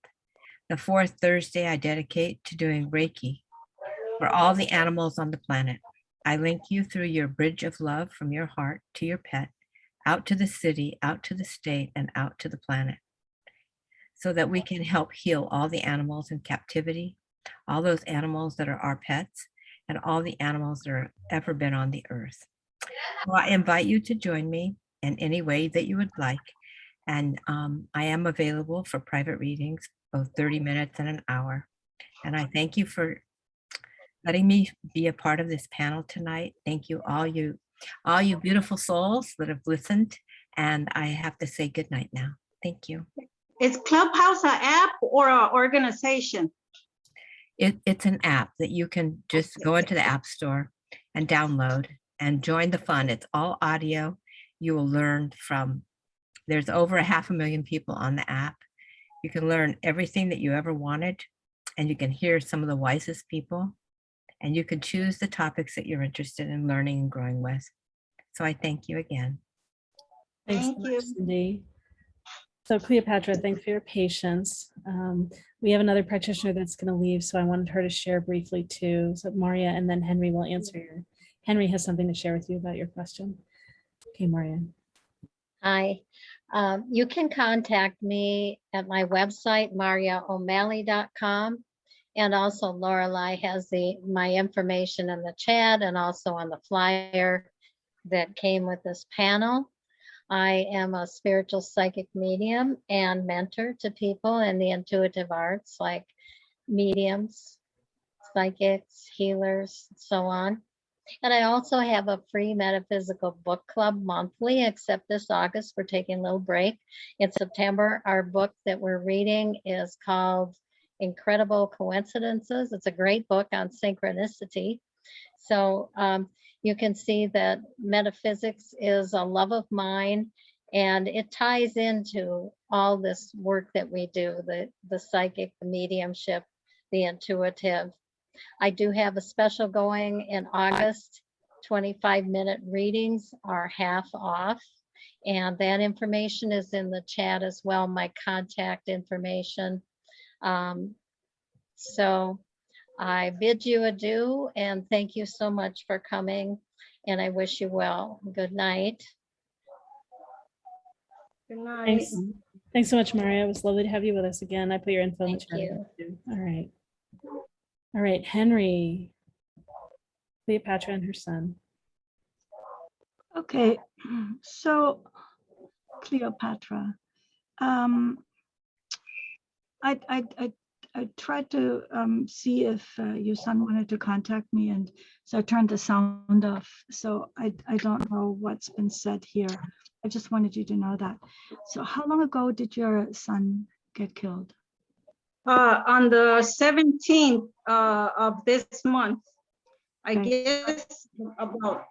The 4th Thursday I dedicate to doing Reiki for all the animals on the planet. I link you through your bridge of love from your heart to your pet, out to the city, out to the state, and out to the planet, so that we can help heal all the animals in captivity, all those animals that are our pets, and all the animals that have ever been on the earth. So I invite you to join me in any way that you would like. And I am available for private readings, both 30 minutes and an hour. And I thank you for letting me be a part of this panel tonight. Thank you, all you beautiful souls that have listened. And I have to say good night now. Thank you. Is Clubhouse an app or an organization? It's an app that you can just go into the App Store and download and join the fun. It's all audio. You will learn from, there's over 500,000 people on the app. You can learn everything that you ever wanted, and you can hear some of the wisest people, and you can choose the topics that you're interested in learning and growing with. So I thank you again. Thanks so much, Cindy. So Cleopatra, thanks for your patience. We have another practitioner that's going to leave, so I wanted her to share briefly too. So Marya, and then Henry will answer your. Henry has something to share with you about your question. Okay, Marya. Hi. You can contact me at my website, MaryaOMalley.com. And also Laureli has my information in the chat and also on the flyer that came with this panel. I am a spiritual psychic medium and mentor to people in the intuitive arts like mediums, psychics, healers, and so on. And I also have a free metaphysical book club monthly, except this August we're taking a little break. In September, our book that we're reading is called Incredible Coincidences. It's a great book on synchronicity. So you can see that metaphysics is a love of mine, and it ties into all this work that we do, the psychic, the mediumship, the intuitive. I do have a special going in August. 25-minute readings are half off, and that information is in the chat as well, my contact information. So I bid you adieu and thank you so much for coming, and I wish you well. Good night. Good night. Thanks so much, Marya. It was lovely to have you with us again. I put your info in the chat. Thank you. All right. All right, Henry, Cleopatra and her son. Okay, so Cleopatra, tried to see if your son wanted to contact me, and so I turned the sound off. So I don't know what's been said here. I just wanted you to know that. So how long ago did your son get killed? On the 17th of this month, I Okay. guess about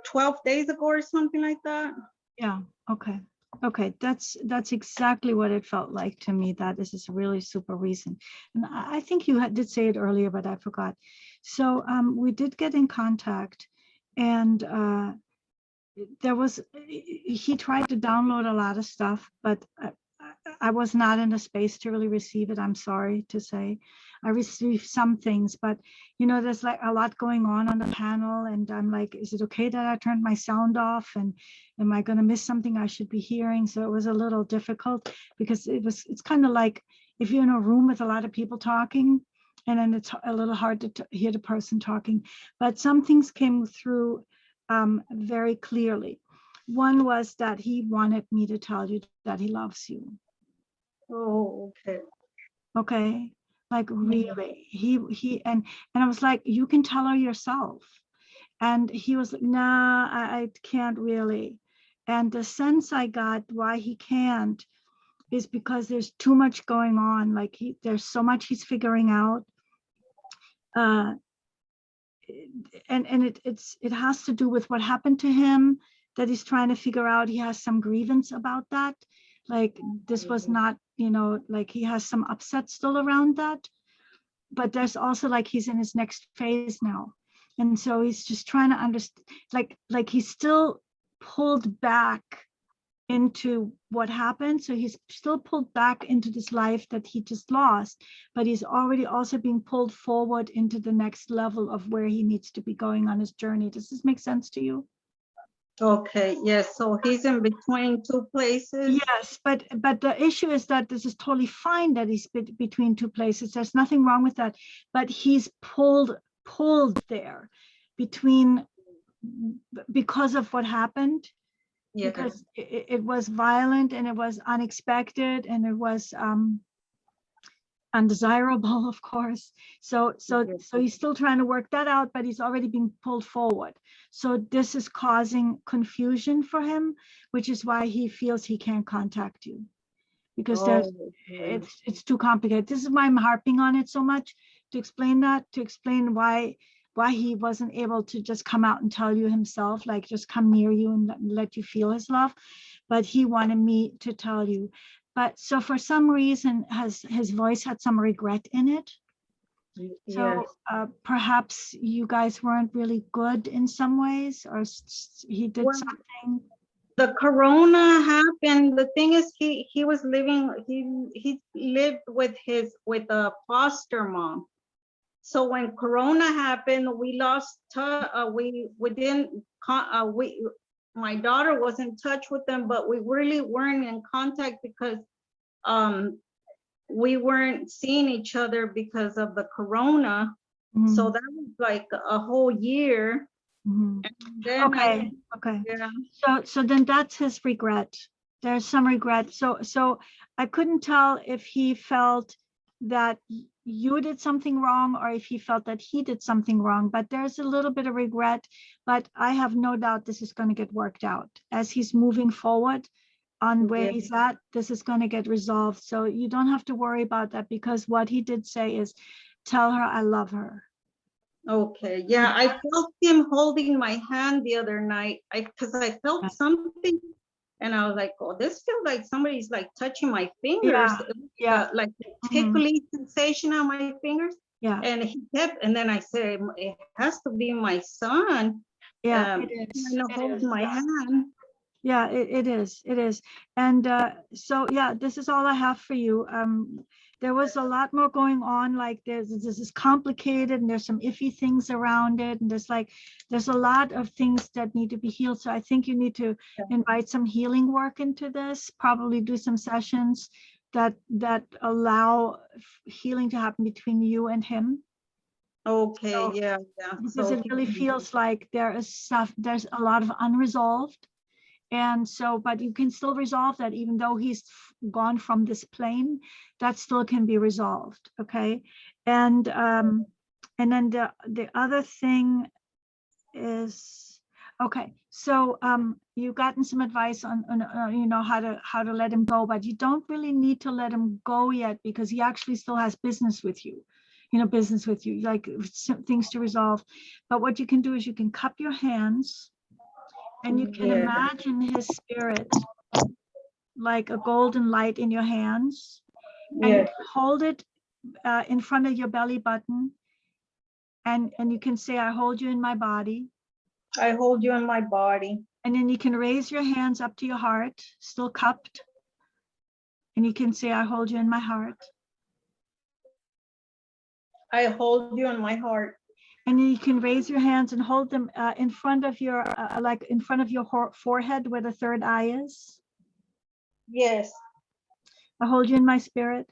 12 days ago or something like that. Yeah, okay. Okay, that's exactly what it felt like to me. That this is really super recent. And I think you did say it earlier, but I forgot. So we did get in contact, and there was, he tried to download a lot of stuff, but I was not in a space to really receive it. I'm sorry to say. I received some things, but you know, there's like a lot going on the panel, and I'm like, is it okay that I turned my sound off? And am I going to miss something I should be hearing? So it was a little difficult because it's kind of like if you're in a room with a lot of people talking, and then it's a little hard to hear the person talking. But some things came through very clearly. One was that he wanted me to tell you that he loves you. Oh, okay. Okay, like really, and I was like, you can tell her yourself. And he was like, nah, I can't really. And the sense I got why he can't is because there's too much going on. Like there's so much he's figuring out. And it has to do with what happened to him that he's trying to figure out. He has some grievance about that. Like this was not, you know, like he has some upset still around that. But there's also like he's in his next phase now. And so he's just trying to understand, like he's still pulled back into what happened. So he's still pulled back into this life that he just lost, but he's already also being pulled forward into the next level of where he needs to be going on his journey. Does this make sense to you? Okay, yes, so he's in between two places. Yes, but the issue is that this is totally fine that he's between two places. There's nothing wrong with that, but he's pulled there between because of what happened. Yes. Because it was violent and it was unexpected and it was undesirable, of course. So he's still trying to work that out, but he's already being pulled forward. So this is causing confusion for him, which is why he feels he can't contact you, because it's too complicated. This is why I'm harping on it so much, to explain why he wasn't able to just come out and tell you himself, like just come near you and let you feel his love, but he wanted me to tell you. But so for some reason, his voice had some regret in it. So perhaps you guys weren't really good in some ways, or he did something. The corona happened. The thing is, he was living. He lived with a foster mom. So when corona happened, we lost. My daughter was in touch with them, but we really weren't in contact because we weren't seeing each other because of the corona. Mm-hmm. So that was like a whole year. Mm-hmm. Okay. Yeah. So then that's his regret. There's some regret. So I couldn't tell if he felt that you did something wrong or if he felt that he did something wrong, but there's a little bit of regret. But I have no doubt this is going to get worked out as he's moving forward on where he's at. This is going to get resolved. So you don't have to worry about that, because what he did say is, tell her I love her. Okay, yeah, I felt him holding my hand the other night because I felt something. And I was like, oh, this feels like somebody's like touching my fingers. Yeah. Like a tickly sensation on my fingers. Yeah. And he kept, and then I said, it has to be my son. Yeah, it is. Hold my hand. Yeah, it is. And so, yeah, this is all I have for you. There was a lot more going on. Like this is complicated, and there's some iffy things around it, and there's a lot of things that need to be healed. So I think you need to invite some healing work into this. Probably do some sessions that allow healing to happen between you and him. Okay. So, yeah. Because it really feels like there's a lot of unresolved. And so, but you can still resolve that even though he's gone from this plane, that still can be resolved. Okay. And then the other thing is, okay, so you've gotten some advice on you know, how to let him go, but you don't really need to let him go yet, because he actually still has business with you, like some things to resolve. But what you can do is you can cup your hands and you can imagine his spirit like a golden light in your hands, and you can hold it in front of your belly button, and you can say, I hold you in my body. I hold you in my body. And then you can raise your hands up to your heart, still cupped. And you can say, I hold you in my heart. I hold you in my heart. And then you can raise your hands and hold them in front of your, like in front of your forehead where the third eye is. Yes. I hold you in my spirit.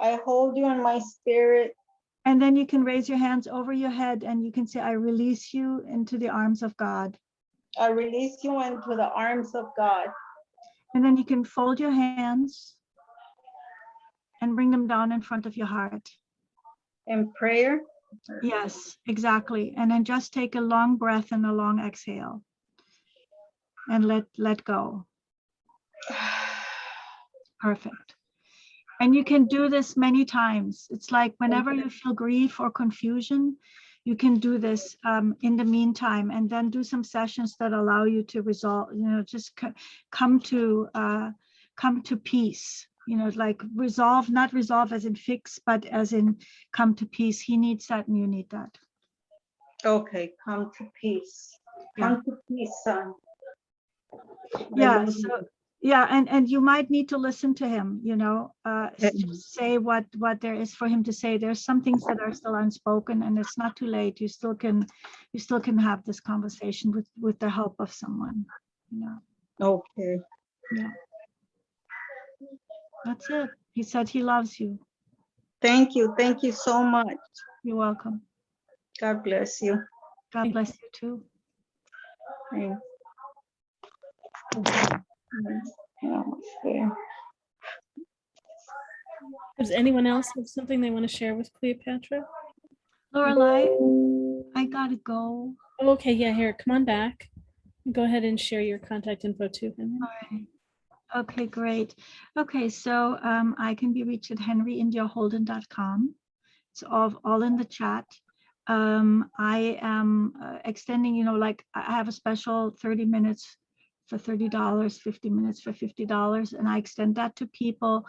I hold you in my spirit. And then you can raise your hands over your head and you can say, I release you into the arms of God. I release you into the arms of God. And then you can fold your hands and bring them down in front of your heart. In prayer? Yes, exactly. And then just take a long breath and a long exhale. And let go. Perfect. And you can do this many times. It's like whenever you feel grief or confusion, you can do this in the meantime, and then do some sessions that allow you to resolve, you know, just come to peace, you know, like resolve, not resolve as in fix, but as in come to peace. He needs that and you need that. Okay, come to peace. Come to peace, son. Yeah, so yeah, and you might need to listen to him, you know, say what there is for him to say. There's some things that are still unspoken, and it's not too late. You still can have this conversation with the help of someone, you know. Okay. Yeah. That's it. He said he loves you. Thank you. Thank you so much. You're welcome. God bless you. God bless you too. Thanks. Does anyone else have something they want to share with Cleopatra? Laureli, I gotta go. Oh, okay, yeah, here, come on back. Go ahead and share your contact info too. All right. Okay, great. Okay, so I can be reached at henryindiaholden.com. It's all in the chat. I am extending, you know, like I have a special 30 minutes for $30, 50 minutes for $50, and I extend that to people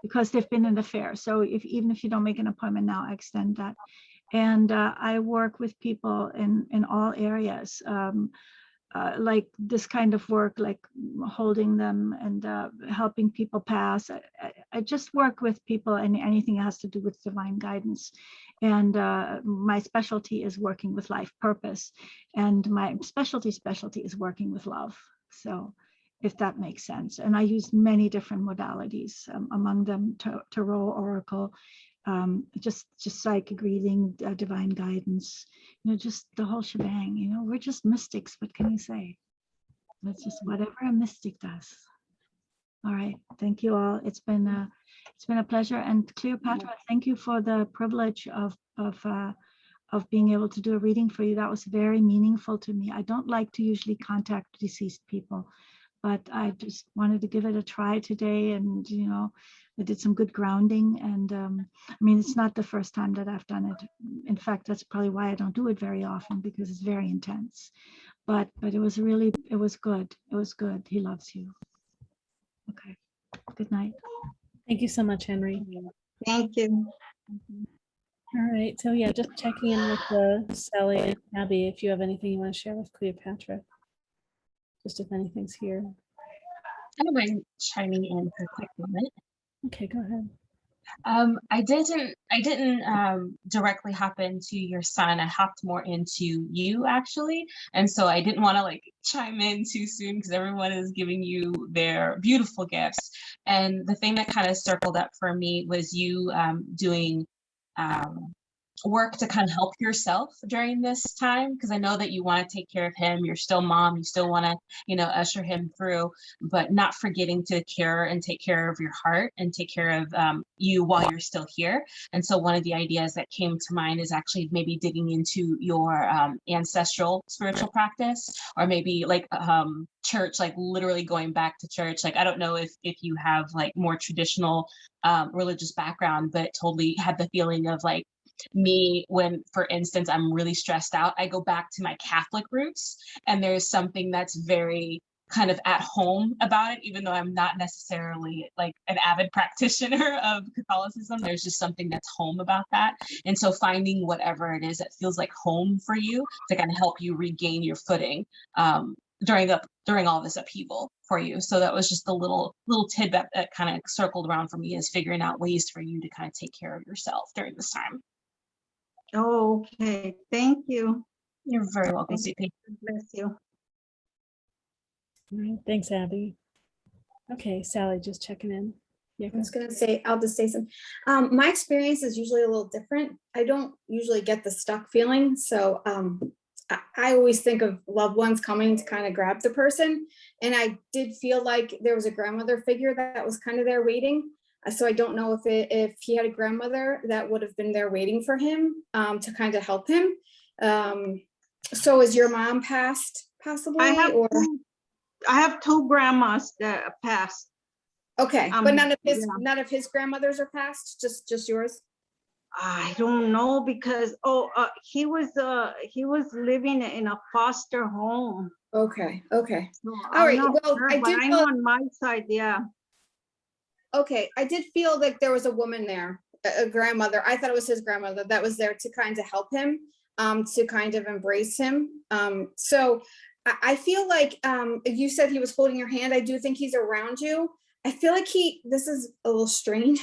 because they've been in the fair. So even if you don't make an appointment now, I extend that. And I work with people in all areas. Like this kind of work, like holding them and helping people pass. I just work with people and anything that has to do with divine guidance. And my specialty is working with life purpose. And my specialty is working with love. So if that makes sense. And I use many different modalities, among them tarot, oracle, just psychic reading, divine guidance, you know, just the whole shebang. You know, we're just mystics. What can you say? That's just whatever a mystic does. All right, thank you all. It's been a pleasure. And Cleopatra, thank you for the privilege of being able to do a reading for you. That was very meaningful to me. I don't like to usually contact deceased people, but I just wanted to give it a try today. And, you know, I did some good grounding. And I mean, it's not the first time that I've done it. In fact, that's probably why I don't do it very often, because it's very intense. But it was good. It was good. He loves you. Okay. Good night. Thank you so much, Henry. Thank you. All right, so yeah, just checking in with Sally and Abbie if you have anything you want to share with Cleopatra. Just if anything's here. I don't mind chiming in for a quick moment. Okay, go ahead. I didn't directly hop into your son. I hopped more into you, actually. And so I didn't want to like chime in too soon because everyone is giving you their beautiful gifts. And the thing that kind of circled up for me was you doing work to kind of help yourself during this time? Because I know that you want to take care of him. You're still mom. You still want to, you know, usher him through, but not forgetting to care and take care of your heart and take care of you while you're still here. And so one of the ideas that came to mind is actually maybe digging into your ancestral spiritual practice, or maybe like church, like literally going back to church. Like, I don't know if you have like more traditional religious background, but totally had the feeling of like, me, when, for instance, I'm really stressed out, I go back to my Catholic roots, and there's something that's very kind of at home about it, even though I'm not necessarily like an avid practitioner of Catholicism. There's just something that's home about that. And so finding whatever it is that feels like home for you to kind of help you regain your footing during all this upheaval for you. So that was just a little tidbit that kind of circled around for me, is figuring out ways for you to kind of take care of yourself during this time. Oh, okay. Thank you. You're very welcome, CP. Bless you. All right, thanks, Abbie. Okay, Sally, just checking in. Yeah, I was gonna say, I'll just say some. My experience is usually a little different. I don't usually get the stuck feeling. So I always think of loved ones coming to kind of grab the person. And I did feel like there was a grandmother figure that was kind of there waiting. So I don't know if he had a grandmother that would have been there waiting for him to kind of help him. So is your mom passed possibly? I have two grandmas that passed. Okay, but none of his grandmothers are passed, just yours? I don't know, because he was living in a foster home. Okay. So All right. well, Well, I know on my side, yeah. Okay, I did feel like there was a woman there, a grandmother. I thought it was his grandmother that was there to kind of help him, to kind of embrace him. So I feel like you said he was holding your hand. I do think he's around you. I feel like this is a little strange.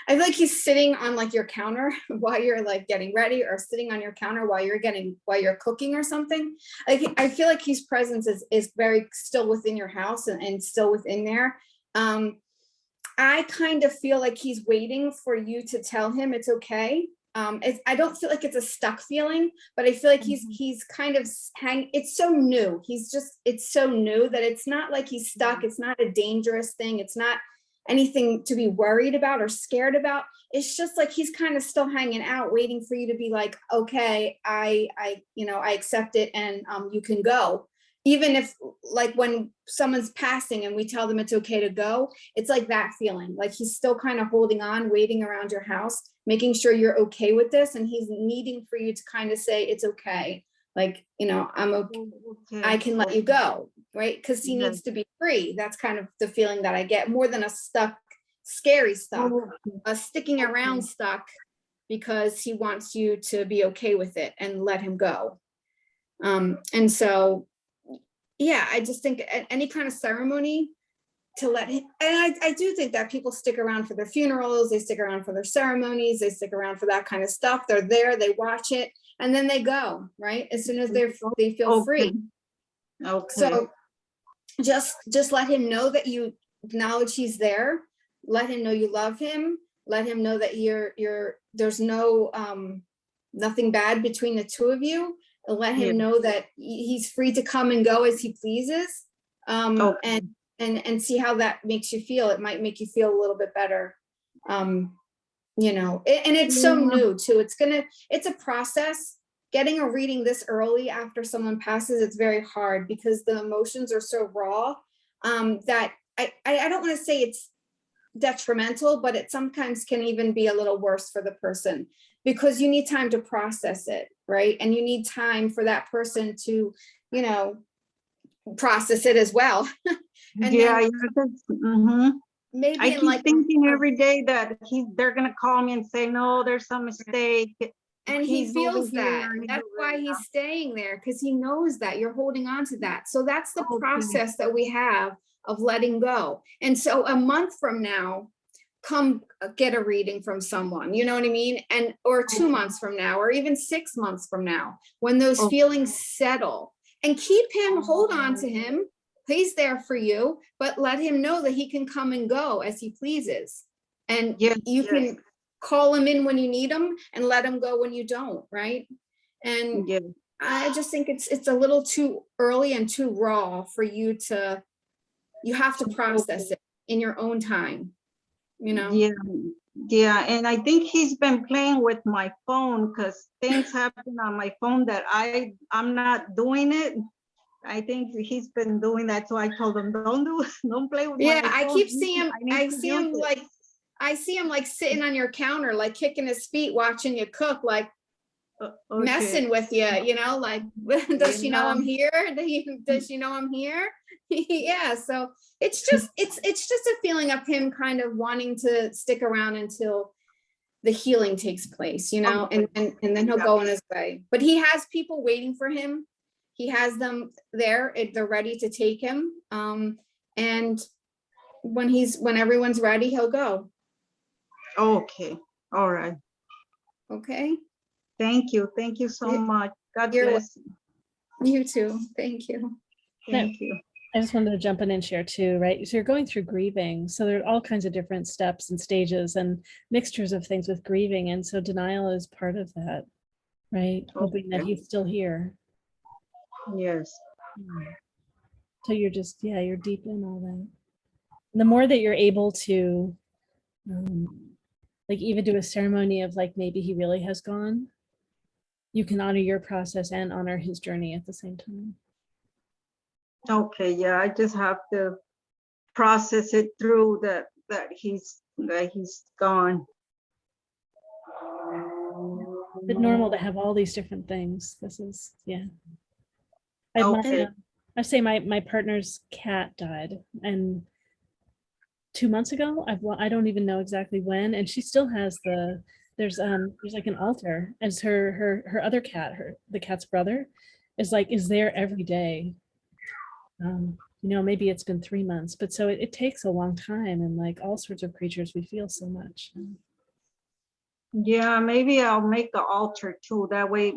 I feel like he's sitting on like your counter while you're like getting ready, or sitting on your counter while you're cooking or something. Like, I feel like his presence is very still within your house and still within there. I kind of feel like he's waiting for you to tell him it's okay. I don't feel like it's a stuck feeling, but I feel like he's kind of it's so new. It's so new that it's not like he's stuck. It's not a dangerous thing. It's not anything to be worried about or scared about. It's just like he's kind of still hanging out, waiting for you to be like, okay, I accept it, and you can go. Even if, like, when someone's passing and we tell them it's okay to go, it's like that feeling, like he's still kind of holding on, waiting around your house, making sure you're okay with this. And he's needing for you to kind of say, it's okay. Like, I'm okay. I can let you go, right? Because he needs to be free. That's kind of the feeling that I get, more than a stuck, scary stuck, a sticking around stuck, because he wants you to be okay with it and let him go. And so, yeah, I just think any kind of ceremony to let him, and I do think that people stick around for their funerals, they stick around for their ceremonies, they stick around for that kind of stuff. They're there, they watch it, and then they go, right? As soon as they feel free. Okay. So just let him know that you acknowledge he's there. Let him know you love him. Let him know that there's no nothing bad between the two of you. Let him know that he's free to come and go as he pleases, and see how that makes you feel. It might make you feel a little bit better, and it's so new too. It's a process. Getting a reading this early after someone passes, it's very hard, because the emotions are so raw, that I don't want to say it's detrimental, but it sometimes can even be a little worse for the person, because you need time to process it, right? And you need time for that person to, process it as well. And maybe I keep thinking every day that they're gonna call me and say, no, there's some mistake. And he feels that. That's why he's staying there, because he knows that you're holding on to that. So that's the process that we have of letting go. And so a month from now, come get a reading from someone, you know what I mean? Or 2 months from now, or even 6 months from now, when those feelings settle, and keep him, hold on to him. He's there for you, but let him know that he can come and go as he pleases. And you can call them in when you need them and let them go when you don't, right? And Yeah. I just think it's a little too early and too raw for you to, you have to process it in your own time, you know? Yeah, yeah, and I think he's been playing with my phone because things happen on my phone that I'm not doing it. I think he's been doing that, so I told him, don't play with Yeah, my phone. I keep seeing him, need I to see use him it." like, I see him like sitting on your counter, like kicking his feet, watching you cook, like Okay. messing with you, you know, like, does she know I'm here? Does she know I'm here? Yeah, so it's just a feeling of him kind of wanting to stick around until the healing takes place, you know, and then he'll go on his way. But he has people waiting for him. He has them there, they're ready to take him. And when everyone's ready, he'll go. Okay, all right. Okay. Thank you so much. God You're bless. You too. Thank you. Thank you. I just wanted to jump in and share too, right? So you're going through grieving. So there are all kinds of different steps and stages and mixtures of things with grieving. And so denial is part of that, right? Hoping that he's still here. Yes. So you're just, yeah, you're deep in all that. And the more that you're able to, like even do a ceremony of like, maybe he really has gone, you can honor your process and honor his journey at the same time. Okay, yeah, I just have to process it through that he's gone. It's normal to have all these different things. This is, yeah. Okay. I say my partner's cat died, and 2 months ago, I don't even know exactly when, and she still has there's like an altar as her other cat, the cat's brother is there every day. You know, maybe it's been 3 months, but so it takes a long time, and like all sorts of creatures, we feel so much. Yeah, maybe I'll make the altar too. That way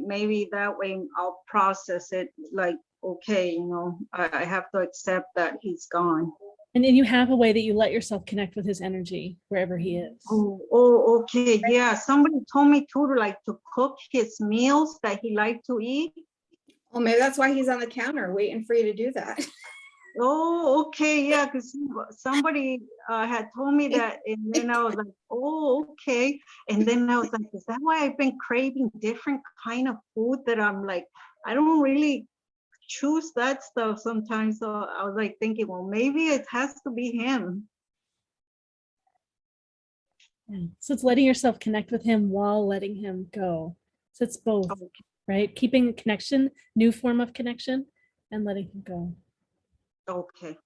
I'll process it like, okay, you know, I have to accept that he's gone. And then you have a way that you let yourself connect with his energy wherever he is. Oh, okay. Yeah, somebody told me too to cook his meals that he liked to eat. Oh, maybe that's why he's on the counter waiting for you to do that. Oh, okay, yeah, because somebody had told me that, and then I was like, oh, okay. And then I was like, is that why I've been craving different kind of food that I'm like, I don't really choose that stuff sometimes. So I was like thinking, well, maybe it has to be him. Yeah. So it's letting yourself connect with him while letting him go. So it's both, right? Keeping a connection, new form of connection, and letting him go. Okay.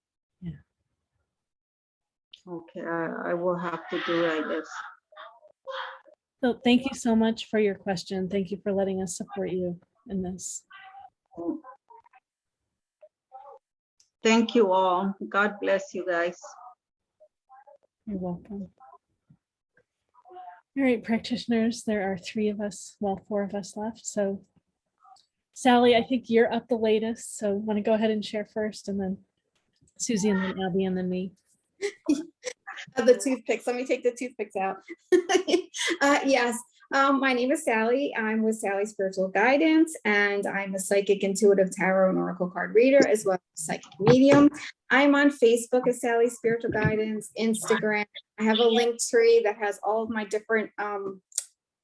Yeah. Okay, I will have to do it, I guess. So thank you so much for your question. Thank you for letting us support you in this. Thank you all. God bless you guys. You're welcome. All right, practitioners, there are 3 of us, well, 4 of us left. So Sally, I think you're up the latest. So want to go ahead and share first, and then Susy, and then Abbie, and then me. The toothpicks. Let me take the toothpicks out. Yes. My name is Sally. I'm with Sally Spiritual Guidance, and I'm a psychic, intuitive tarot and oracle card reader, as well as a psychic medium. I'm on Facebook as Sally Spiritual Guidance, Instagram. I have a link tree that has all of my different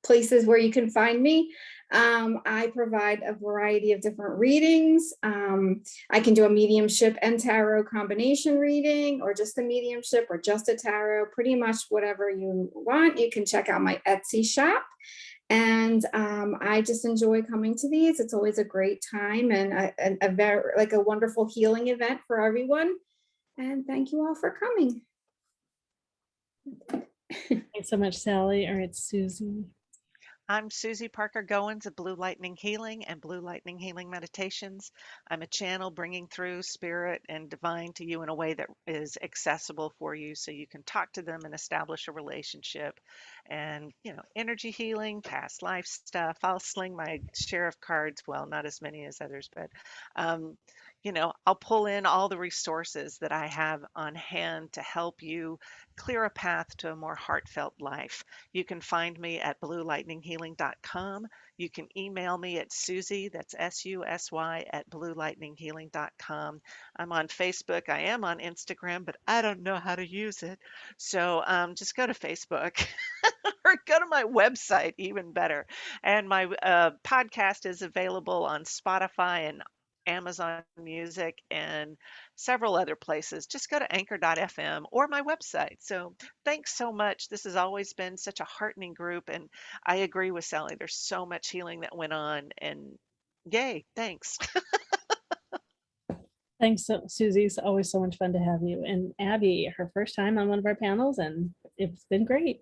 places where you can find me. I provide a variety of different readings. I can do a mediumship and tarot combination reading, or just a mediumship, or just a tarot, pretty much whatever you want. You can check out my Etsy shop. And I just enjoy coming to these. It's always a great time, and a very like a wonderful healing event for everyone. And thank you all for coming. Thanks so much, Sally. All right, Susy. I'm Susy Parker Goins of Blue Lightning Healing and Blue Lightning Healing Meditations. I'm a channel bringing through spirit and divine to you in a way that is accessible for you, so you can talk to them and establish a relationship. And, you know, energy healing, past life stuff. I'll sling my share of cards. Well, not as many as others, but I'll pull in all the resources that I have on hand to help you clear a path to a more heartfelt life. You can find me at bluelightninghealing.com. You can email me at Susy, that's SUSY, at bluelightninghealing.com. I'm on Facebook. I am on Instagram, but I don't know how to use it. So just go to Facebook or go to my website, even better. And my podcast is available on Spotify and Amazon Music and several other places. Just go to anchor.fm or my website. So thanks so much. This has always been such a heartening group. And I agree with Sally. There's so much healing that went on. And yay, thanks. Thanks, Susie. It's always so much fun to have you. And Abbie, her first time on one of our panels, and it's been great.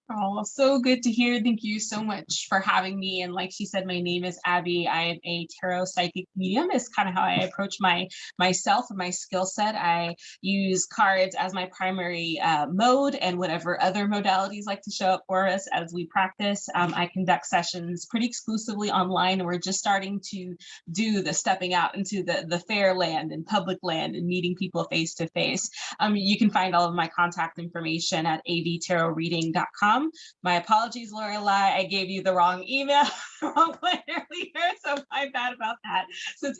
Oh, so good to hear. Thank you so much for having me. And like she said, my name is Abbie. I am a tarot psychic medium. Is kind of how I approach myself and my skill set. I use cards as my primary mode, and whatever other modalities like to show up for us as we practice. I conduct sessions pretty exclusively online, and we're just starting to do the stepping out into the fair land and public land and meeting people face to face. You can find all of my contact information at avtarotreading.com. My apologies, Laureli, I gave you the wrong email, wrong one earlier, so my bad about that. So it's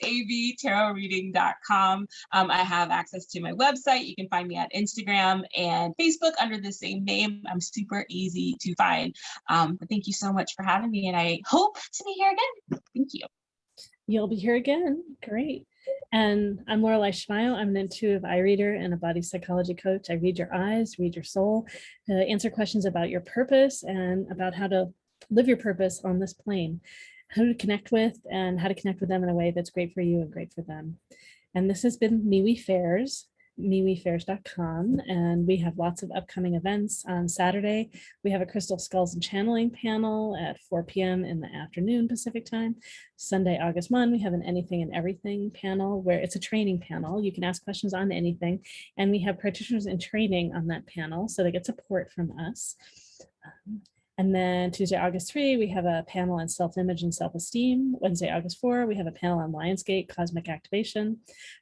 avtarotreading.com. I have access to my website. You can find me at Instagram and Facebook under the same name. I'm super easy to find. But thank you so much for having me, and I hope to be here again. Thank you. You'll be here again. Great. And I'm Laureli Shimayo. I'm an intuitive eye reader and a body psychology coach. I read your eyes, read your soul, answer questions about your purpose and about how to live your purpose on this plane, who to connect with and how to connect with them in a way that's great for you and great for them. And this has been MeWe Fairs, MeWeFairs.com, and we have lots of upcoming events. On Saturday, we have a Crystal Skulls and Channeling panel at 4 p.m. in the afternoon Pacific time. Sunday, August 1, we have an Anything and Everything panel where it's a training panel. You can ask questions on anything, and we have practitioners in training on that panel, so they get support from us. And then Tuesday, August 3, we have a panel on self-image and self-esteem. Wednesday, August 4, we have a panel on Lionsgate, cosmic activation.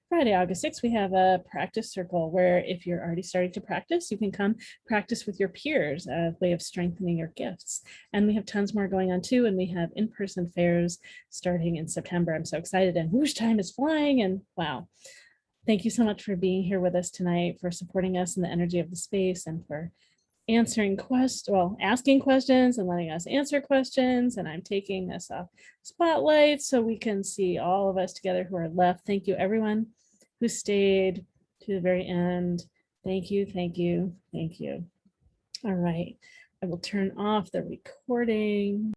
Friday, August 6, we have a practice circle where if you're already starting to practice, you can come practice with your peers, a way of strengthening your gifts. And we have tons more going on too. And we have in-person fairs starting in September. I'm so excited, and whoosh, time is flying, and wow. Thank you so much for being here with us tonight, for supporting us in the energy of the space, and for asking questions and letting us answer questions. And I'm taking this off spotlight so we can see all of us together who are left. Thank you, everyone who stayed to the very end. Thank you, thank you, thank you. All right, I will turn off the recording.